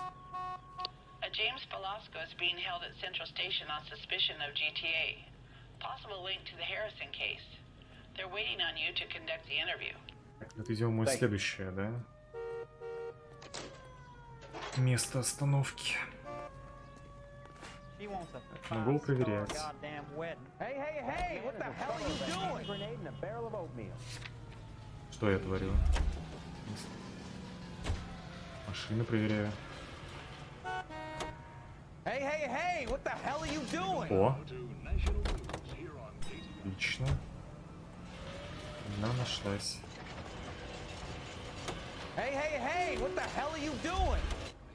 A James Velasco is being held at Central Station on suspicion of GTA. Possible link to the Harrison case. They're waiting on you to conduct the interview. Так, вот идем мы следующее, да? Место остановки. Могу проверять. Что я творю? Машины проверяю. О! Отлично. Она нашлась.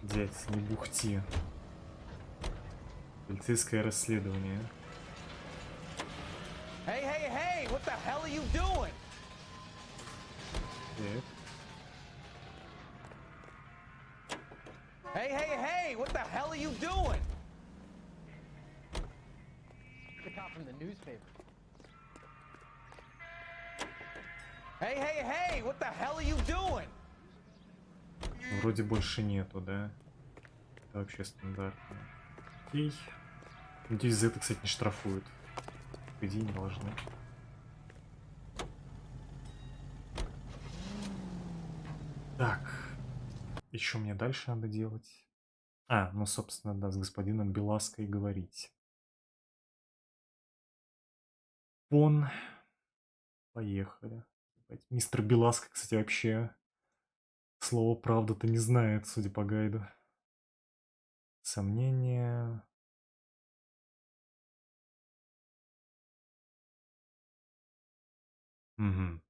Дядь, не бухти. Полицейское расследование. The cop from the newspaper. Вроде больше нету, да? Это вообще стандартно. Окей. Надеюсь, за это, кстати, не штрафуют. По идее, не должны. Так. И что мне дальше надо делать? А, ну, собственно, да, с господином Белаской говорить. Вон. Поехали. Мистер Беласка, кстати, вообще слово «правда»-то не знает, судя по гайду. Сомнения. Угу.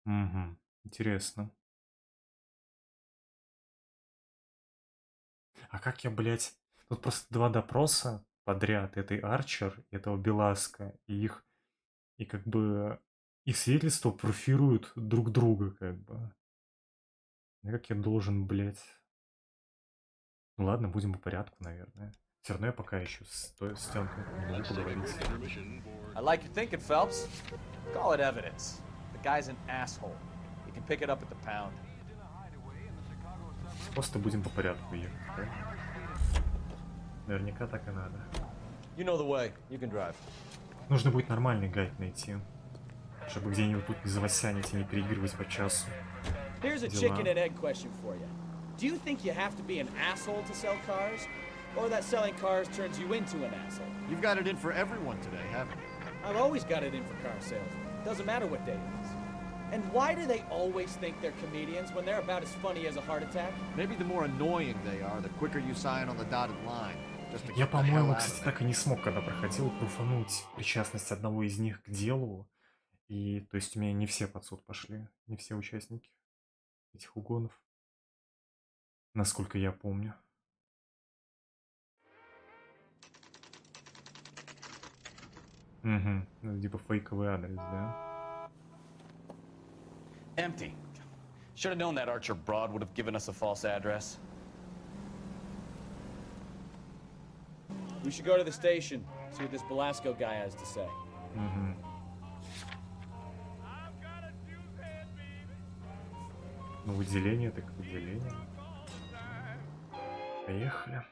Угу. Интересно. А как я, блядь... Тут просто два допроса подряд этой Арчер, этого Беласка, и их... И как бы... Их свидетельства профируют друг друга, как бы. И как я должен, блядь... Ну ладно, будем по порядку, наверное. Все равно я пока еще с Тёмкой не могу поговорить. I like your thinking, Phelps. Call it evidence. The guy's an asshole. You can pick it up at the pound. Просто будем по порядку ехать, да? Наверняка так и надо. You know the way. You can drive. Нужно будет нормальный гайд найти. Чтобы где-нибудь тут не завосянить и не переигрывать по часу. Here's a chicken and egg question for you. Do you think you have to be an asshole to sell cars? Or that selling cars turns you into an asshole? You've got it in for everyone today, haven't you? I've always got it in for car sales. Doesn't matter what day it is. And why do they always think they're comedians when they're about as funny as a heart attack? Maybe the more annoying they are, the quicker you sign on the dotted line. Я, по-моему, кстати, так и не смог, когда проходил, пруфануть причастность одного из них к делу. И, то есть, у меня не все под суд пошли, не все участники этих угонов. Насколько я помню. Угу, это типа фейковый адрес, да? Empty. Should have known that Archer broad would have given us a false address. We should go to the station, see what this Velasco guy has to say. Угу. Ну, выделение, так выделение. Поехали.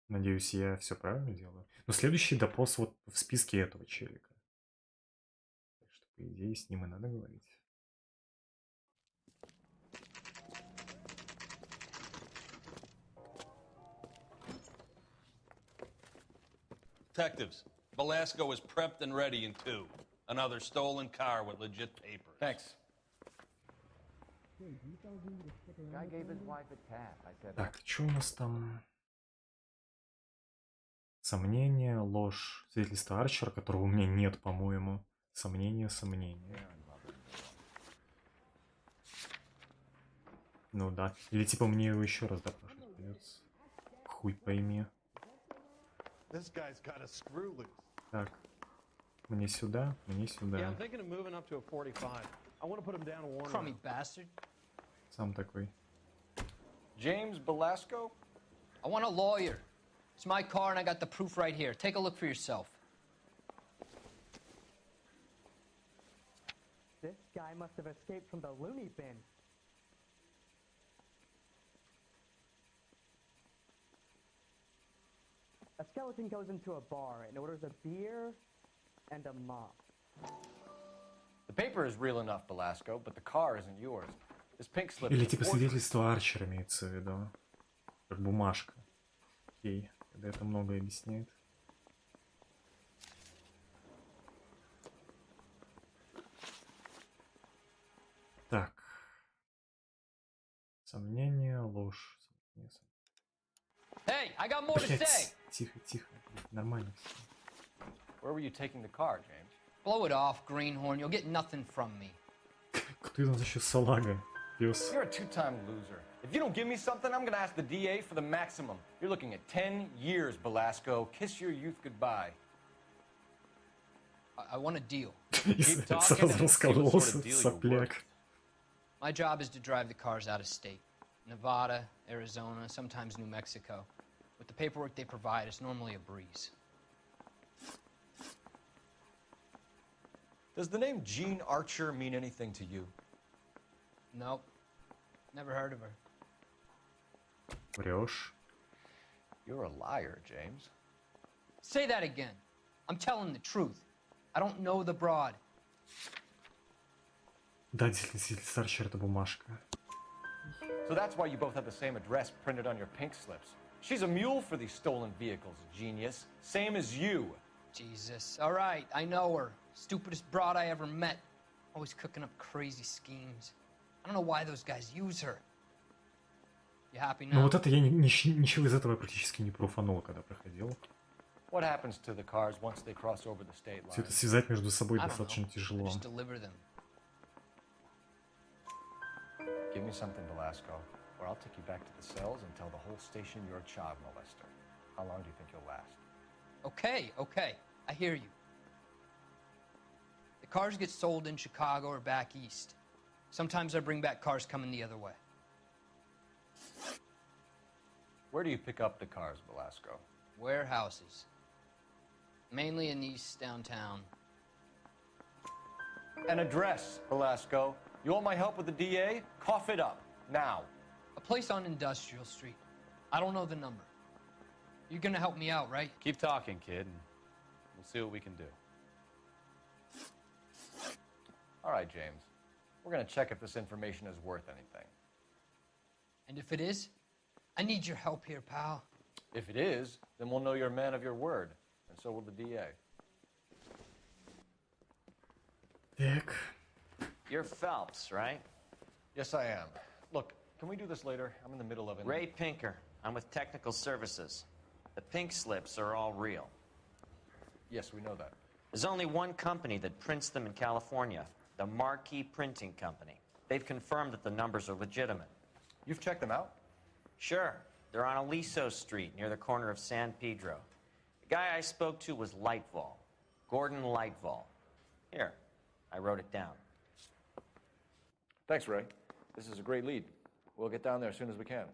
Надеюсь, я все правильно делаю. Но следующий допрос вот в списке этого челика. Так что, по идее, с ним и надо говорить. Detectives, Velasco is prepped and ready in 2. Another stolen car with legit papers. Thanks. Guy gave his wife a tap. I said, Так, что у нас там? Сомнение, ложь. Свидетельство Арчера, которого у меня нет, по-моему. Сомнение, сомнение. Ну да. Или типа мне его еще раз допрашивать придется. Хуй пойми. Так. Мне сюда, мне сюда. Сам такой. James Belasco? I want a lawyer. It's my car and I got the proof right here. Take a look for yourself. This guy must have escaped from the loony bin. A skeleton goes into a bar and orders a beer and a mop. The paper is real enough, Belasco, but the car isn't yours. This pink slip. Или типа свидетельство Арчера имеется в виду. Как бумажка. Окей. Когда это многое объясняет. Так. Сомнение, ложь. Hey, I got more to say. Тихо, тихо. Нормально все. Where were you taking the car, James? Blow it off, greenhorn. You'll get nothing from me. Кто из нас еще салага? Пес. You're a two-time loser. If you don't give me something, I'm gonna ask the DA for the maximum. You're looking at 10 years, Belasco. Kiss your youth goodbye. I want a deal. Keep talking and see what sort of deal you work. My job is to drive the cars out of state. Nevada, Arizona, sometimes New Mexico. With the paperwork they provide, it's normally a breeze. Does the name Jean Archer mean anything to you? Nope. Never heard of her. Врешь. You're a liar, James. Say that again. I'm telling the truth. I don't know the broad. Да, свидетельство Арчера — это бумажка. So that's why you both have the same address printed on your pink slips. She's a mule for these stolen vehicles, genius. Same as you. Jesus. All right, I know her. Stupidest broad I ever met. Always cooking up crazy schemes. I don't know why those guys use her. You happy now? Ну вот это я ничего из этого практически не пруфанул, когда проходил. What happens to the cars once they cross over the state line? Все это связать между собой достаточно тяжело. Just deliver them. Give me something, Belasco, or I'll take you back to the cells and tell the whole station you're a child molester. How long do you think you'll last? Okay, okay. I hear you. The cars get sold in Chicago or back east. Sometimes I bring back cars coming the other way. Where do you pick up the cars, Belasco? Warehouses. Mainly in East downtown. An address, Belasco. You want my help with the DA? Cough it up, now. A place on Industrial Street. I don't know the number. You're gonna help me out, right? Keep talking, kid, and we'll see what we can do. All right, James. We're gonna check if this information is worth anything. And if it is, I need your help here, pal. If it is, then we'll know you're a man of your word, and so will the DA. Так. You're Phelps, right? Yes, I am. Look, can we do this later? I'm in the middle of it. Ray Pinker. I'm with Technical Services. The pink slips are all real. Yes, we know that. There's only one company that prints them in California, the Marquee Printing Company. They've confirmed that the numbers are legitimate. You've checked them out? Sure. They're on Aliso Street, near the corner of San Pedro. The guy I spoke to was Lightval. Gordon Lightval. Here, I wrote it down. Thanks, Ray. This is a great lead. We'll get down there as soon as we can.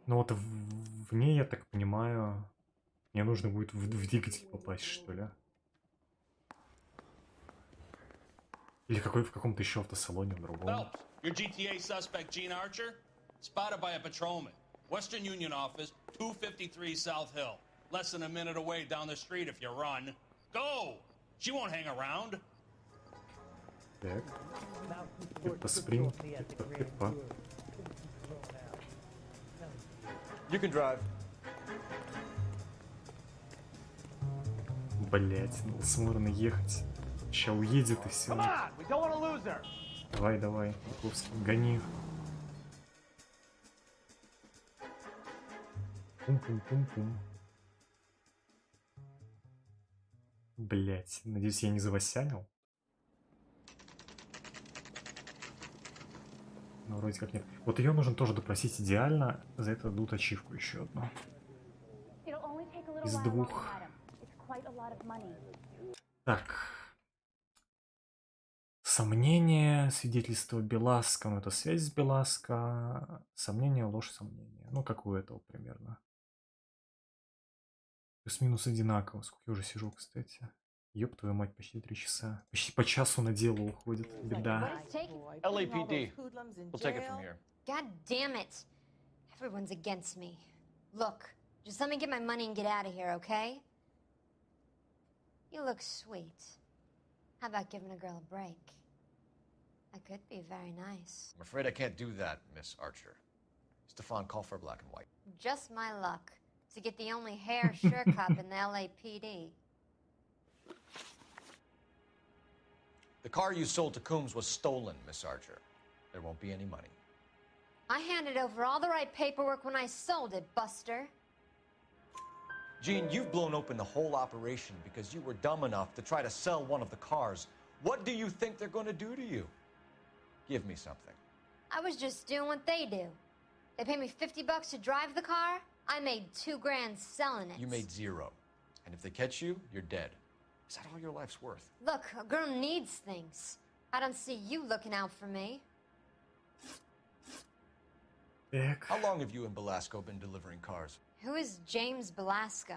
Ну вот в ней, я так понимаю, мне нужно будет в двигатель попасть, что ли? Или в каком-то еще автосалоне в другом. Phelps, your GTA suspect Gene Archer, spotted by a patrolman. Western Union office, 253 South Hill. Less than a minute away down the street if you run. Go! She won't hang around. Так. Это спринт. Это. You can drive. Блять, надо смурно ехать. Ща уедет и все. Давай, давай, Никовский, гони. Пум-пум-пум-пум. Блять, надеюсь, я не завосянил. Ну, вроде как нет. Вот ее нужно тоже допросить идеально. За это дадут ачивку еще одну. Из 2. Так. Сомнение, свидетельство Беласка. Ну, это связь с Беласка. Сомнение, ложь, сомнение. Ну, как у этого примерно. Плюс-минус одинаково. Сколько я уже сижу, кстати. Ёб твою мать, почти 3 часа. Почти по часу на дело уходит. Беда. LAPD. We'll take it from here. God damn it. Everyone's against me. Look, just let me get my money and get out of here, okay? You look sweet. How about giving a girl a break? That could be very nice. I'm afraid I can't do that, Miss Archer. Stefan, call for black and white. Just my luck to get the only hair sure cop in the LAPD. The car you sold to Coombs was stolen, Miss Archer. There won't be any money. I handed over all the right paperwork when I sold it, Buster. Gene, you've blown open the whole operation because you were dumb enough to try to sell one of the cars. What do you think they're going to do to you? Give me something. I was just doing what they do. They paid me $50 to drive the car. I made $2 grand selling it. You made 0. And if they catch you, you're dead. Is that all your life's worth? Look, a girl needs things. I don't see you looking out for me. How long have you and Belasco been delivering cars? Who is James Belasco?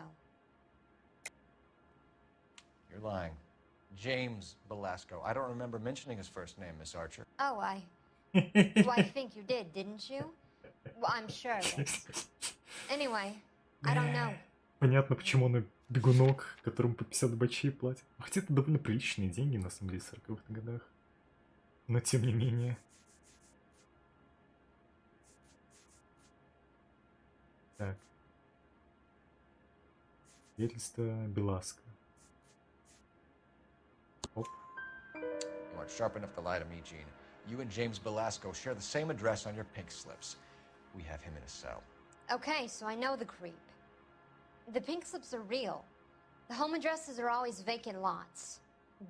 You're lying. James Belasco. I don't remember mentioning his first name, Miss Archer. Oh, well, I think you did, didn't you? Well, I'm sure of it. Anyway, I don't know. Понятно, почему он бегунок, которому по 50 бачей платят. Хотя это довольно приличные деньги, на самом деле, в 40-х годах. Но тем не менее. Так. Свидетельство Беласка. Оп. You aren't sharp enough to lie to me, Gene. You and James Belasco share the same address on your pink slips. We have him in a cell. Okay, so I know the creep. The pink slips are real. The home addresses are always vacant lots.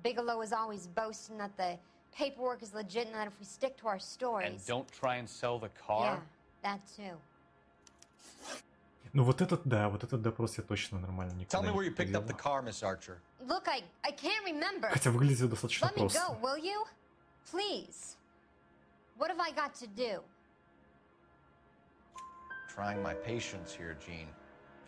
Bigelow is always boasting that the paperwork is legit and that if we stick to our stories... And don't try and sell the car? Yeah, that too. Ну вот этот допрос я точно нормально никогда Tell me не where you picked up the проделал. car, Miss Archer. Look, I can't remember. Хотя выглядит достаточно Let me просто. go, will you? Please. What have I got to do? Trying my patience here, Gene.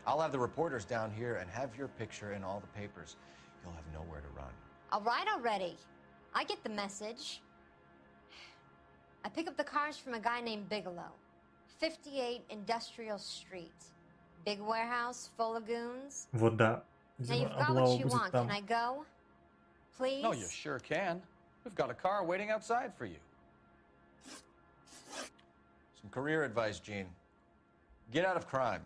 I'll have the reporters down here and have your picture in all the papers. You'll have nowhere to run. All right already. I get the message. I pick up the cars from a guy named Bigelow. 58 Industrial Street. Big warehouse full of goons. Вот да. Now you've got what you want. Can I go? Please? No, you sure can. We've got a car waiting outside for you. Some career advice, Gene. Get out of crime.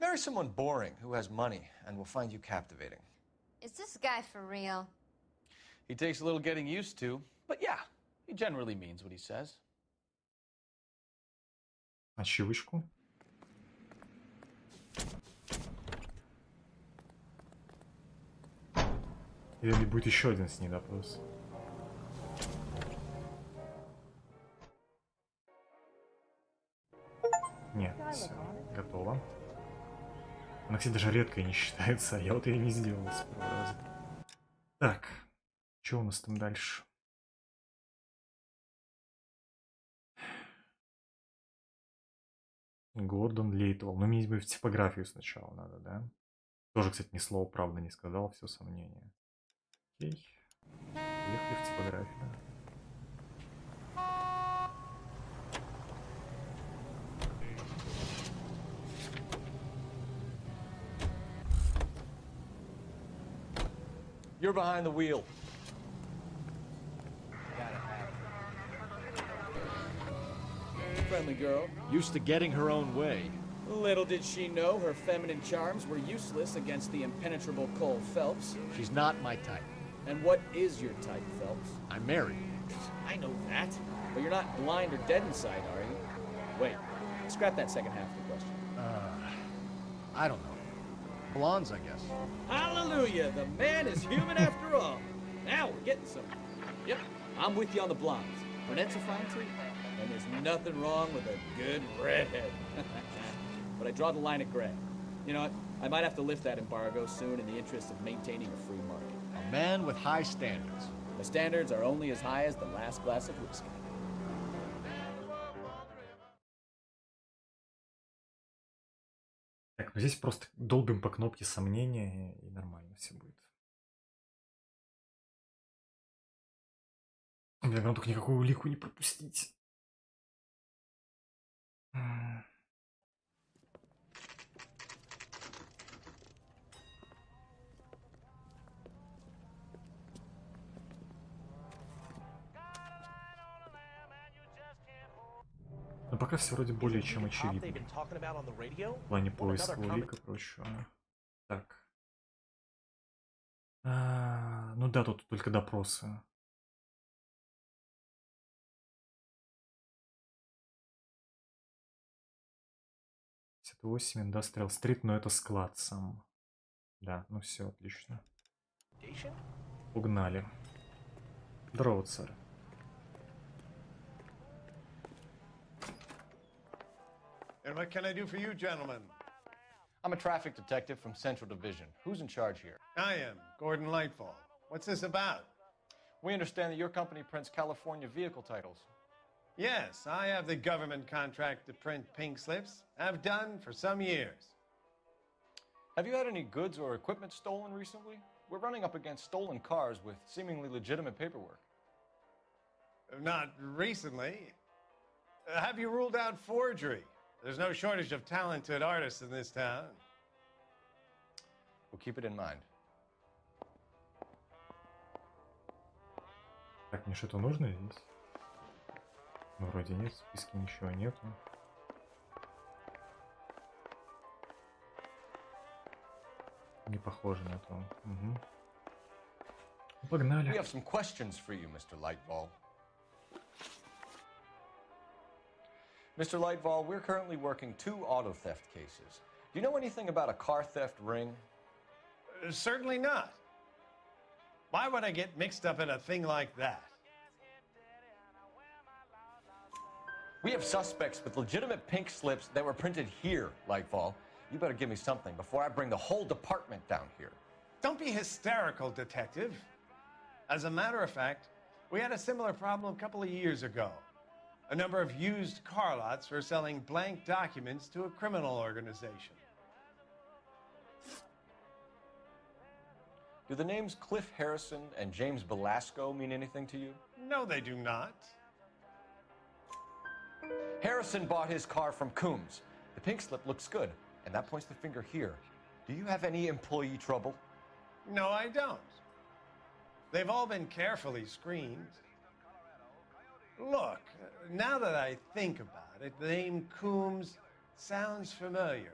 Marry someone boring who has money and will find you captivating. Is this guy for real? He takes a little getting used to, but yeah, he generally means what he says. Ачивочку. Или будет еще один с ней допрос. Нет, все, готово. Она, кстати, даже редко не считается, а я вот ее не сделал с первого раза. Так, что у нас там дальше? Гордон Лейтвелл. Ну, мне в типографию сначала надо, да? Тоже, кстати, ни слова правда не сказал, все сомнения. Окей. Поехали в типографию. You're behind the wheel. Friendly girl. Used to getting her own way. Little did she know her feminine charms were useless against the impenetrable Cole Phelps. She's not my type. And what is your type, Phelps? I'm married. I know that, but you're not blind or dead inside, are you? Wait, scrap that second half of the question. I don't know. Blondes, I guess. Hallelujah, the man is human after all. Now we're getting somewhere. Yep, I'm with you on the blondes. Brunettes are fine too, and there's nothing wrong with a good redhead. But I draw the line at gray. You know what? I might have to lift that embargo soon in the interest of maintaining a free market. A man with high standards. The standards are only as high as the last glass of whiskey. Так, ну здесь просто долбим по кнопке сомнения, и нормально все будет. Блин, надо только никакую улику не пропустить. Но пока все вроде более чем очевидно. В плане поиска улик и прочего. Так. Ну да, тут только допросы. 8 Industrial Street, но это склад сам. Да, ну все, отлично. Угнали. Здорово, царь. And what can I do for you, gentlemen? I'm a traffic detective from Central Division. Who's in charge here? I am, Gordon Lightfall. What's this about? We understand that your company prints California vehicle titles. Yes, I have the government contract to print pink slips. I've done for some years. Have you had any goods or equipment stolen recently? We're running up against stolen cars with seemingly legitimate paperwork. Not recently. Have you ruled out forgery? There's no shortage of talented artists in this town. We'll keep it in mind. Так, мне что-то нужно здесь? Ну, вроде нет, в списке ничего нету. Не похоже на то. Угу. Погнали. We have some questions for you, Mr. Lightfall. Mr. Lightfall, we're currently working 2 auto theft cases. Do you know anything about a car theft ring? Certainly not. Why would I get mixed up in a thing like that? We have suspects with legitimate pink slips that were printed here, Lightfall. You better give me something before I bring the whole department down here. Don't be hysterical, Detective. As a matter of fact, we had a similar problem a couple of years ago. A number of used car lots were selling blank documents to a criminal organization. Do the names Cliff Harrison and James Belasco mean anything to you? No, they do not. Harrison bought his car from Coombs. The pink slip looks good, and that points the finger here. Do you have any employee trouble? No, I don't. They've all been carefully screened. Look, now that I think about it, the name Coombs sounds familiar.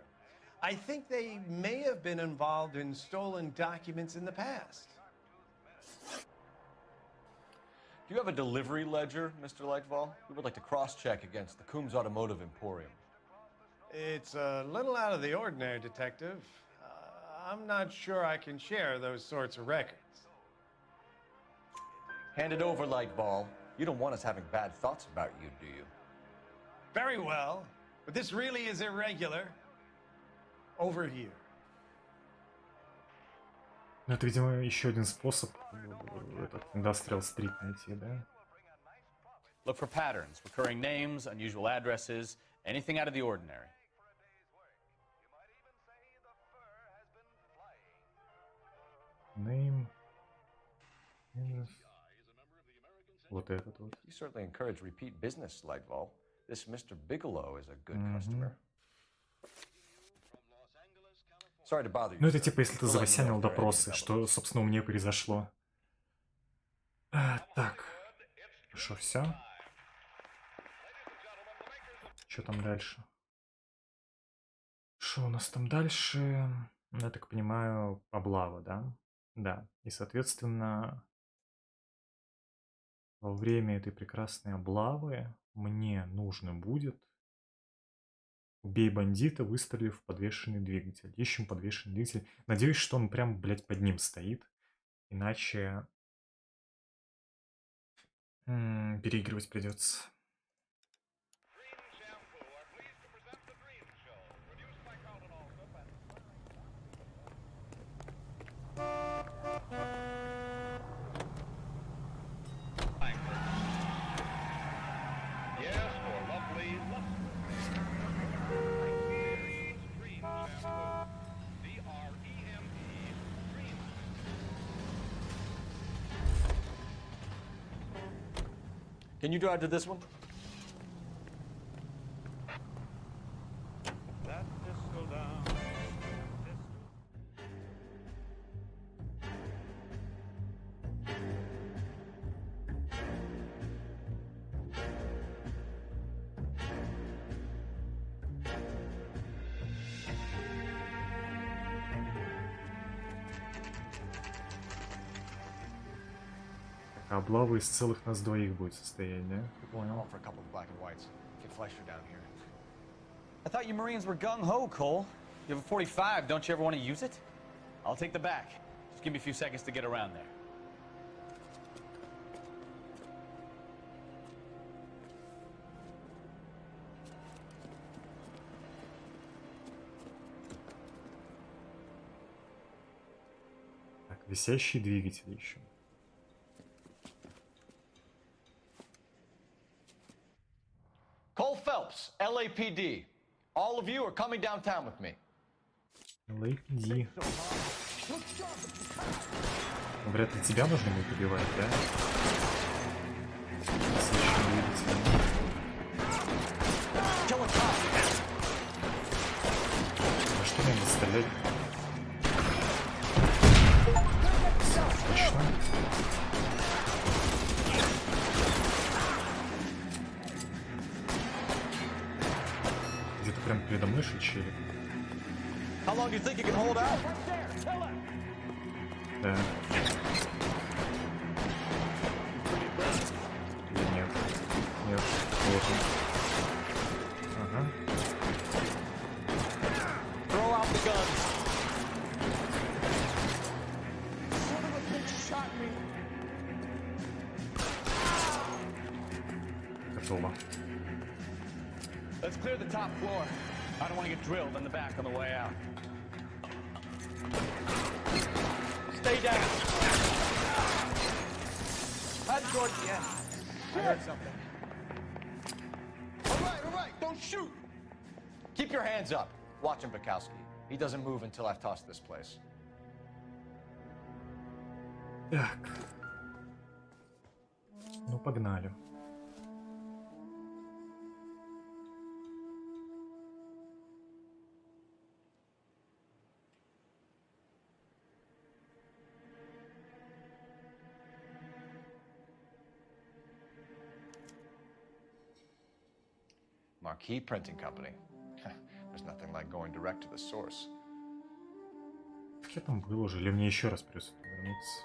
I think they may have been involved in stolen documents in the past. Do you have a delivery ledger, Mr. Lightfall? We would like to cross-check against the Coombs Automotive Emporium. It's a little out of the ordinary, Detective. I'm not sure I can share those sorts of records. Hand it over, Lightfall. You don't want us having bad thoughts about you, do you? Very well, but this really is irregular. Over here. Ну, это, видимо, еще один способ этот Industrial Street найти, да? Look for patterns, recurring names, unusual addresses, anything out of the ordinary. Name. Вот этот вот. You certainly encourage repeat business, Lightfall. This Mr. Bigelow is a good customer. Sorry to bother you. Ну, это типа, если ты завосянил допросы, что, собственно, у меня произошло. Так. Что, все? Что там дальше? Что у нас там дальше? Я так понимаю, облава, да? Да. И, соответственно, во время этой прекрасной облавы мне нужно будет убей бандита, выстрелив в подвешенный двигатель. Ищем подвешенный двигатель. Надеюсь, что он прям, блядь, под ним стоит. Иначе переигрывать придется. Can you drive to this one? Облава из целых нас двоих будет состоять, да? Понял. I thought you Marines were gung-ho, Cole. You have a 45, don't you ever want to use it? I'll take the back. Just give me a few seconds to get around there. Так, висящий двигатель еще. Cole Phelps, LAPD. All of you are coming downtown with me. LAPD. Вряд ли тебя нужно будет убивать, да? А что мне надо стрелять? Точно. Где-то прям передо мной шучили. How long do you think you can hold out? Да. Или нет? Нет. Вот он. Ага. Throw out the guns. Готово. Let's clear the top floor. I don't want to get drilled in the back on the way out. Stay down. That's good, yeah. I heard something. All right, don't shoot. Keep your hands up. Watch him, Bukowski. He doesn't move until I've tossed this place. Так. Ну, погнали. Marquee Printing Company. There's nothing like going direct to the source. Я там был уже, или мне еще раз придется вернуться?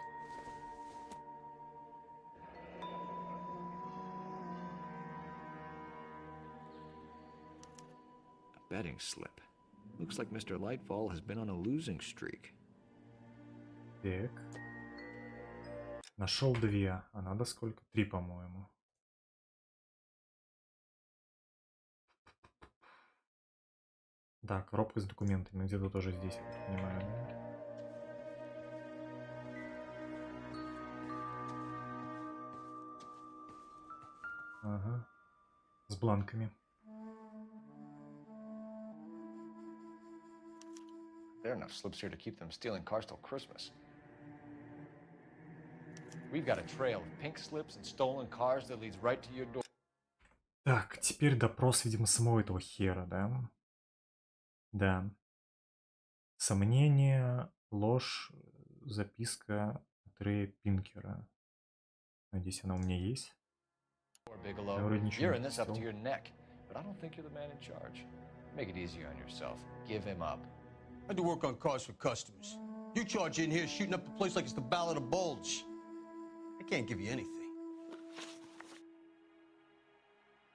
A betting slip. Looks like Mr. Lightfall has been on a losing streak. Так. Нашел 2, а надо сколько? 3, по-моему. Да, коробка с документами где-то тоже здесь, я так понимаю. Ага. С бланками. There are enough slips here to keep them stealing cars till Christmas. We've got a trail of pink slips and stolen cars that leads right to your door. Так, теперь допрос, видимо, самого этого хера, да? Да. Сомнение, ложь, записка от Рэя Пинкера. Надеюсь, она у меня есть. Я вроде ничего You're не in this up to написал. your neck, but I don't think you're the man in charge. Make it easier on yourself. Give him up. I do work on cars for customers. You charge in here shooting up the place like it's the Ballad of Bulge. I can't give you anything.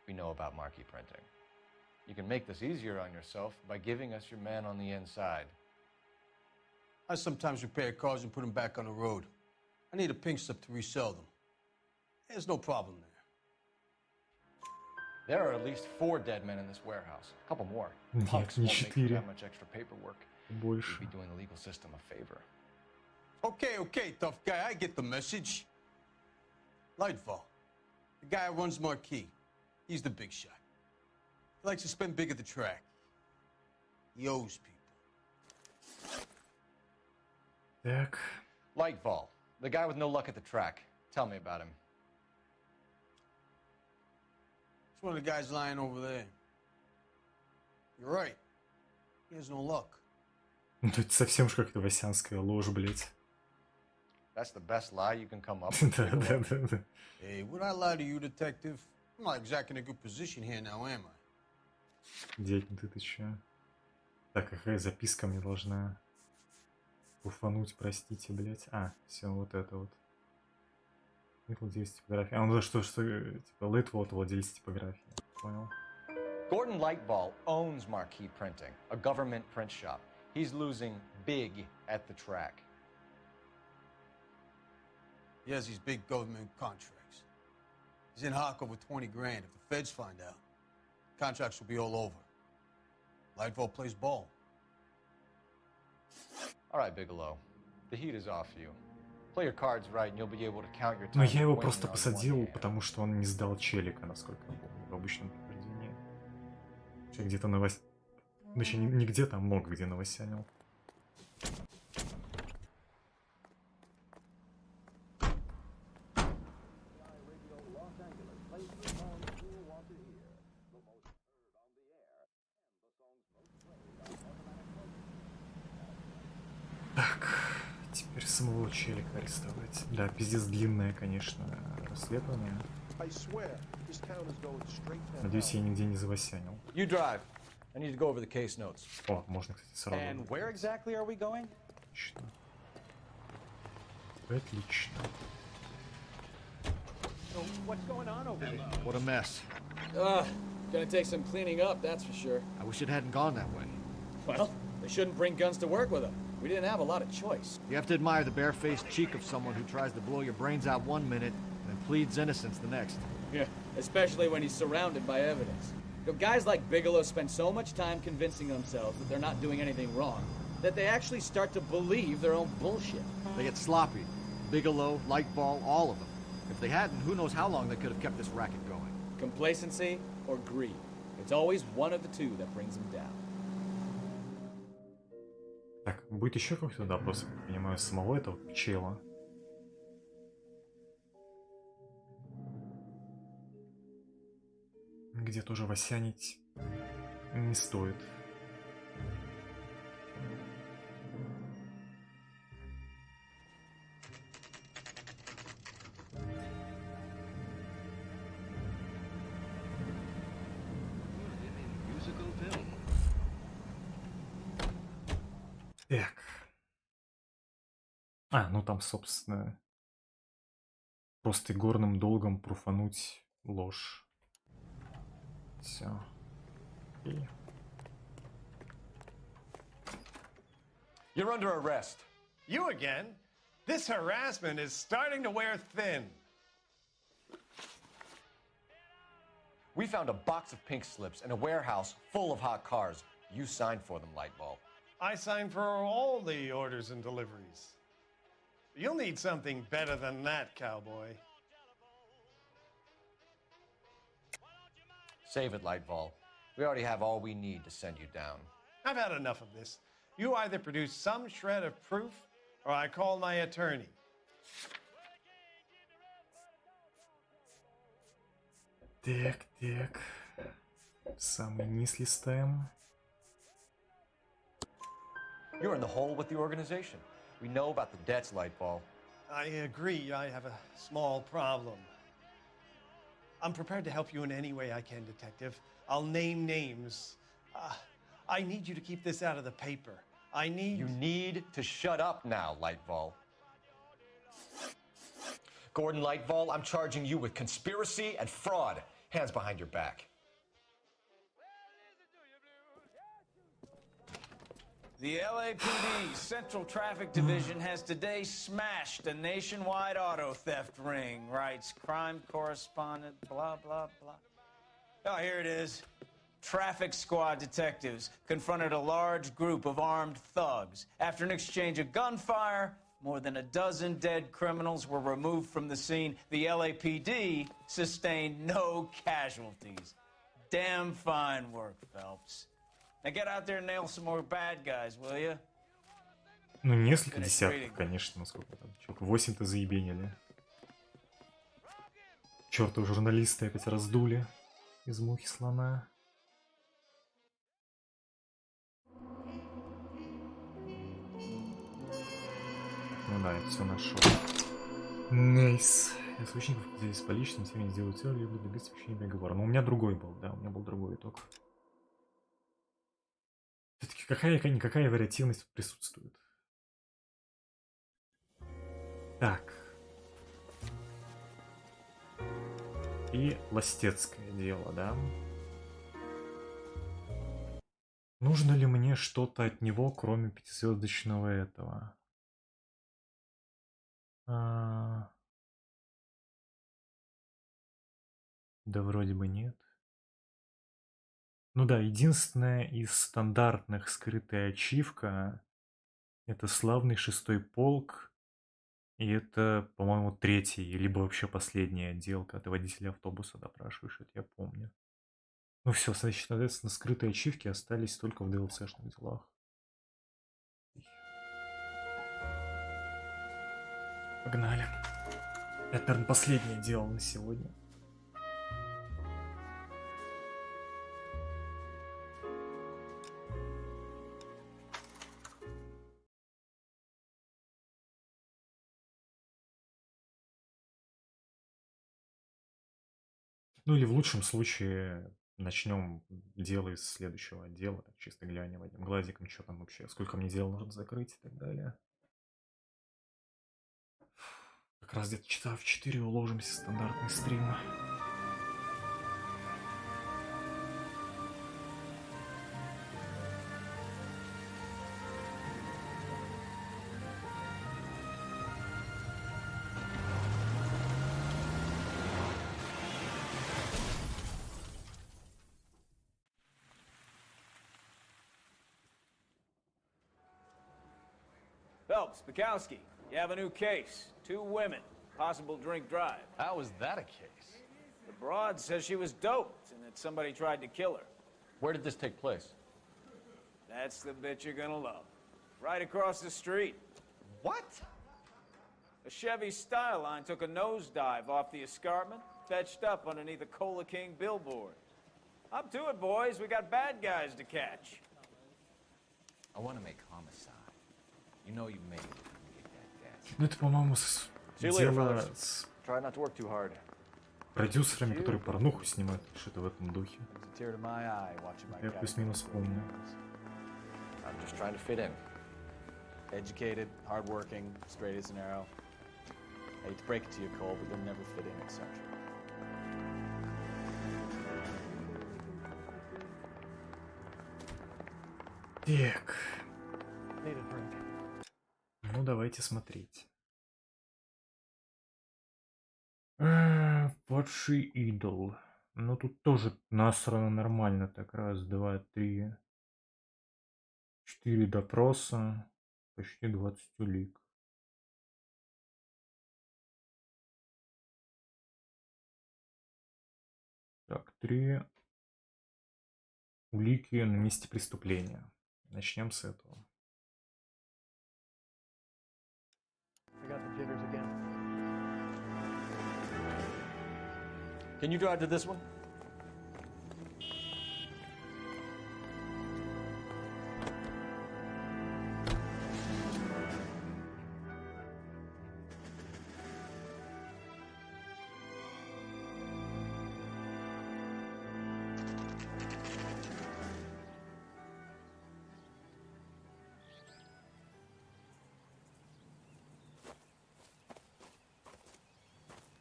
We know about marquee printing. You can make this easier on yourself by giving us your man on the inside. I sometimes repair cars and put them back on the road. I need a pink slip to resell them. There's no problem there. There are at least 4 dead men in this warehouse. A couple more. Нет, Punks не won't make you 4. that much extra paperwork. Больше. You'd be doing the legal system a favor. Okay, tough guy, I get the message. Lightfall, the guy who runs Marquee. He's the big shot. He likes to spend big at the track. He owes people. Так. Lightfall, the guy with no luck at the track. Tell me about him. It's one of the guys lying over there. You're right. He has no luck. Ну, это совсем же как-то васянская ложь, блядь. That's the best lie you can come up with. Да. Hey, would I lie to you, detective? I'm not exactly in a good position here now, am I? Дядь, ну ты чё? Так, какая записка мне должна уфануть, простите, блядь. А, все, вот это вот. Владелец типографии. А, ну да, что, типа, Литвот, владелец типографии. Понял. Gordon Lightball owns Marquee Printing, a government print shop. He's losing big at the track. He has these big government contracts. He's in hock over 20 grand. If the feds find out, contracts will be all over. Lightfall plays ball. All right, Bigelow. The heat is off you. Play your cards right, and you'll be able to count your time. Но я его просто посадил, потому что он не сдал челика, насколько я помню, в обычном подтверждении. Я где-то Ну, еще не где-то, а много где новосянил. Так, теперь самого челика арестовать. Да, пиздец длинное, конечно, расследование. Надеюсь, я нигде не завосянил. You drive. I need to go over the case notes. О, можно, кстати, сразу. And where exactly are we going? Отлично. Отлично. So what's going on over there? What a mess. Gonna take some cleaning up, that's for sure. I wish it hadn't gone that way. Well, they shouldn't bring guns to work with them. We didn't have a lot of choice. You have to admire the barefaced cheek of someone who tries to blow your brains out one minute and then pleads innocence the next. Yeah, especially when he's surrounded by evidence. You know, guys like Bigelow spend so much time convincing themselves that they're not doing anything wrong that they actually start to believe their own bullshit. They get sloppy. Bigelow, Lightball, all of them. If they hadn't, who knows how long they could have kept this racket going. Complacency or greed. It's always one of the two that brings them down. Так, будет еще какой-то допрос, я так понимаю, самого этого чела. Где тоже васянить не стоит. Так. А, ну там, собственно, просто игорным долгом пруфануть ложь. Все. И... You're under arrest. You again? This harassment is starting to wear thin. We found a box of pink slips in a warehouse full of hot cars. You signed for them, Lightball. I signed for all the orders and deliveries. You'll need something better than that, cowboy. Save it, Lightball. We already have all we need to send you down. I've had enough of this. You either produce some shred of proof, or I call my attorney. Так, так. Самый низ листаем. You're in the hole with the organization. We know about the debts, Lightball. I agree. I have a small problem. I'm prepared to help you in any way I can, Detective. I'll name names. I need you to keep this out of the paper. I need... You need to shut up now, Lightval. Gordon Lightval, I'm charging you with conspiracy and fraud. Hands behind your back. The LAPD Central Traffic Division has today smashed a nationwide auto theft ring, writes crime correspondent, blah, blah, blah. Oh, here it is. Traffic squad detectives confronted a large group of armed thugs. After an exchange of gunfire, more than a dozen dead criminals were removed from the scene. The LAPD sustained no casualties. Damn fine work, Phelps. Now get out there and nail some more bad guys, will you? Ну, несколько десятков, конечно, ну сколько там, человек 8-то заебенили. Чёртовы журналисты опять раздули из мухи слона. Ну да, я все нашел. Найс. Источников здесь по личным теме сделать все, либо добиться общения договора. Но у меня другой был, да, у меня был другой итог. Все-таки какая-никакая вариативность тут присутствует. Так. И ластецкое дело, да? Нужно ли мне что-то от него, кроме пятизвездочного этого? Да вроде бы нет. Ну да, единственная из стандартных скрытая ачивка — это славный 6-й полк. И это, по-моему, 3-й, либо вообще последний отдел, когда ты водителя автобуса допрашиваешь, это я помню. Ну все, значит, соответственно, скрытые ачивки остались только в DLC-шных делах. Погнали. Это, наверное, последнее дело на сегодня. Ну или в лучшем случае начнем дело из следующего отдела, так чисто глянем одним глазиком, что там вообще, сколько мне дел нужно закрыть и так далее. Как раз где-то часа в 4 уложимся в стандартный стрим. Phelps, Bukowski, you have a new case. 2 women, possible drink drive. How is that a case? The broad says she was doped and that somebody tried to kill her. Where did this take place? That's the bit you're gonna love. Right across the street. What? A Chevy Styline took a nosedive off the escarpment, fetched up underneath a Cola King billboard. Up to it, boys. We got bad guys to catch. I want to make homicide. You know you made it. Ну это, по-моему, дело с продюсерами, которые порнуху снимают, что-то в этом духе. Я плюс-минус помню. I'm just trying to fit in. Educated, hardworking, straight as an arrow. I hate to break it to you, Cole, but you'll never fit in, etc. Так. Ну, давайте смотреть. Падший идол. Ну, тут тоже насрано нормально. Так, 1, 2, 3, 4 допроса. Почти 20 улик. Так, 3 улики на месте преступления. Начнем с этого. I got the jitters again. Can you drive to this one?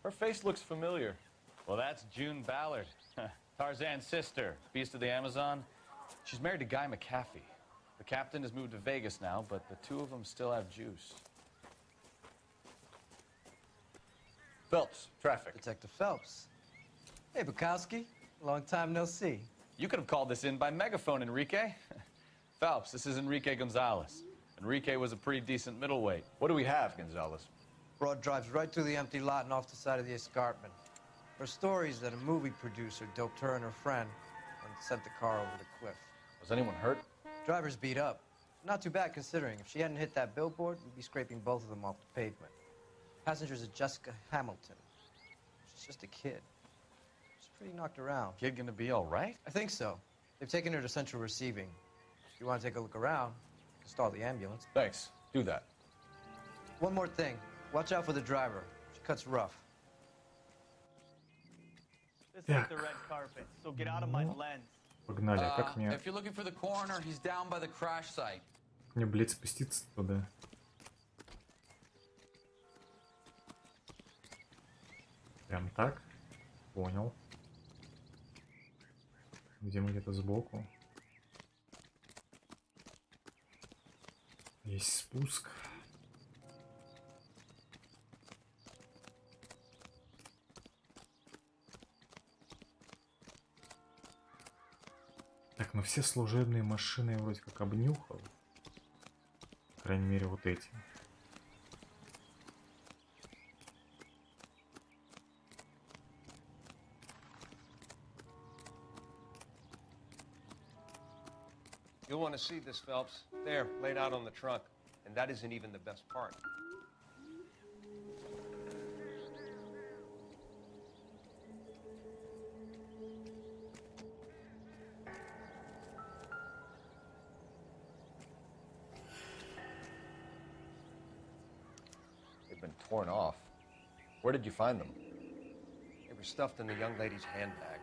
Her face looks familiar. Well, that's June Ballard, Tarzan's sister, beast of the Amazon. She's married to Guy McAfee. The captain has moved to Vegas now, but the two of them still have juice. Phelps, traffic. Detective Phelps. Hey, Bukowski. Long time no see. You could have called this in by megaphone, Enrique. Phelps, this is Enrique Gonzalez. Enrique was a pretty decent middleweight. What do we have, Gonzalez? Broad drives right through the empty lot and off the side of the escarpment. Her stories that a movie producer doped her and her friend and sent the car over the cliff. Was anyone hurt? Driver's beat up. Not too bad considering. If she hadn't hit that billboard, we'd be scraping both of them off the pavement. Passenger's a Jessica Hamilton. She's just a kid. She's pretty knocked around. Kid gonna be all right? I think so. They've taken her to central receiving. If you want to take a look around, you can stall the ambulance. Thanks. Do that. One more thing. Watch out for the driver. She cuts rough. This is the red carpet, so get out of my lens. Погнали, а как мне... If you're looking for the coroner, he's down by the crash site. Мне, блядь, спуститься туда? Прям так? Понял. Где мы где-то сбоку? Есть спуск. Так, ну все служебные машины я вроде как обнюхал. По крайней мере, вот эти. You'll want to see this, Phelps. There, laid out on the trunk. And that isn't even the best part. They've been torn off. Where did you find them? They were stuffed in the young lady's handbag.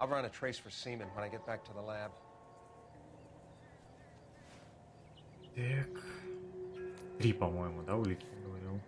I'll run a trace for semen when I get back to the lab. Так. 3, по-моему, да, улики, я говорил.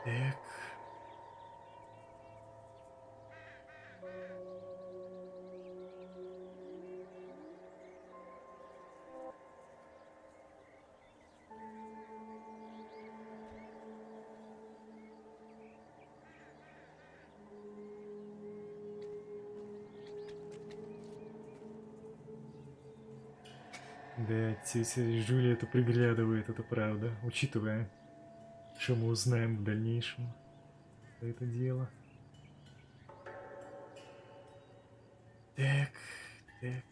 Так. Да, тетя Жюля это приглядывает, это правда, учитывая, что мы узнаем в дальнейшем это дело. Так, так.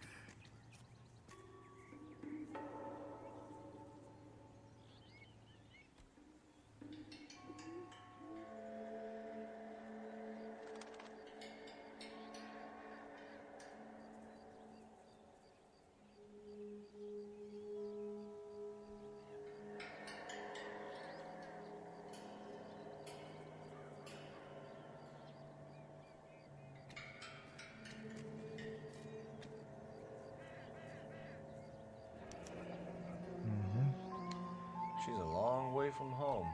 She's a long way from home.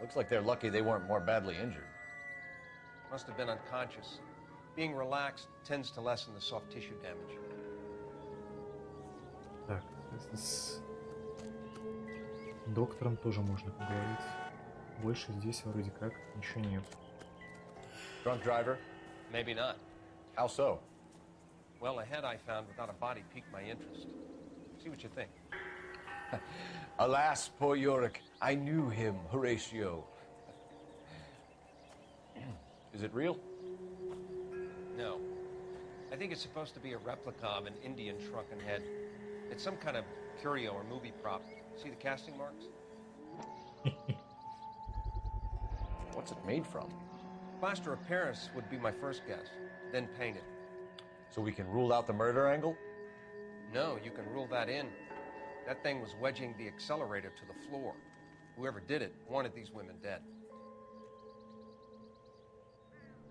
Looks like they're lucky they weren't more badly injured. Must have been unconscious. Being relaxed tends to lessen the soft tissue damage. Так, с доктором тоже можно поговорить. Больше здесь вроде как ничего нет. Drunk driver? Maybe not. How so? Well, a head I found without a body piqued my interest. See what you think. Alas, poor Yorick. I knew him, Horatio. Is it real? No. I think it's supposed to be a replica of an Indian shrunken head. It's some kind of curio or movie prop. See the casting marks? What's it made from? Plaster of Paris would be my first guess, then painted. So we can rule out the murder angle? No, you can rule that in. That thing was wedging the accelerator to the floor. Whoever did it wanted these women dead.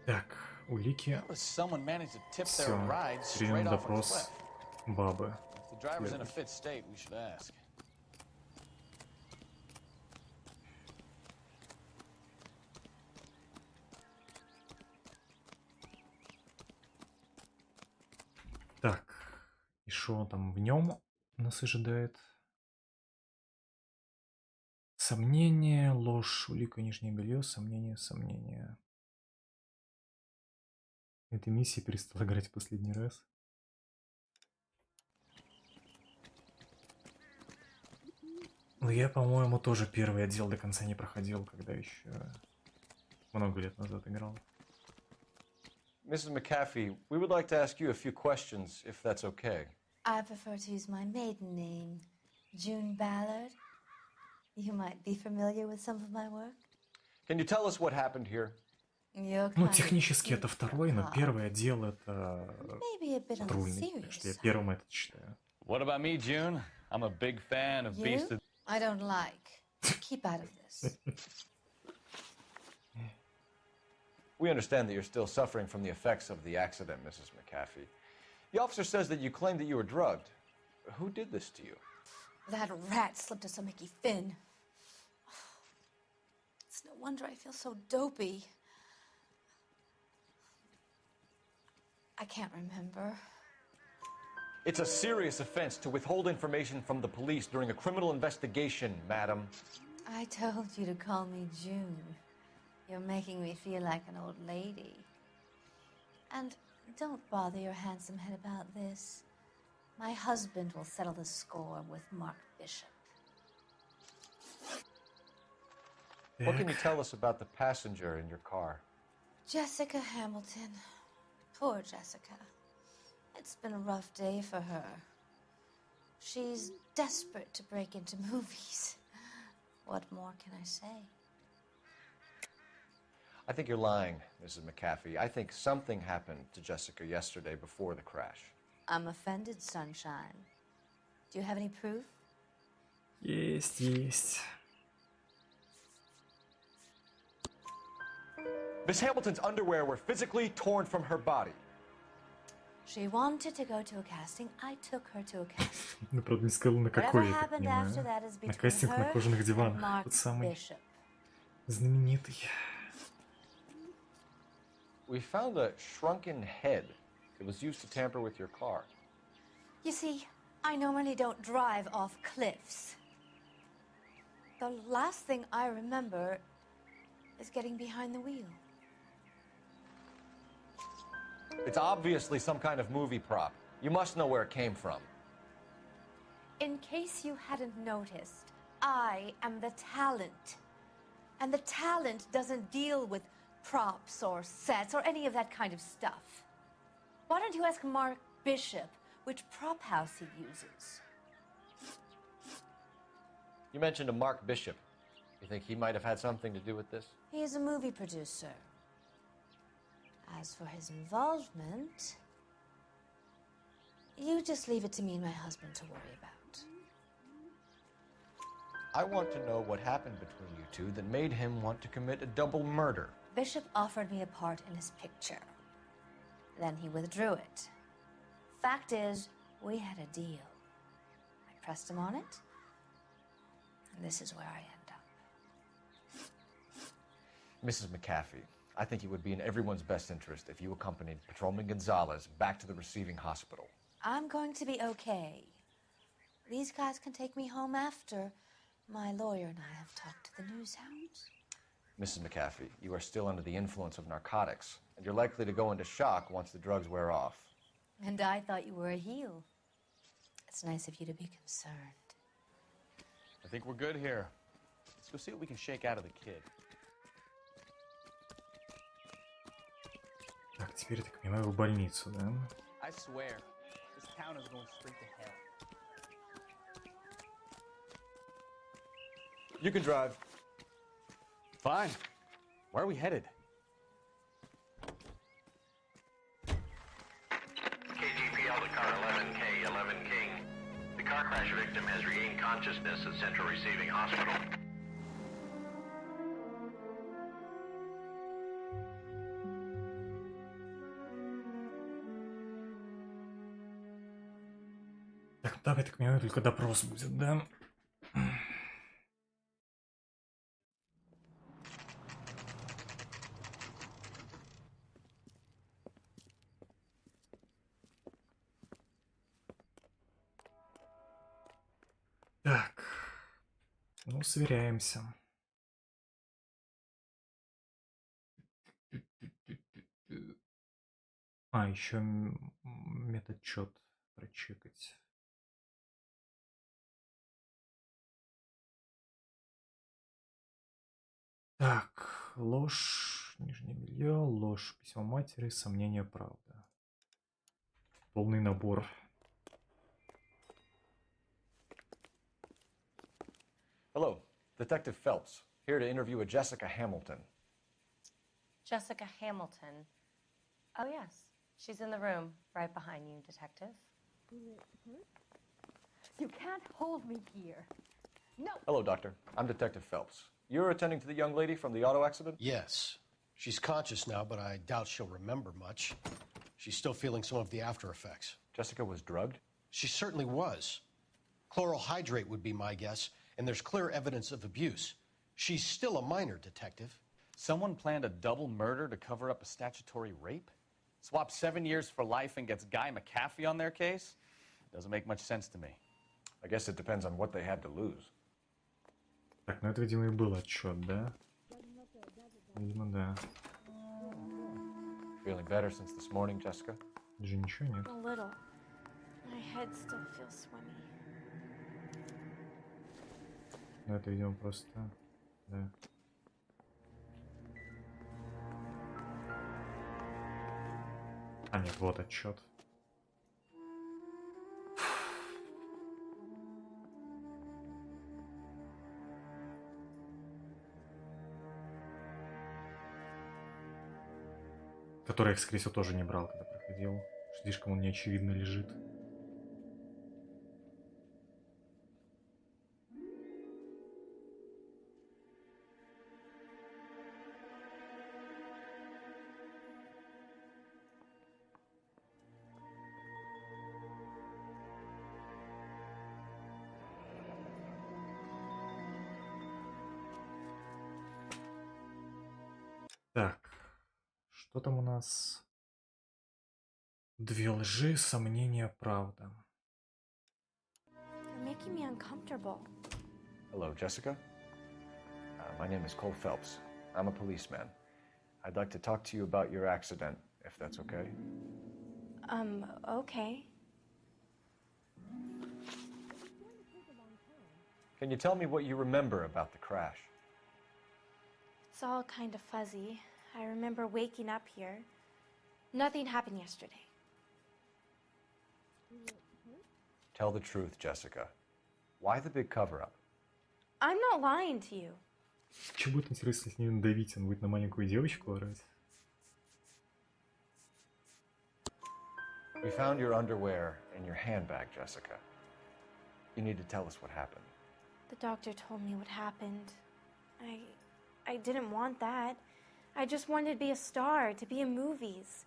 Так, улики. Someone managed to tip their Все. ride Теперь straight на off a допрос cliff. бабы. If the driver's in a fit state, we should ask. Так, и что там в нем нас ожидает? Сомнение, ложь, улика, нижнее белье, сомнение, сомнение. Эта миссия перестала играть в последний раз. Ну, я, по-моему, тоже первый отдел до конца не проходил, когда еще много лет назад играл. Mrs. McAfee, we would like to ask you a few questions, if that's okay. I prefer to use my maiden name, June Ballard. You might be familiar with some of my work. Can you tell us what happened here? Ну, технически это второй, но первый отдел это патрульный, так что я первым это читаю. What about me, June? I'm a big fan of Beast of... I don't like. Keep out of this. We understand that you're still suffering from the effects of the accident, Mrs. McAfee. The officer says that you claimed that you were drugged. Who did this to you? That rat slipped us a Mickey Finn. It's no wonder I feel so dopey. I can't remember. It's a serious offense to withhold information from the police during a criminal investigation, madam. I told you to call me June. You're making me feel like an old lady. And don't bother your handsome head about this. My husband will settle the score with Mark Bishop. What can you tell us about the passenger in your car? Jessica Hamilton. Poor Jessica. It's been a rough day for her. She's desperate to break into movies. What more can I say? I think you're lying, Mrs. McAfee. I think something happened to Jessica yesterday before the crash. I'm offended, Sunshine. Do you have any proof? Есть. Miss Hamilton's underwear were physically torn from her body. She wanted to go to a casting. I took her to a casting. Ну, правда, не сказал, на какой, я так понимаю. На кастинг на кожаных диванах. Тот самый знаменитый. We found a shrunken head. It was used to tamper with your car. You see, I normally don't drive off cliffs. The last thing I remember is getting behind the wheel. It's obviously some kind of movie prop. You must know where it came from. In case you hadn't noticed, I am the talent. And the talent doesn't deal with props or sets or any of that kind of stuff. Why don't you ask Mark Bishop which prop house he uses? You mentioned a Mark Bishop. You think he might have had something to do with this? He is a movie producer. As for his involvement, you just leave it to me and my husband to worry about. I want to know what happened between you two that made him want to commit a double murder. Bishop offered me a part in his picture. Then he withdrew it. Fact is, we had a deal. I pressed him on it, and this is where I end up. Mrs. McAfee, I think it would be in everyone's best interest if you accompanied Patrolman Gonzalez back to the receiving hospital. I'm going to be okay. These guys can take me home after my lawyer and I have talked to the news hounds. Mrs. McAfee, you are still under the influence of narcotics, and you're likely to go into shock once the drugs wear off. And I thought you were a heel. It's nice of you to be concerned. I think we're good here. Let's go see what we can shake out of the kid. Так, теперь, я так понимаю, в больницу, да? I swear, this town is going straight to hell. You can drive. Fine. Where are we headed? KGPL to car 11K, 11 King. The car crash victim has regained consciousness at Central Receiving Hospital. Так, там, я так понимаю, только допрос будет, да? Так, ну, сверяемся. А, еще метод счет прочекать. Так, ложь, нижнее белье, ложь, письмо матери, сомнение, правда. Полный набор. Hello, Detective Phelps, here to interview a Jessica Hamilton. Jessica Hamilton. Oh, yes. She's in the room right behind you, Detective. You can't hold me here. No! Hello, Doctor. I'm Detective Phelps. You're attending to the young lady from the auto accident? Yes. She's conscious now, but I doubt she'll remember much. She's still feeling some of the after effects. Jessica was drugged? She certainly was. Chloral hydrate would be my guess, and there's clear evidence of abuse. She's still a minor, Detective. Someone planned a double murder to cover up a statutory rape? Swap 7 years for life and gets Guy McAfee on their case? Doesn't make much sense to me. I guess it depends on what they had to lose. Так, ну это, видимо, и был отчет, да? Видимо, да. Feeling better since this morning, Jessica? Же ничего нет. A little. My head still feels swimmy. Ну это, видимо, просто... Да. А нет, вот отчет. Который я, скорее всего, тоже не брал, когда проходил. Слишком он неочевидно лежит. Так, что там у нас? Две лжи, сомнения, правда. You're making me uncomfortable. Hello, Jessica. My name is Cole Phelps. I'm a policeman. I'd like to talk to you about your accident, if that's okay. Okay. Can you tell me what you remember about the crash? It's all kind of fuzzy. I remember waking up here. Nothing happened yesterday. Tell the truth, Jessica. Why the big cover-up? I'm not lying to you. Че будет интересно с ней надавить? Он будет на маленькую девочку орать? We found your underwear in your handbag, Jessica. You need to tell us what happened. The doctor told me what happened. I didn't want that. I just wanted to be a star, to be in movies.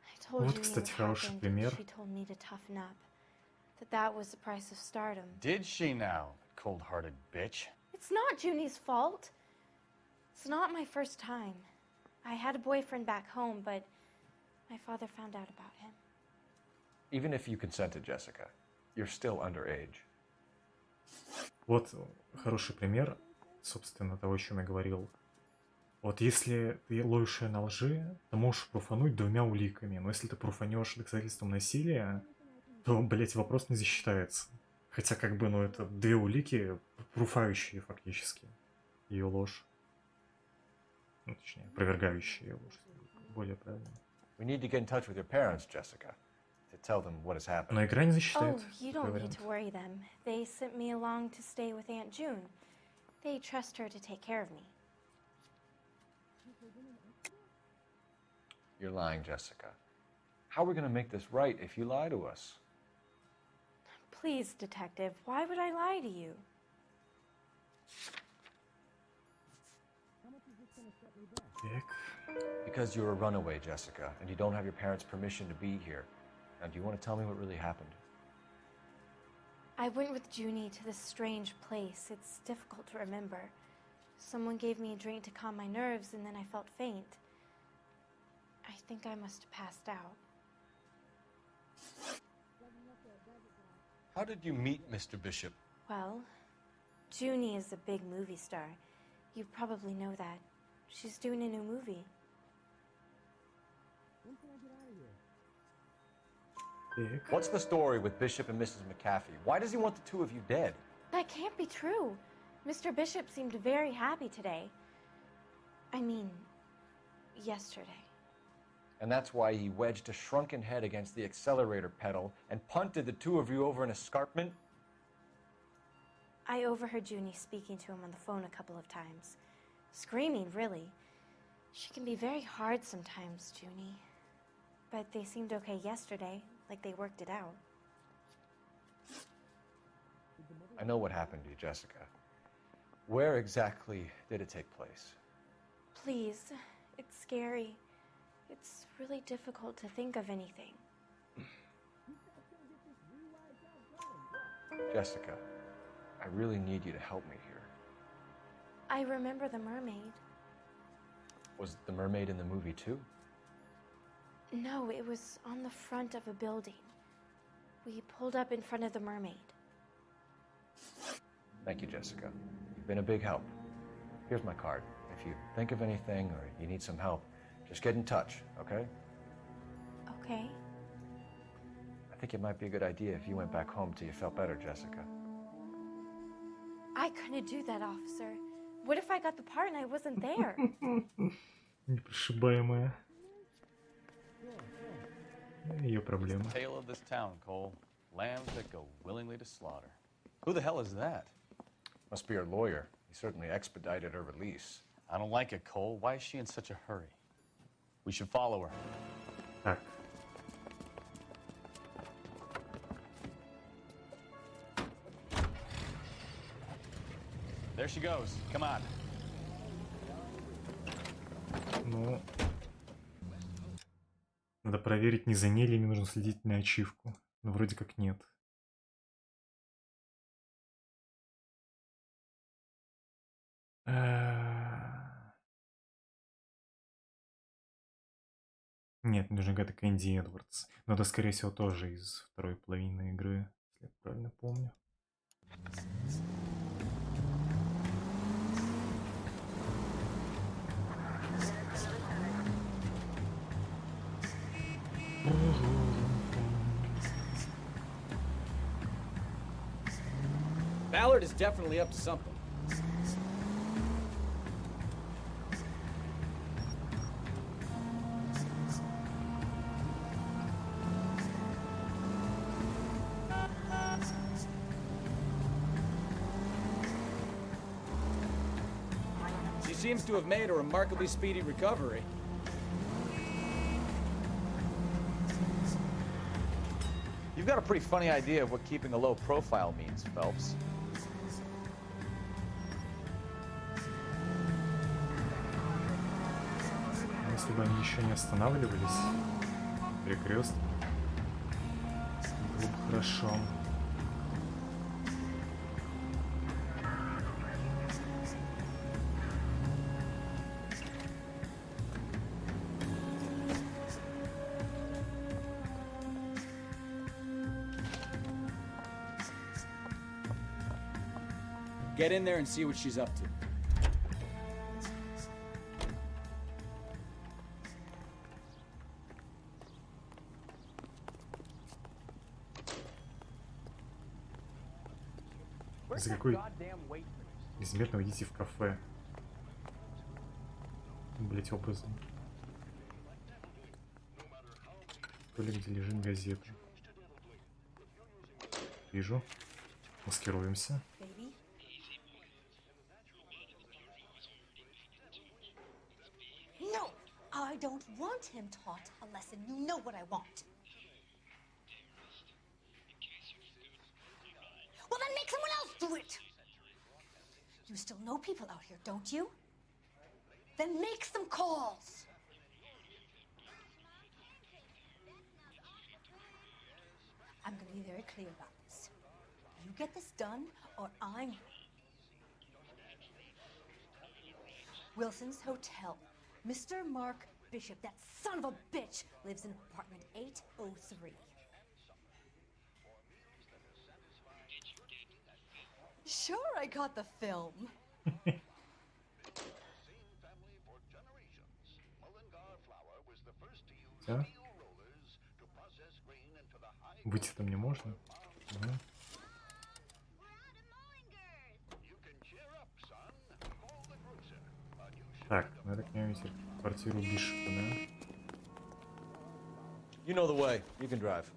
I told Вот, you кстати, what хороший happened. пример. She told me to toughen up. That was the price of stardom. Did she now, cold-hearted bitch? It's not Junie's fault. It's not my first time. I had a boyfriend back home, but my father found out about him. Even if you consented, Jessica, you're still underage. Вот хороший пример, собственно, того, о чем я говорил. Вот если ты ловишь на лжи, то можешь пруфануть двумя уликами. Но если ты пруфанешь доказательством насилия, то, блять, вопрос не засчитается. Хотя, как бы, ну, это две улики, пруфающие фактически ее ложь. Ну, точнее, опровергающие ее ложь. более правильно. We need to get in touch with your parents, Jessica, to tell them what has happened. Но игра не засчитает. Oh, you don't need to worry them. They sent me along to stay with Aunt June. They trust her to take care of me. You're lying, Jessica. How are we going to make this right if you lie to us? Please, Detective, why would I lie to you? Because you're a runaway, Jessica, and you don't have your parents' permission to be here. Now, do you want to tell me what really happened? I went with Junie to this strange place. It's difficult to remember. Someone gave me a drink to calm my nerves, and then I felt faint. I think I must have passed out. How did you meet Mr. Bishop? Well, Junie is a big movie star. You probably know that. She's doing a new movie. What's the story with Bishop and Mrs. McAfee? Why does he want the two of you dead? That can't be true. Mr. Bishop seemed very happy today. I mean, yesterday. And that's why he wedged a shrunken head against the accelerator pedal and punted the two of you over an escarpment? I overheard Junie speaking to him on the phone a couple of times. Screaming, really. She can be very hard sometimes, Junie. But they seemed okay yesterday, like they worked it out. I know what happened to you, Jessica. Where exactly did it take place? Please, it's scary. It's really difficult to think of anything. Jessica, I really need you to help me here. I remember the mermaid. Was the mermaid in the movie too? No, it was on the front of a building. We pulled up in front of the mermaid. Thank you, Jessica. You've been a big help. Here's my card. If you think of anything or you need some help, just get in touch, okay? Okay. I think it might be a good idea if you went back home till you felt better, Jessica. I couldn't do that, officer. What if I got the part and I wasn't there? Непрошибаемая. Ее проблема. Tale of this town, Cole. Lambs that go willingly to slaughter. Who the hell is that? Must be her lawyer. He certainly expedited her release. I don't like it, Cole. Why is she in such a hurry? We should follow her. Так. There she goes. Come on. Ну, надо проверить, не за ней ли мне нужно следить на ачивку. Но вроде как нет. Нет, нужна какая-то Кэнди Эдвардс. Но это, скорее всего, тоже из второй половины игры, если я правильно помню. Ballard is definitely up to something. She seems to have made a remarkably speedy recovery. You've got a pretty funny idea of what keeping a low profile means, Phelps. Если бы они еще не останавливались, перекрестки, было бы хорошо. Get in there and see what she's up to. За какой безмерно идите в кафе? Блять, образом. столик, где лежит газета. Вижу. Маскируемся. No, I don't want him taught a lesson. You know what I want. Well, then make someone else do it. You still know people out here, don't you? Then make some calls. I'm going to be very clear about this. You get this done, or I'm... Wilson's Hotel. Mr. Mark Bishop, that son of a bitch, lives in apartment 803. Sure, I got the film. Да? Выйти-то мне можно? Угу. Так, надо к нему идти в квартиру Бишопа, да? You know the way. You can drive.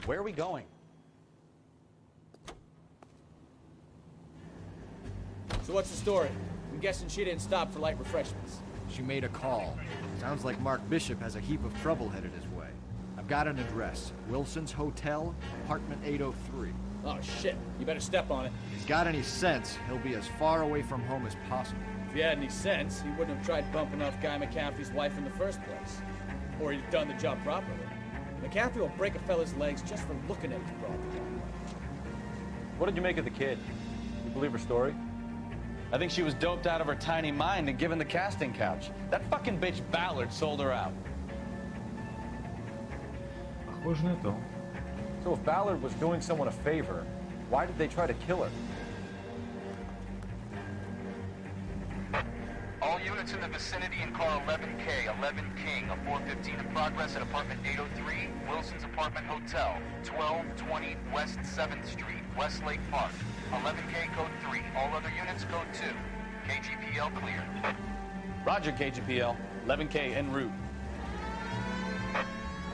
Where are we going? So what's the story? I'm guessing she didn't stop for light refreshments. She made a call. Sounds like Mark Bishop has a heap of trouble headed his way. I've got an address. Wilson's Hotel, apartment 803. Oh, shit. You better step on it. If he's got any sense, he'll be as far away from home as possible. If he had any sense, he wouldn't have tried bumping off Guy McCaffrey's wife in the first place. Or he'd done the job properly. McCaffrey will break a fella's legs just for looking at his property. What did you make of the kid? You believe her story? I think she was doped out of her tiny mind and given the casting couch. That fucking bitch Ballard sold her out. Похоже на то. So if Ballard was doing someone a favor, why did they try to kill her? All units in the vicinity in car 11K, 11 King, a 415 in progress at apartment 803, Wilson's Apartment Hotel, 1220 West 7th Street, Westlake Park. 11K code 3. All other units code 2. KGPL clear. Roger, KGPL. 11K en route.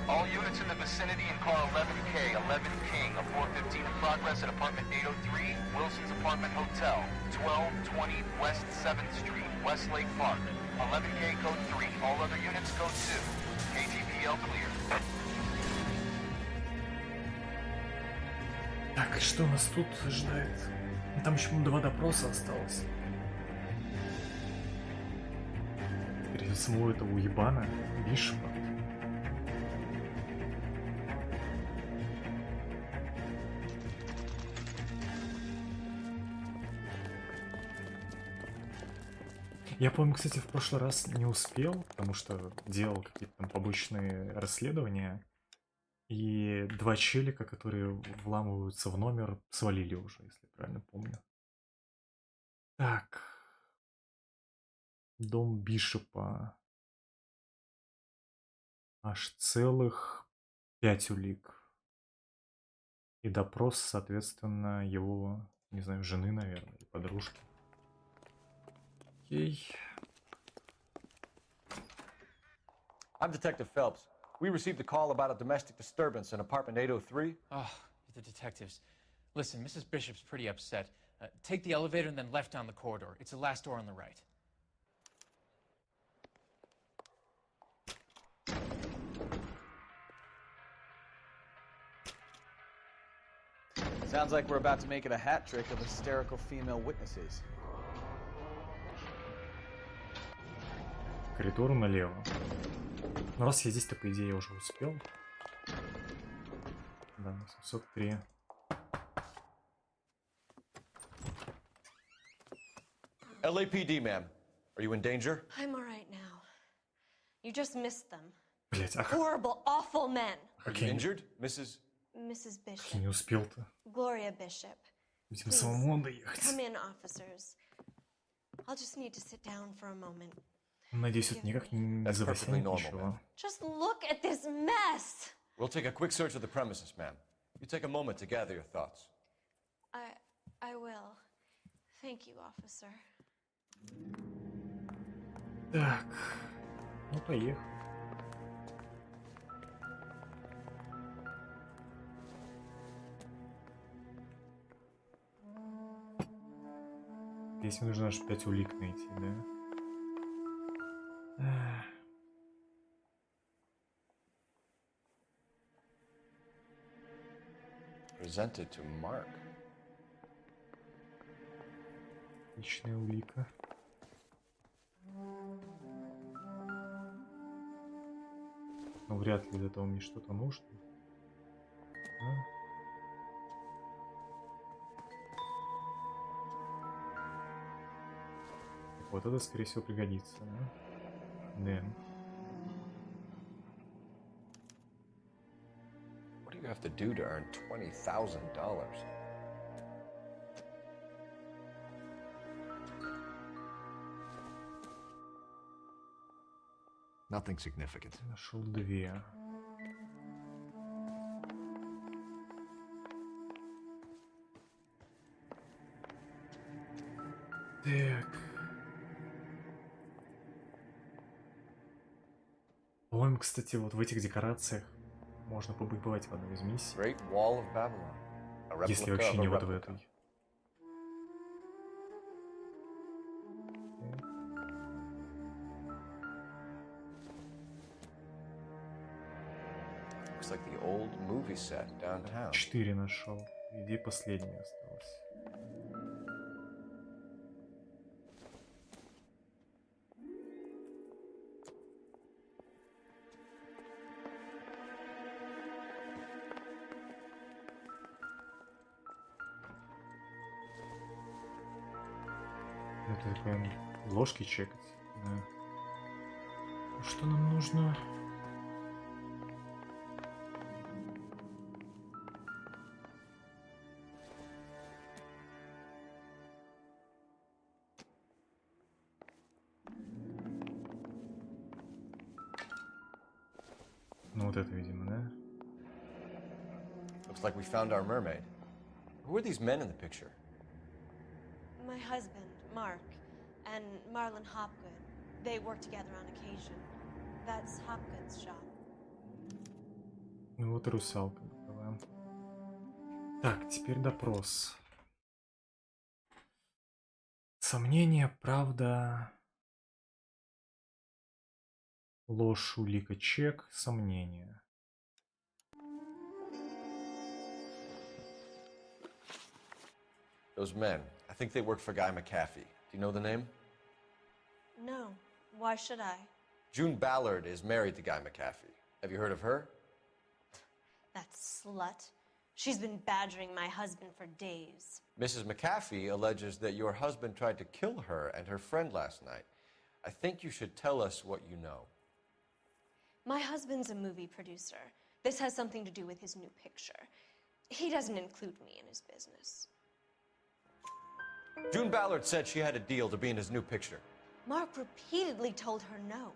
All units in the vicinity in car 11K, 11 King, a 415 in progress at apartment 803, Wilson's Apartment Hotel, 1220 West 7th Street, Westlake Park. 11K code 3. All other units code 2. KGPL clear. Так, и что нас тут ожидает? Там еще 2 допроса осталось. Теперь самого этого уебана Бишопа. Я помню, кстати, в прошлый раз не успел, потому что делал какие-то там побочные расследования. И 2 челика, которые вламываются в номер, свалили уже, если правильно помню. Так. Дом Бишопа. Аж целых 5 улик. И допрос, соответственно, его, не знаю, жены, наверное, или подружки. Окей. I'm Detective Phelps. We received a call about a domestic disturbance in apartment 803. Oh, the detectives. Listen, Mrs. Bishop's pretty upset. Take the elevator and then left down the corridor. It's the last door on the right. Sounds like we're about to make it a hat trick of hysterical female witnesses. Коридор налево. Ну, раз я здесь, то, по идее, я уже успел. Да, 703. LAPD, ma'am. Are you in danger? I'm all right now. You just missed them. Блять, ах. Horrible, awful men. Are you injured, Mrs. Bishop. Не успел-то. Gloria Bishop. Видимо, самому надо ехать. Come in, officers. I'll just need to sit down for a moment. Надеюсь, это никак не зависит ничего. Just look at this mess. We'll take a quick search of the premises, ma'am. You take a moment to gather your thoughts. I will. Thank you, officer. Так, ну поехали. Здесь мне нужно аж 5 улик найти, да? Presented to Mark. Отличная улика. Но вряд ли для этого мне что-то нужно. Вот это, скорее всего, пригодится, да? Дэн. What do you have to do to earn $20,000? Nothing significant. Нашел 2. Так. По-моему, кстати, вот в этих декорациях можно побывать в одной из миссий. Если вообще не вот в этой. Looks like the old movie set downtown. 4 нашел. Где последняя осталась? Это прям ложки чекать. Да. Что нам нужно? Ну вот это, видимо, да? Looks like we found our mermaid. Who are these men in the picture? My husband, Mark, and Marlon Hopgood. They work together on occasion. That's Hopgood's shop. Ну вот и русалка. Давай. Так, теперь допрос. Сомнение, правда... Ложь, улика, чек, сомнение. Those men, I think they work for Guy McAfee. Do you know the name? No. Why should I? June Ballard is married to Guy McAfee. Have you heard of her? That slut. She's been badgering my husband for days. Mrs. McAfee alleges that your husband tried to kill her and her friend last night. I think you should tell us what you know. My husband's a movie producer. This has something to do with his new picture. He doesn't include me in his business. June Ballard said she had a deal to be in his new picture. Mark repeatedly told her no.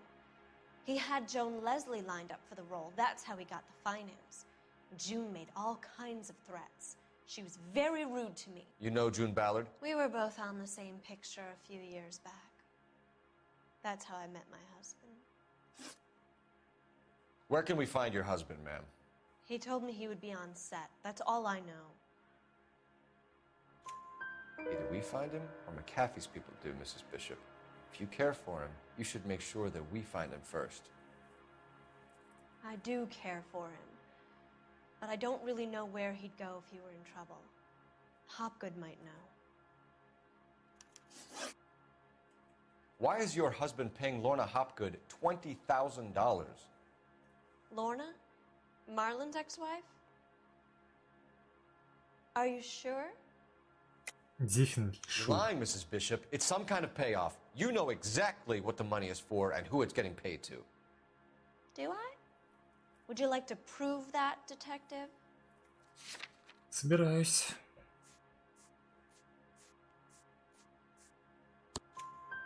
He had Joan Leslie lined up for the role. That's how he got the finance. June made all kinds of threats. She was very rude to me. You know June Ballard? We were both on the same picture a few years back. That's how I met my husband. Where can we find your husband, ma'am? He told me he would be on set. That's all I know. Either we find him or McAfee's people do, Mrs. Bishop. If you care for him, you should make sure that we find him first. I do care for him. But I don't really know where he'd go if he were in trouble. Hopgood might know. Why is your husband paying Lorna Hopgood $20,000? Lorna? Marlon's ex-wife? Are you sure? Definitely sure. You're lying, Mrs. Bishop. It's some kind of payoff. You know exactly what the money is for and who it's getting paid to. Do I? Would you like to prove that, detective? Собираюсь.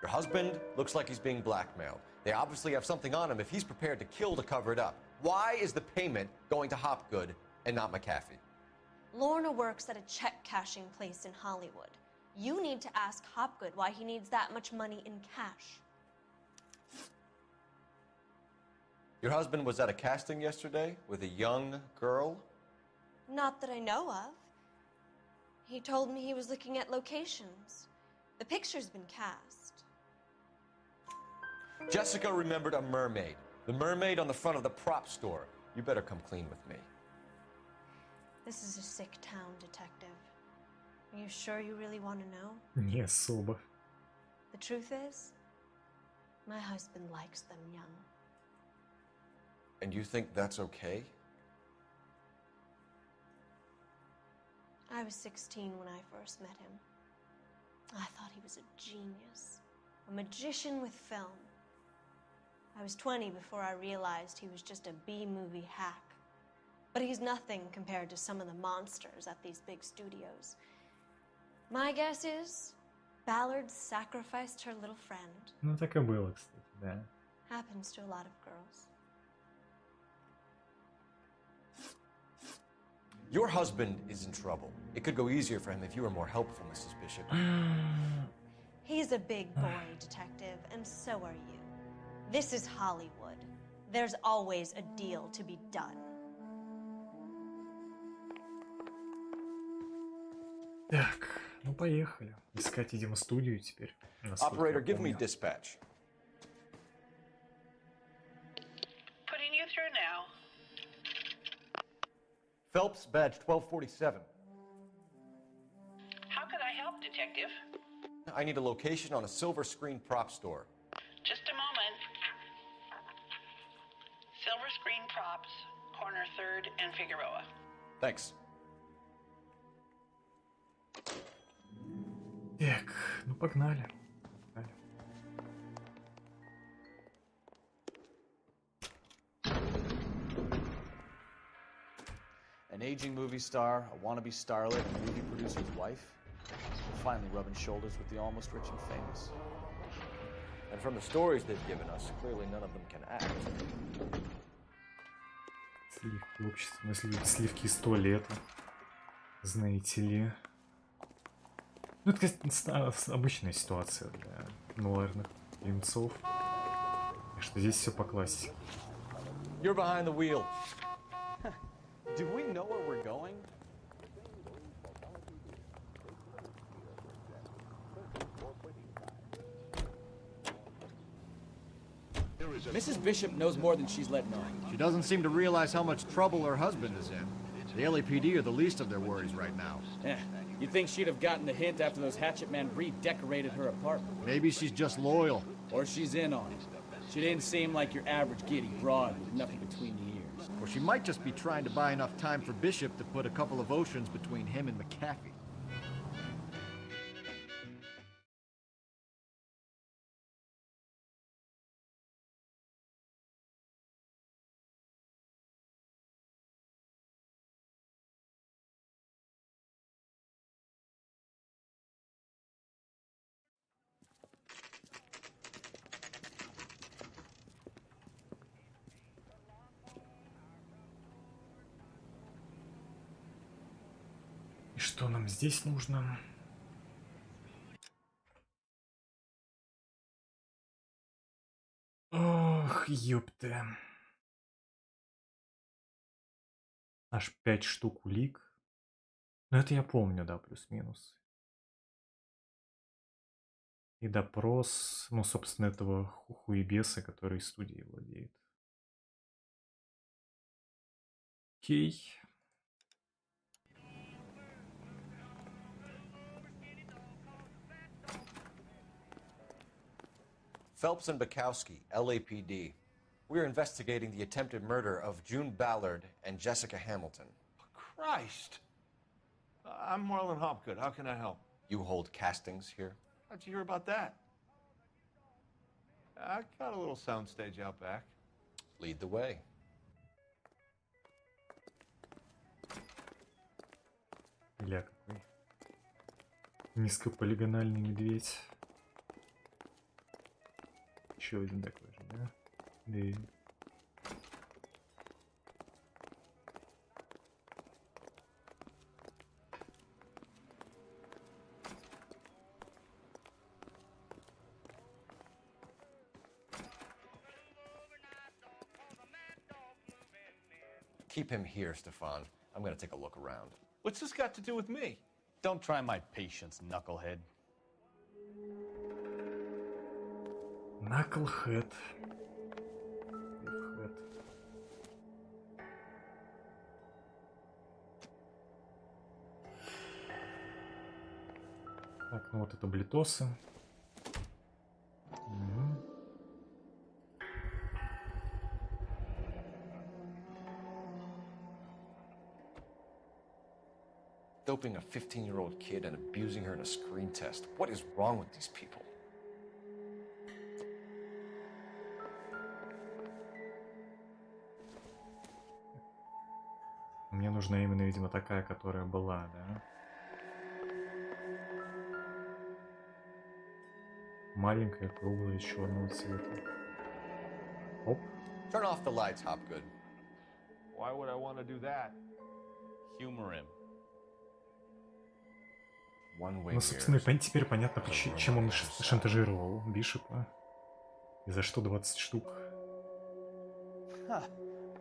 Your husband looks like he's being blackmailed. They obviously have something on him if he's prepared to kill to cover it up. Why is the payment going to Hopgood and not McAfee? Lorna works at a check-cashing place in Hollywood. You need to ask Hopgood why he needs that much money in cash. Your husband was at a casting yesterday with a young girl? Not that I know of. He told me he was looking at locations. The picture's been cast. Jessica remembered a mermaid. The mermaid on the front of the prop store. You better come clean with me. This is a sick town, detective. Are you sure you really want to know? Не особо. The truth is, my husband likes them young. And you think that's okay? I was 16 when I first met him. I thought he was a genius, a magician with film. I was 20 before I realized he was just a B-movie hack. But he's nothing compared to some of the monsters at these big studios. My guess is, Ballard sacrificed her little friend. Ну так и было, кстати, да. Happens to a lot of girls. Your husband is in trouble. It could go easier for him if you were more helpful, Mrs. Bishop. He's a big boy, detective, and so are you. This is Hollywood. There's always a deal to be done. Так, ну поехали. Искать, видимо, студию теперь. Operator, give me dispatch. Putting you through now. Phelps, badge 1247. How can I help, detective? I need a location on a silver screen prop store. Just a moment. Silver screen props, corner 3rd and Figueroa. Thanks. Так, ну погнали. An aging movie star, a wannabe starlet, a movie producer's wife, finally rubbing shoulders with the almost rich and famous. And from the stories they've given us, clearly none of them can act. Сливки общества, в смысле, сливки из туалета. Знаете ли. Ну, это, конечно, обычная ситуация для нуарных фильмцов. Так что здесь все по классике. You're behind the wheel. Do we know where we're going? Mrs. Bishop knows more than she's letting on. She doesn't seem to realize how much trouble her husband is in. The LAPD are the least of their worries right now. You'd think she'd have gotten the hint after those hatchet men redecorated her apartment. Maybe she's just loyal. Or she's in on it. She didn't seem like your average giddy broad with nothing between the ears. Or she might just be trying to buy enough time for Bishop to put a couple of oceans between him and McAfee. И что нам здесь нужно? Ох, ёпта. Аж 5 штук улик. Ну, это я помню, да, плюс-минус. И допрос, ну, собственно, этого хуебеса, который студией владеет. Окей. Phelps and Bukowski, LAPD. We're investigating the attempted murder of June Ballard and Jessica Hamilton. Christ! I'm Marlon Hopgood. How can I help? You hold castings here? How'd you hear about that? I got a little soundstage out back. Lead the way. Бля, какой низкополигональный медведь. Еще один такой же, да? Да. Keep him here, Stefan. I'm gonna take a look around. What's this got to do with me? Don't try my patience, knucklehead. Knucklehead. Так, ну вот это блитосы. Doping a 15-year-old kid and abusing her in a screen test. What is wrong with these people? Мне нужна именно, видимо, такая, которая была, да? Маленькая, круглая, черного цвета. Оп. Turn off the lights, Hopgood. Why would I want to do that? Humor him. Ну, собственно, теперь понятно, чем он шантажировал Бишопа. И за что 20 штук.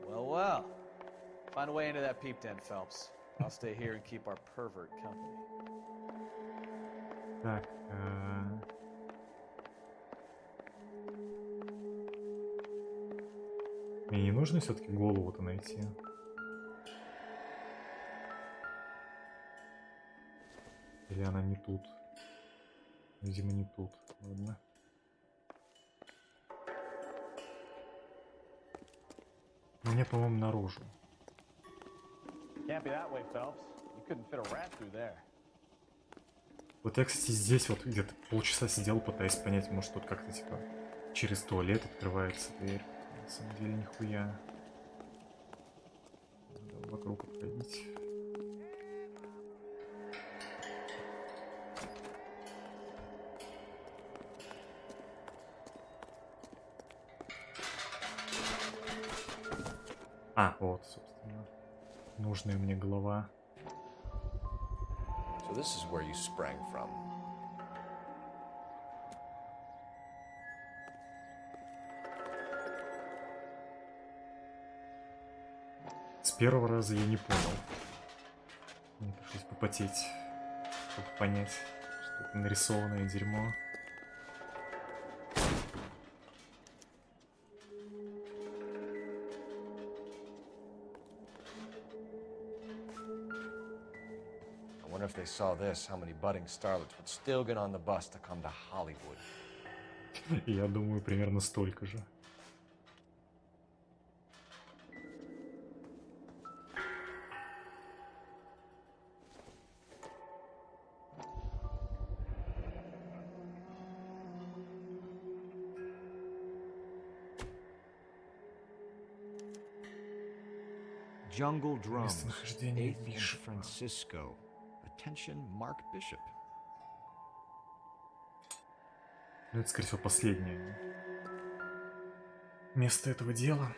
Well. Find a way into that peep den, Phelps. I'll stay here and keep our pervert company. Так, мне не нужно все-таки голову-то найти. Или она не тут? Видимо, не тут. Ладно. Мне, по-моему, наружу. Вот я, кстати, здесь вот где-то полчаса сидел, пытаясь понять, может тут как-то типа через туалет открывается дверь. На самом деле нихуя. Надо вокруг обходить. А, вот, собственно, нужная мне голова. So this is where you sprang from. С первого раза я не понял. Мне пришлось попотеть, чтобы понять, что это нарисованное дерьмо. If they saw this, how many budding starlets would still get on the bus to come to Hollywood? Я думаю, примерно столько же. Jungle Drums, Местонахождение 8th and Бишопа. Francisco. Attention, Mark Bishop. Ну, это, скорее всего, последнее место этого дела.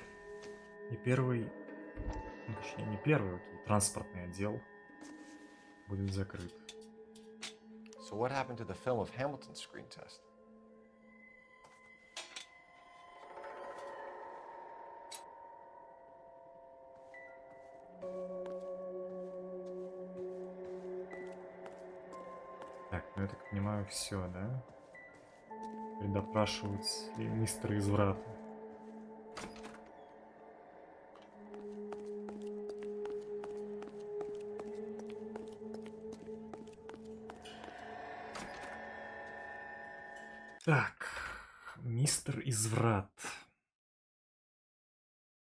И первый, ну, точнее, не первый, окей, транспортный отдел будет закрыт. So what happened to the film of Hamilton's screen test? Так, ну я так понимаю, все, да? Предопрашивать мистера Изврата. Так, мистер Изврат.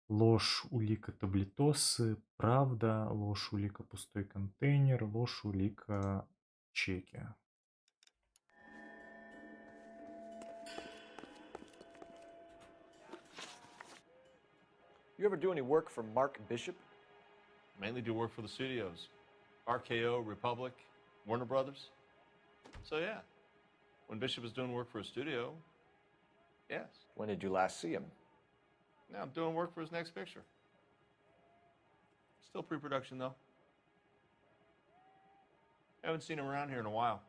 Ложь, улика, таблетосы, правда, ложь, улика, пустой контейнер, ложь, улика, чеки. You ever do any work for Mark Bishop? Mainly do work for the studios. RKO, Republic, Warner Brothers. So yeah, when Bishop was doing work for a studio, yes. When did you last see him? Now I'm doing work for his next picture. Still pre-production though. Haven't seen him around here in a while.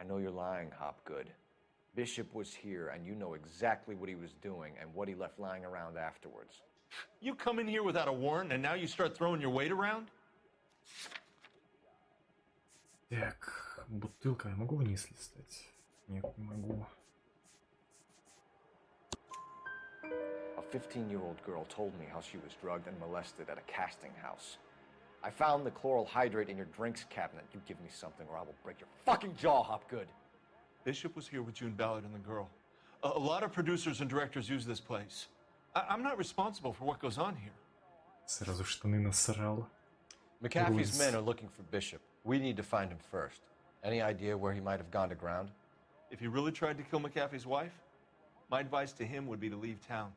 I know you're lying, Hopgood. Bishop was here, and you know exactly what he was doing and what he left lying around afterwards. You come in here without a warrant, and now you start throwing your weight around? Так, бутылка, я могу вниз листать? Нет, не могу. A 15-year-old girl told me how she was drugged and molested at a casting house. I found the chloral hydrate in your drinks cabinet. You give me something or I will break your fucking jaw, Hopgood. Bishop was here with June Ballard and the girl. A lot of producers and directors use this place. I'm not responsible for what goes on here. Сразу штаны насрал. McAfee's men are looking for Bishop. We need to find him first. Any idea where he might have gone to ground? If he really tried to kill McAfee's wife, my advice to him would be to leave town.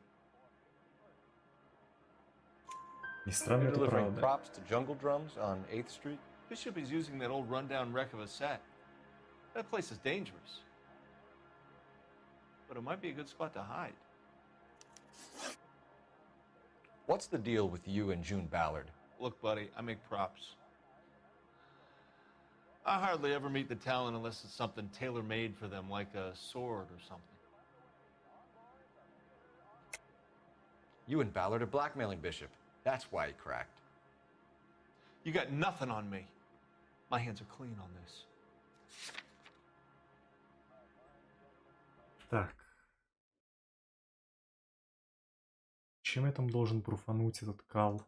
Не странно, это Delivering правда. props to jungle drums on 8th Street? Bishop is using that old rundown wreck of a set. That place is dangerous. But it might be a good spot to hide. What's the deal with you and June Ballard? Look, buddy, I make props. I hardly ever meet the talent unless it's something tailor-made for them, like a sword or something. You and Ballard are blackmailing Bishop. That's why he cracked. You got nothing on me. My hands are clean on this. Так. Чем я там должен пруфануть этот кал?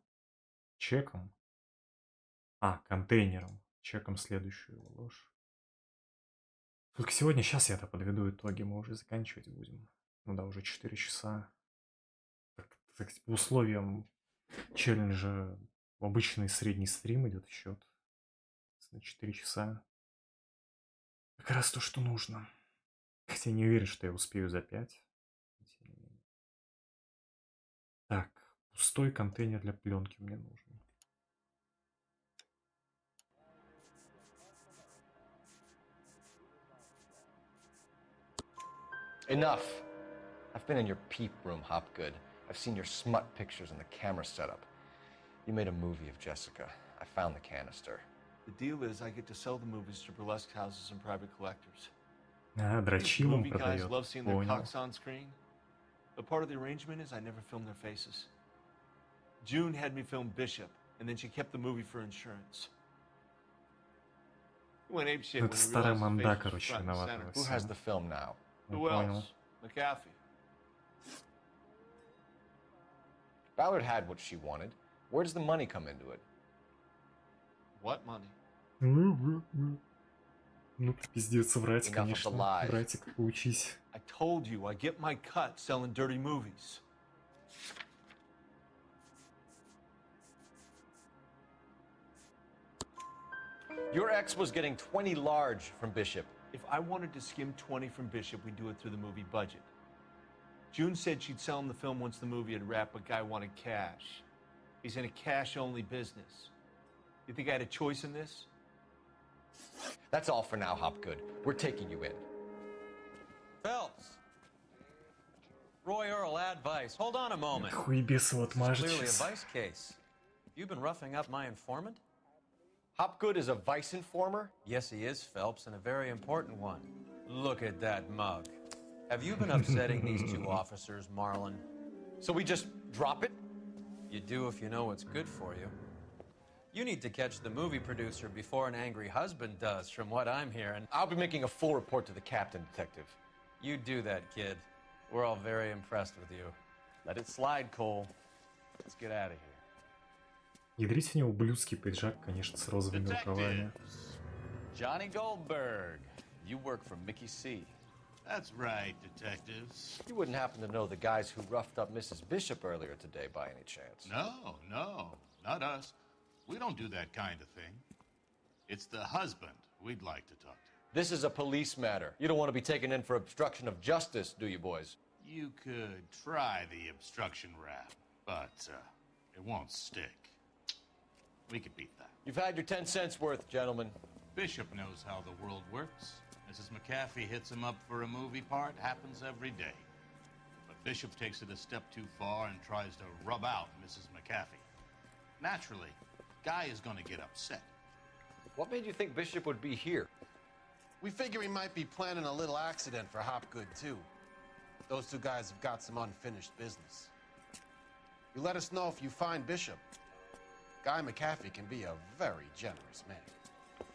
Чеком? А, контейнером. Чеком следующую его ложь. Только сегодня, сейчас я-то подведу итоги, мы уже заканчивать будем. Ну да, уже 4 часа. Так, по условиям челленджа в обычный средний стрим идет счет. На 4 часа. Как раз то, что нужно. Хотя не уверен, что я успею за 5. Так, пустой контейнер для пленки мне нужен. Enough. I've been in your peep room, Hopgood. I've seen your smut pictures and the camera setup. You made a movie of Jessica. I found the canister. The deal is I get to sell the movies to burlesque houses and private collectors. А, дрочилом Movie guys продает. love seeing their Понял. cocks on screen. But part of the arrangement is I never film their faces. June had me film Bishop, and then she kept the movie for insurance. He went apeshit when Это he старая realized his манда, face was короче, front and виновата center. во Who has всем. the film now? Who Понял. else? McAfee. Ballard had what she wanted. Where does the money come into it? What money? Ну, пиздец, врать, Enough of the конечно. lies. Братик, поучись. I told you, I get my cut selling dirty movies. Your ex was getting 20 large from Bishop. If I wanted to skim 20 from Bishop, we'd do it through the movie budget. June said she'd sell him the film once the movie had wrapped, but Guy wanted cash. He's in a cash-only business. You think I had a choice in this? That's all for now, Hopgood. We're taking you in. Phelps. Roy Earl, advice. Hold on a moment. Хуебесово отмажет Clearly a сейчас. vice case. You've been roughing up my informant? Hopgood is a vice informer? Yes, he is, Phelps, and a very important one. Look at that mug. Have you been upsetting these two officers, Marlon? So we just drop it? You do if you know what's good for you. You need to catch the movie producer before an angry husband does, from what I'm hearing. I'll be making a full report to the captain, Detective. You do that, kid. We're all very impressed with you. Let it slide, Cole. Let's get out of here. Ядрить в него ублюдский пиджак, конечно, с розовыми рукавами. Johnny Goldberg, you work for Mickey C. That's right, detectives. You wouldn't happen to know the guys who roughed up Mrs. Bishop earlier today by any chance? No, not us. We don't do that kind of thing. It's the husband we'd like to talk to. This is a police matter. You don't want to be taken in for obstruction of justice, do you, boys? You could try the obstruction rap, but it won't stick. We could beat that. You've had your 10 cents worth, gentlemen. Bishop knows how the world works. Mrs. McAfee hits him up for a movie part. Happens every day. But Bishop takes it a step too far and tries to rub out Mrs. McAfee. Naturally, Guy is going to get upset. What made you think Bishop would be here? We figure he might be planning a little accident for Hopgood, too. Those two guys have got some unfinished business. You let us know if you find Bishop. Guy McAfee can be a very generous man.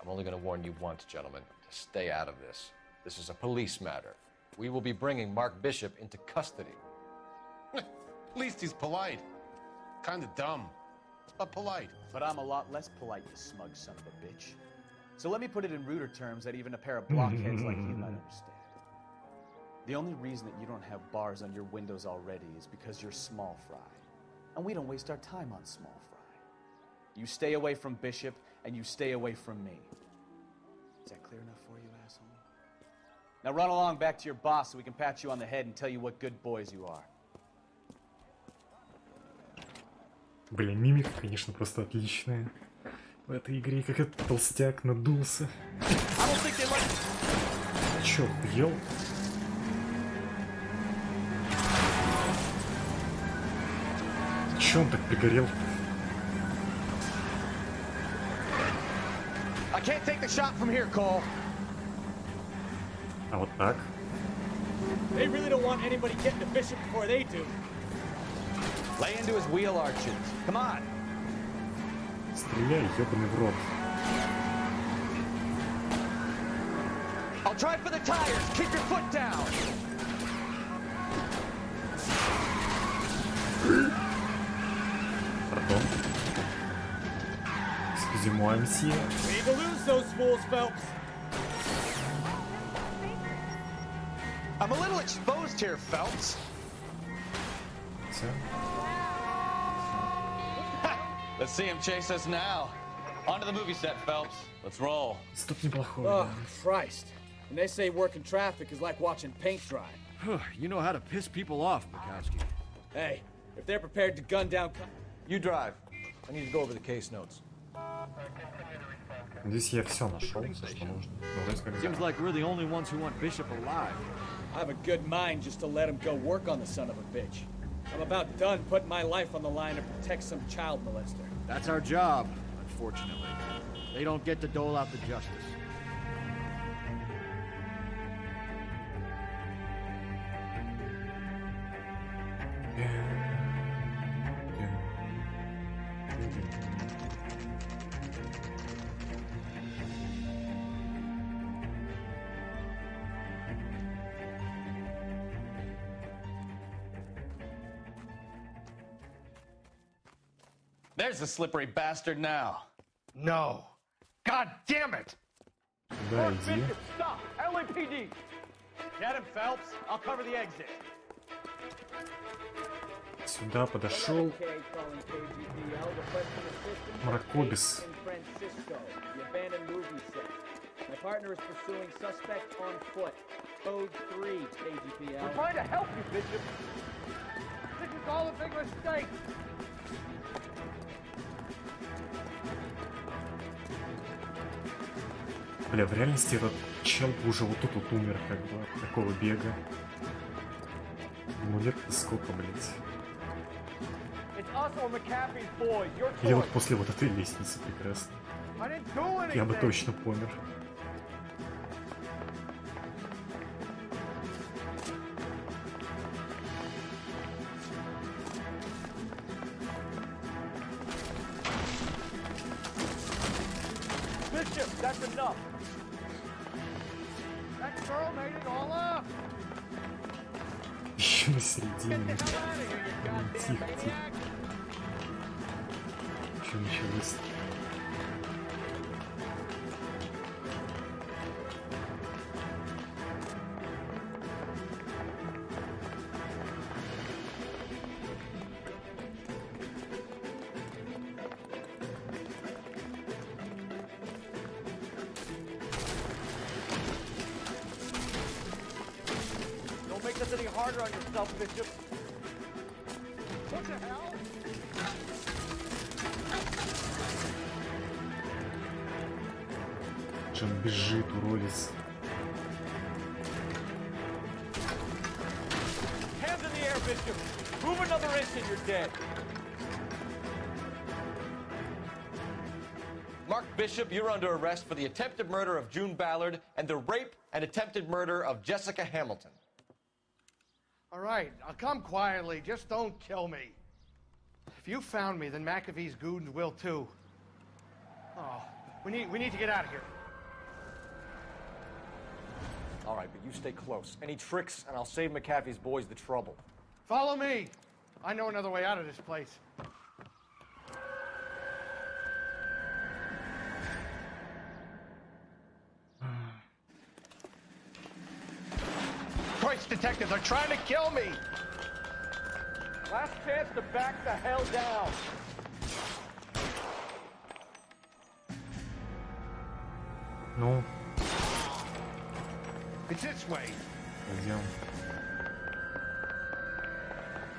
I'm only going to warn you once, gentlemen. To stay out of this. This is a police matter. We will be bringing Mark Bishop into custody. At least he's polite. Kinda dumb, but polite. But I'm a lot less polite, you smug son of a bitch. So let me put it in ruder terms that even a pair of blockheads like you might understand. The only reason that you don't have bars on your windows already is because you're small fry. And we don't waste our time on small fry. You stay away from Bishop, and you stay away from me. Is that clear enough for you, asshole? Now run along back to your boss so we can pat you on the head and tell you what good boys you are. Блин, мимика, конечно, просто отличная. В этой игре как этот толстяк надулся. Чё, ел? Чё он так пригорел? I can't take the shot from here, Cole. А вот так? They really don't want anybody getting to Bishop before they do. Lay into his wheel arches. Come on. Стреляй, ёбаный в рот. I'll try for the tires. Keep your foot down. Пардон. Excusez-moi, monsieur. We need to lose those fools, Phelps. I'm a little exposed here, Phelps. Все. Let's see him chase us now. Onto the movie set, Phelps. Let's roll. Стоп, неплохой. Oh, Christ. And they say working traffic is like watching paint dry. You know how to piss people off, Mikowski. Hey, if they're prepared to gun down... You drive. I need to go over the case notes. Здесь я все нашел, все, что нужно. Seems like we're the only ones who want Bishop alive. I have a good mind just to let him go work on the son of a bitch. I'm about done putting my life on the line to protect some child molester. That's our job, unfortunately. They don't get to dole out the justice. There's the slippery bastard now. No. God damn it! Да, иди. Stop! LAPD! Get him, Phelps. I'll cover the exit. Сюда подошел. Мракобис. My partner is pursuing suspect on foot. Code 3, KGPL. We're trying to help you, Bishop. This is all a big mistake. Бля, в реальности этот чел уже вот тут вот умер, как бы, от такого бега. Ему лет сколько, блять. Я вот после вот этой лестницы прекрасно. Я бы точно помер. Bishop, that's enough. That girl made it all up. Еще на середине. Тихо, тихо. Что началось? Don't make this any harder on yourself, Bishop. What the hell? Чем бежит, уродец. Hands in the air, Bishop. Move another inch and you're dead. Mark Bishop, you're under arrest for the attempted murder of June Ballard and the rape and attempted murder of Jessica Hamilton. All right, I'll come quietly. Just don't kill me. If you found me, then McAfee's goons will too. Oh, we need to get out of here. All right, but you stay close. Any tricks, and I'll save McAfee's boys the trouble. Follow me. I know another way out of this place. Christ, detectives are trying to kill me! Last chance to back the hell down. Ну. It's this way. Пойдем.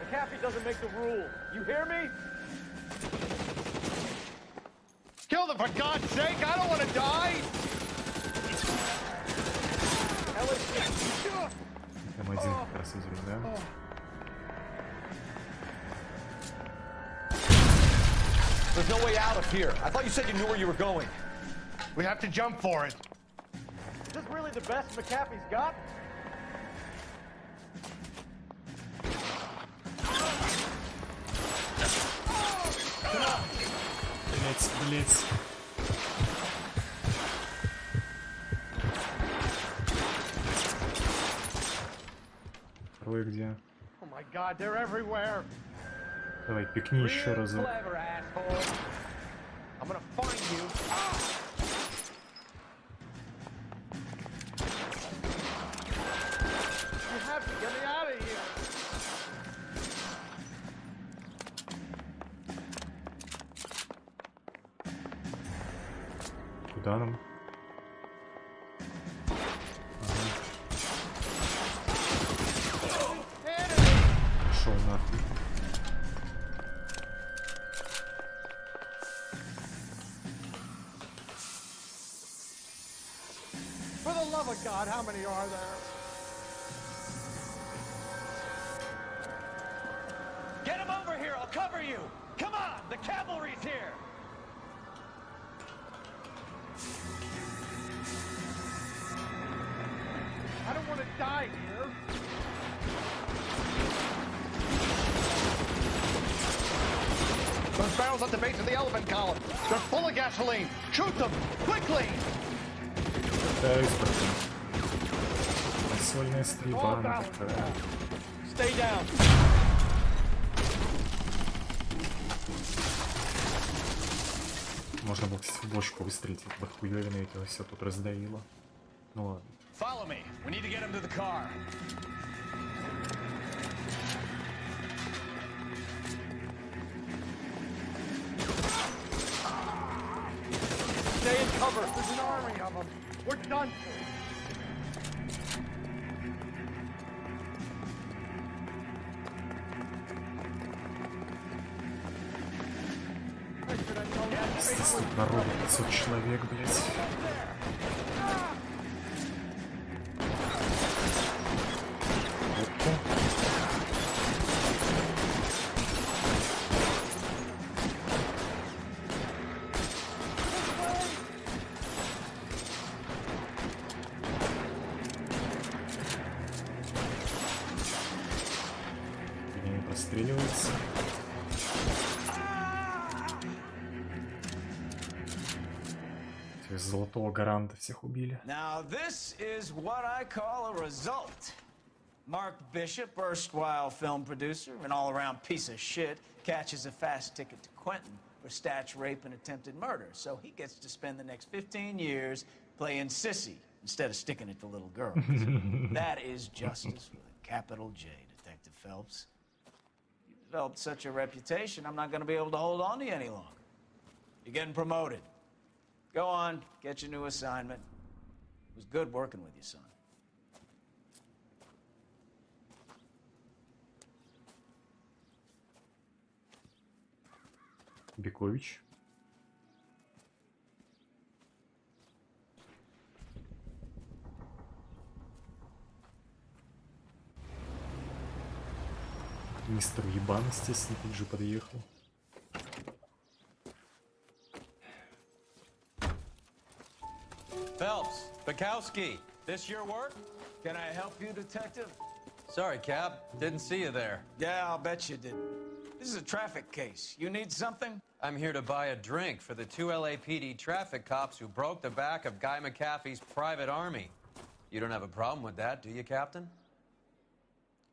McAfee doesn't make the rules. You hear me? Kill them, for God's sake! I don't want to die! Там один как раз идет, да? There's no way out of here. I thought you said you knew where you were going. We have to jump for it. Is this really the best McAfee's got? Блять. Второй где? Oh my God, they're everywhere. Давай, пикни еще разок. I'm gonna find you. You have to get me out of here. Куда нам? Шел нахуй. For the love of God, how many are there? Get him over here, I'll cover you! Come on, the cavalry's here! I don't want to die here. Those barrels at the base of the elephant column. They're full of gasoline. Shoot them, quickly! Сольная стрельба, она такая. Stay down. Можно было, кстати, в бочку выстрелить, подхуёвина это все тут раздавило. Ну ладно. Follow me. We need to get him to the car. Stay in cover. There's an army of them. We're done for. Здесь тут народу 500 человек, блять. Не простреливается. Золотого гаранта всех убили. Now this is what I call a result. Mark Bishop, erstwhile film producer and all-around piece of shit, catches a fast ticket to Quentin for statch rape and attempted murder. So he gets to spend the next 15 years playing sissy instead of sticking it to little girls. That is justice with a capital J, Detective Phelps. You developed such a reputation, I'm not going to be able to hold on to you any longer. You're getting promoted. Go on, get your new assignment. It was good working with you, son. Бекович. Мистер Ебан, естественно, тут же подъехал. Phelps, Bukowski, this your work? Can I help you, Detective? Sorry, Cap. Didn't see you there. Yeah, I'll bet you didn't. This is a traffic case. You need something? I'm here to buy a drink for the 2 LAPD traffic cops who broke the back of Guy McAfee's private army. You don't have a problem with that, do you, Captain?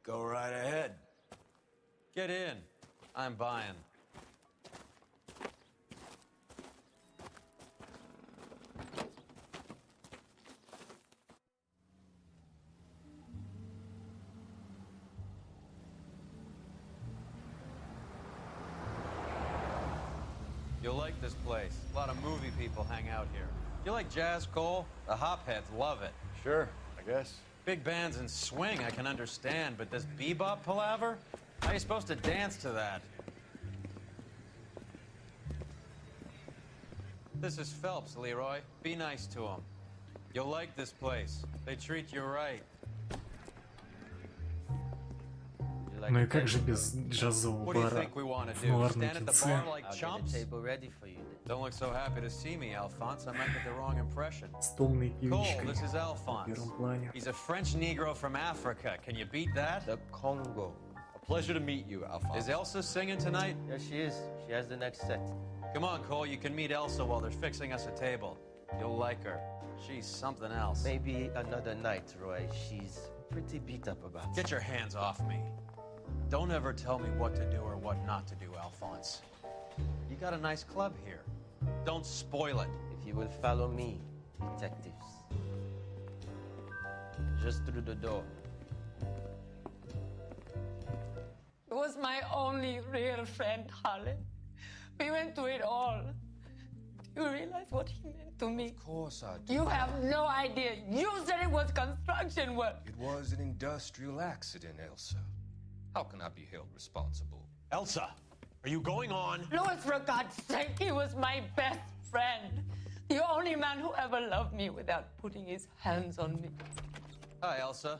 Go right ahead. Get in. I'm buying. You'll like this place. A lot of movie people hang out here. You like jazz, Cole? The hopheads love it. Sure, I guess. Big bands and swing I can understand, but this bebop palaver? How are you supposed to dance to that? This is Phelps, Leroy. Be nice to him. You'll like this place. They treat you right. Ну и как же без джазового бара в Нуарной кинце? Don't look so happy to see me, Alphonse. I might get the wrong impression. С томной певичкой Cole, this is в Alphonse. первом плане. He's a French Negro from Africa. Can you beat that? The Congo. A pleasure to meet you, Alphonse. Is Elsa singing tonight? Yeah, she is. She has the next set. Come on, Cole. You can meet Elsa while they're fixing us a table. You'll like her. She's something else. Maybe another night, Roy. She's pretty beat up about it. Get your hands off me. Don't ever tell me what to do or what not to do, Alphonse. You got a nice club here. Don't spoil it. If you will follow me, detectives. Just through the door. He was my only real friend, Harlan. We went through it all. Do you realize what he meant to me? Of course I do. You have no idea. You said it was construction work. It was an industrial accident, Elsa. How can I be held responsible? Elsa, are you going on? Louis, for God's sake, he was my best friend. The only man who ever loved me without putting his hands on me. Hi, Elsa.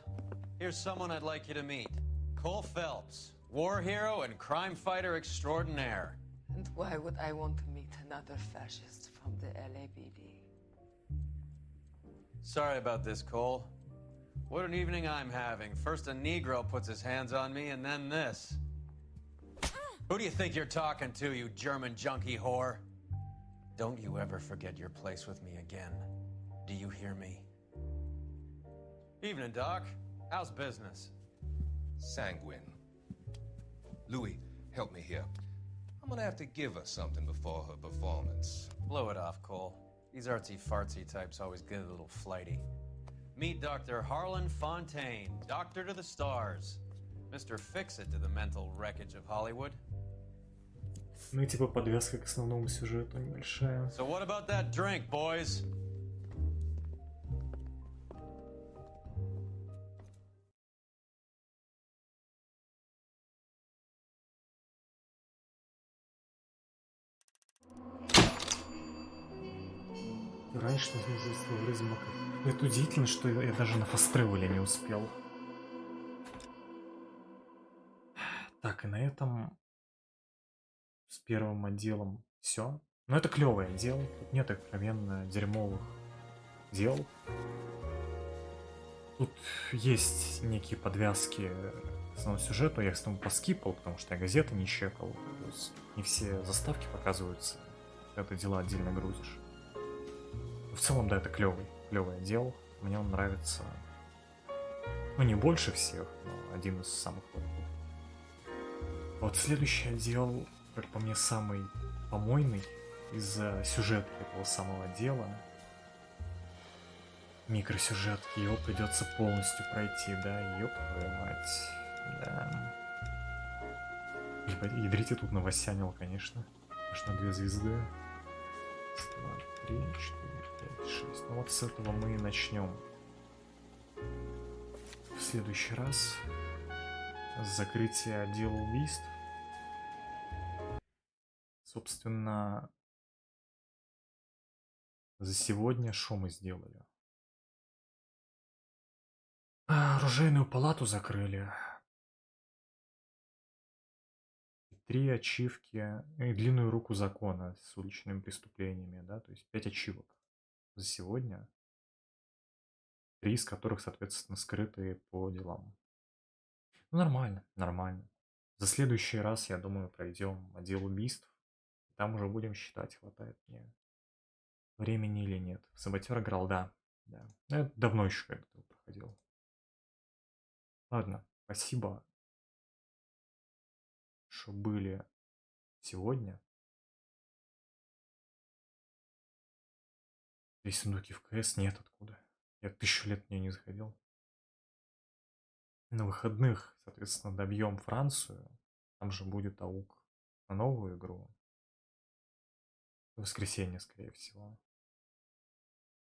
Here's someone I'd like you to meet. Cole Phelps, war hero and crime fighter extraordinaire. And why would I want to meet another fascist from the LAPD? Sorry about this, Cole. What an evening I'm having. First a Negro puts his hands on me, and then this. Who do you think you're talking to, you German junkie whore? Don't you ever forget your place with me again. Do you hear me? Evening, Doc. How's business? Sanguine. Louis, help me here. I'm gonna have to give her something before her performance. Blow it off, Cole. These artsy-fartsy types always get a little flighty. Meet Dr. Harlan Fontaine, doctor to the stars. Mr. Fix-It to the mental wreckage of Hollywood. Ну и типа подвязка к основному сюжету небольшая. So what about that drink, boys? Раньше нужно вроде бы. Это удивительно, что я даже на фаст-тревеле не успел. Так, и на этом с первым отделом все. Но это клевый отдел. Тут нет откровенно дерьмовых дел. Тут есть некие подвязки к основному сюжету. Я, кстати, поскипал, потому что я газеты не чекал. То есть не все заставки показываются, когда ты дела отдельно грузишь. В целом, да, это клевый отдел. Мне он нравится. Ну, не больше всех, но один из самых лучших. Вот следующий отдел, как по мне, самый помойный из-за сюжета этого самого отдела. Микросюжетки, его придется полностью пройти, да, ёб твою мать, да. Ядрите тут новосянил, конечно. Аж на 2 звезды. 2, 3, 4, 5, 6. Ну вот с этого мы и начнем. В следующий раз с закрытия отдела убийств. Собственно, за сегодня что мы сделали? Оружейную палату закрыли. 3 ачивки и длинную руку закона с уличными преступлениями, да, то есть 5 ачивок за сегодня. 3 из которых, соответственно, скрытые по делам. Ну, нормально, нормально. За следующий раз, я думаю, пройдем отдел убийств. Там уже будем считать, хватает мне времени или нет. В Саботер играл, да. Да. Я давно еще когда-то проходил. Ладно, спасибо, что были сегодня. Здесь сундуки в КС нет откуда. Я 1000 лет в нее не заходил. На выходных, соответственно, добьем Францию. Там же будет аук на новую игру. В воскресенье, скорее всего.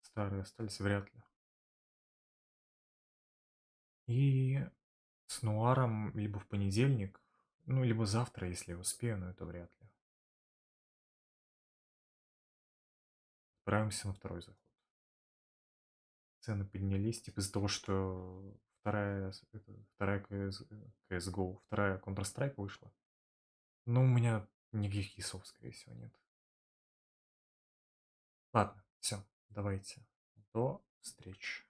Старые остались вряд ли. И с Нуаром либо в понедельник, ну, либо завтра, если я успею, но это вряд ли. Отправимся на второй заход. Цены поднялись, типа из-за того, что вторая CSGO, вторая Counter-Strike вышла. Но у меня никаких исов, скорее всего, нет. Ладно, все, давайте. До встречи.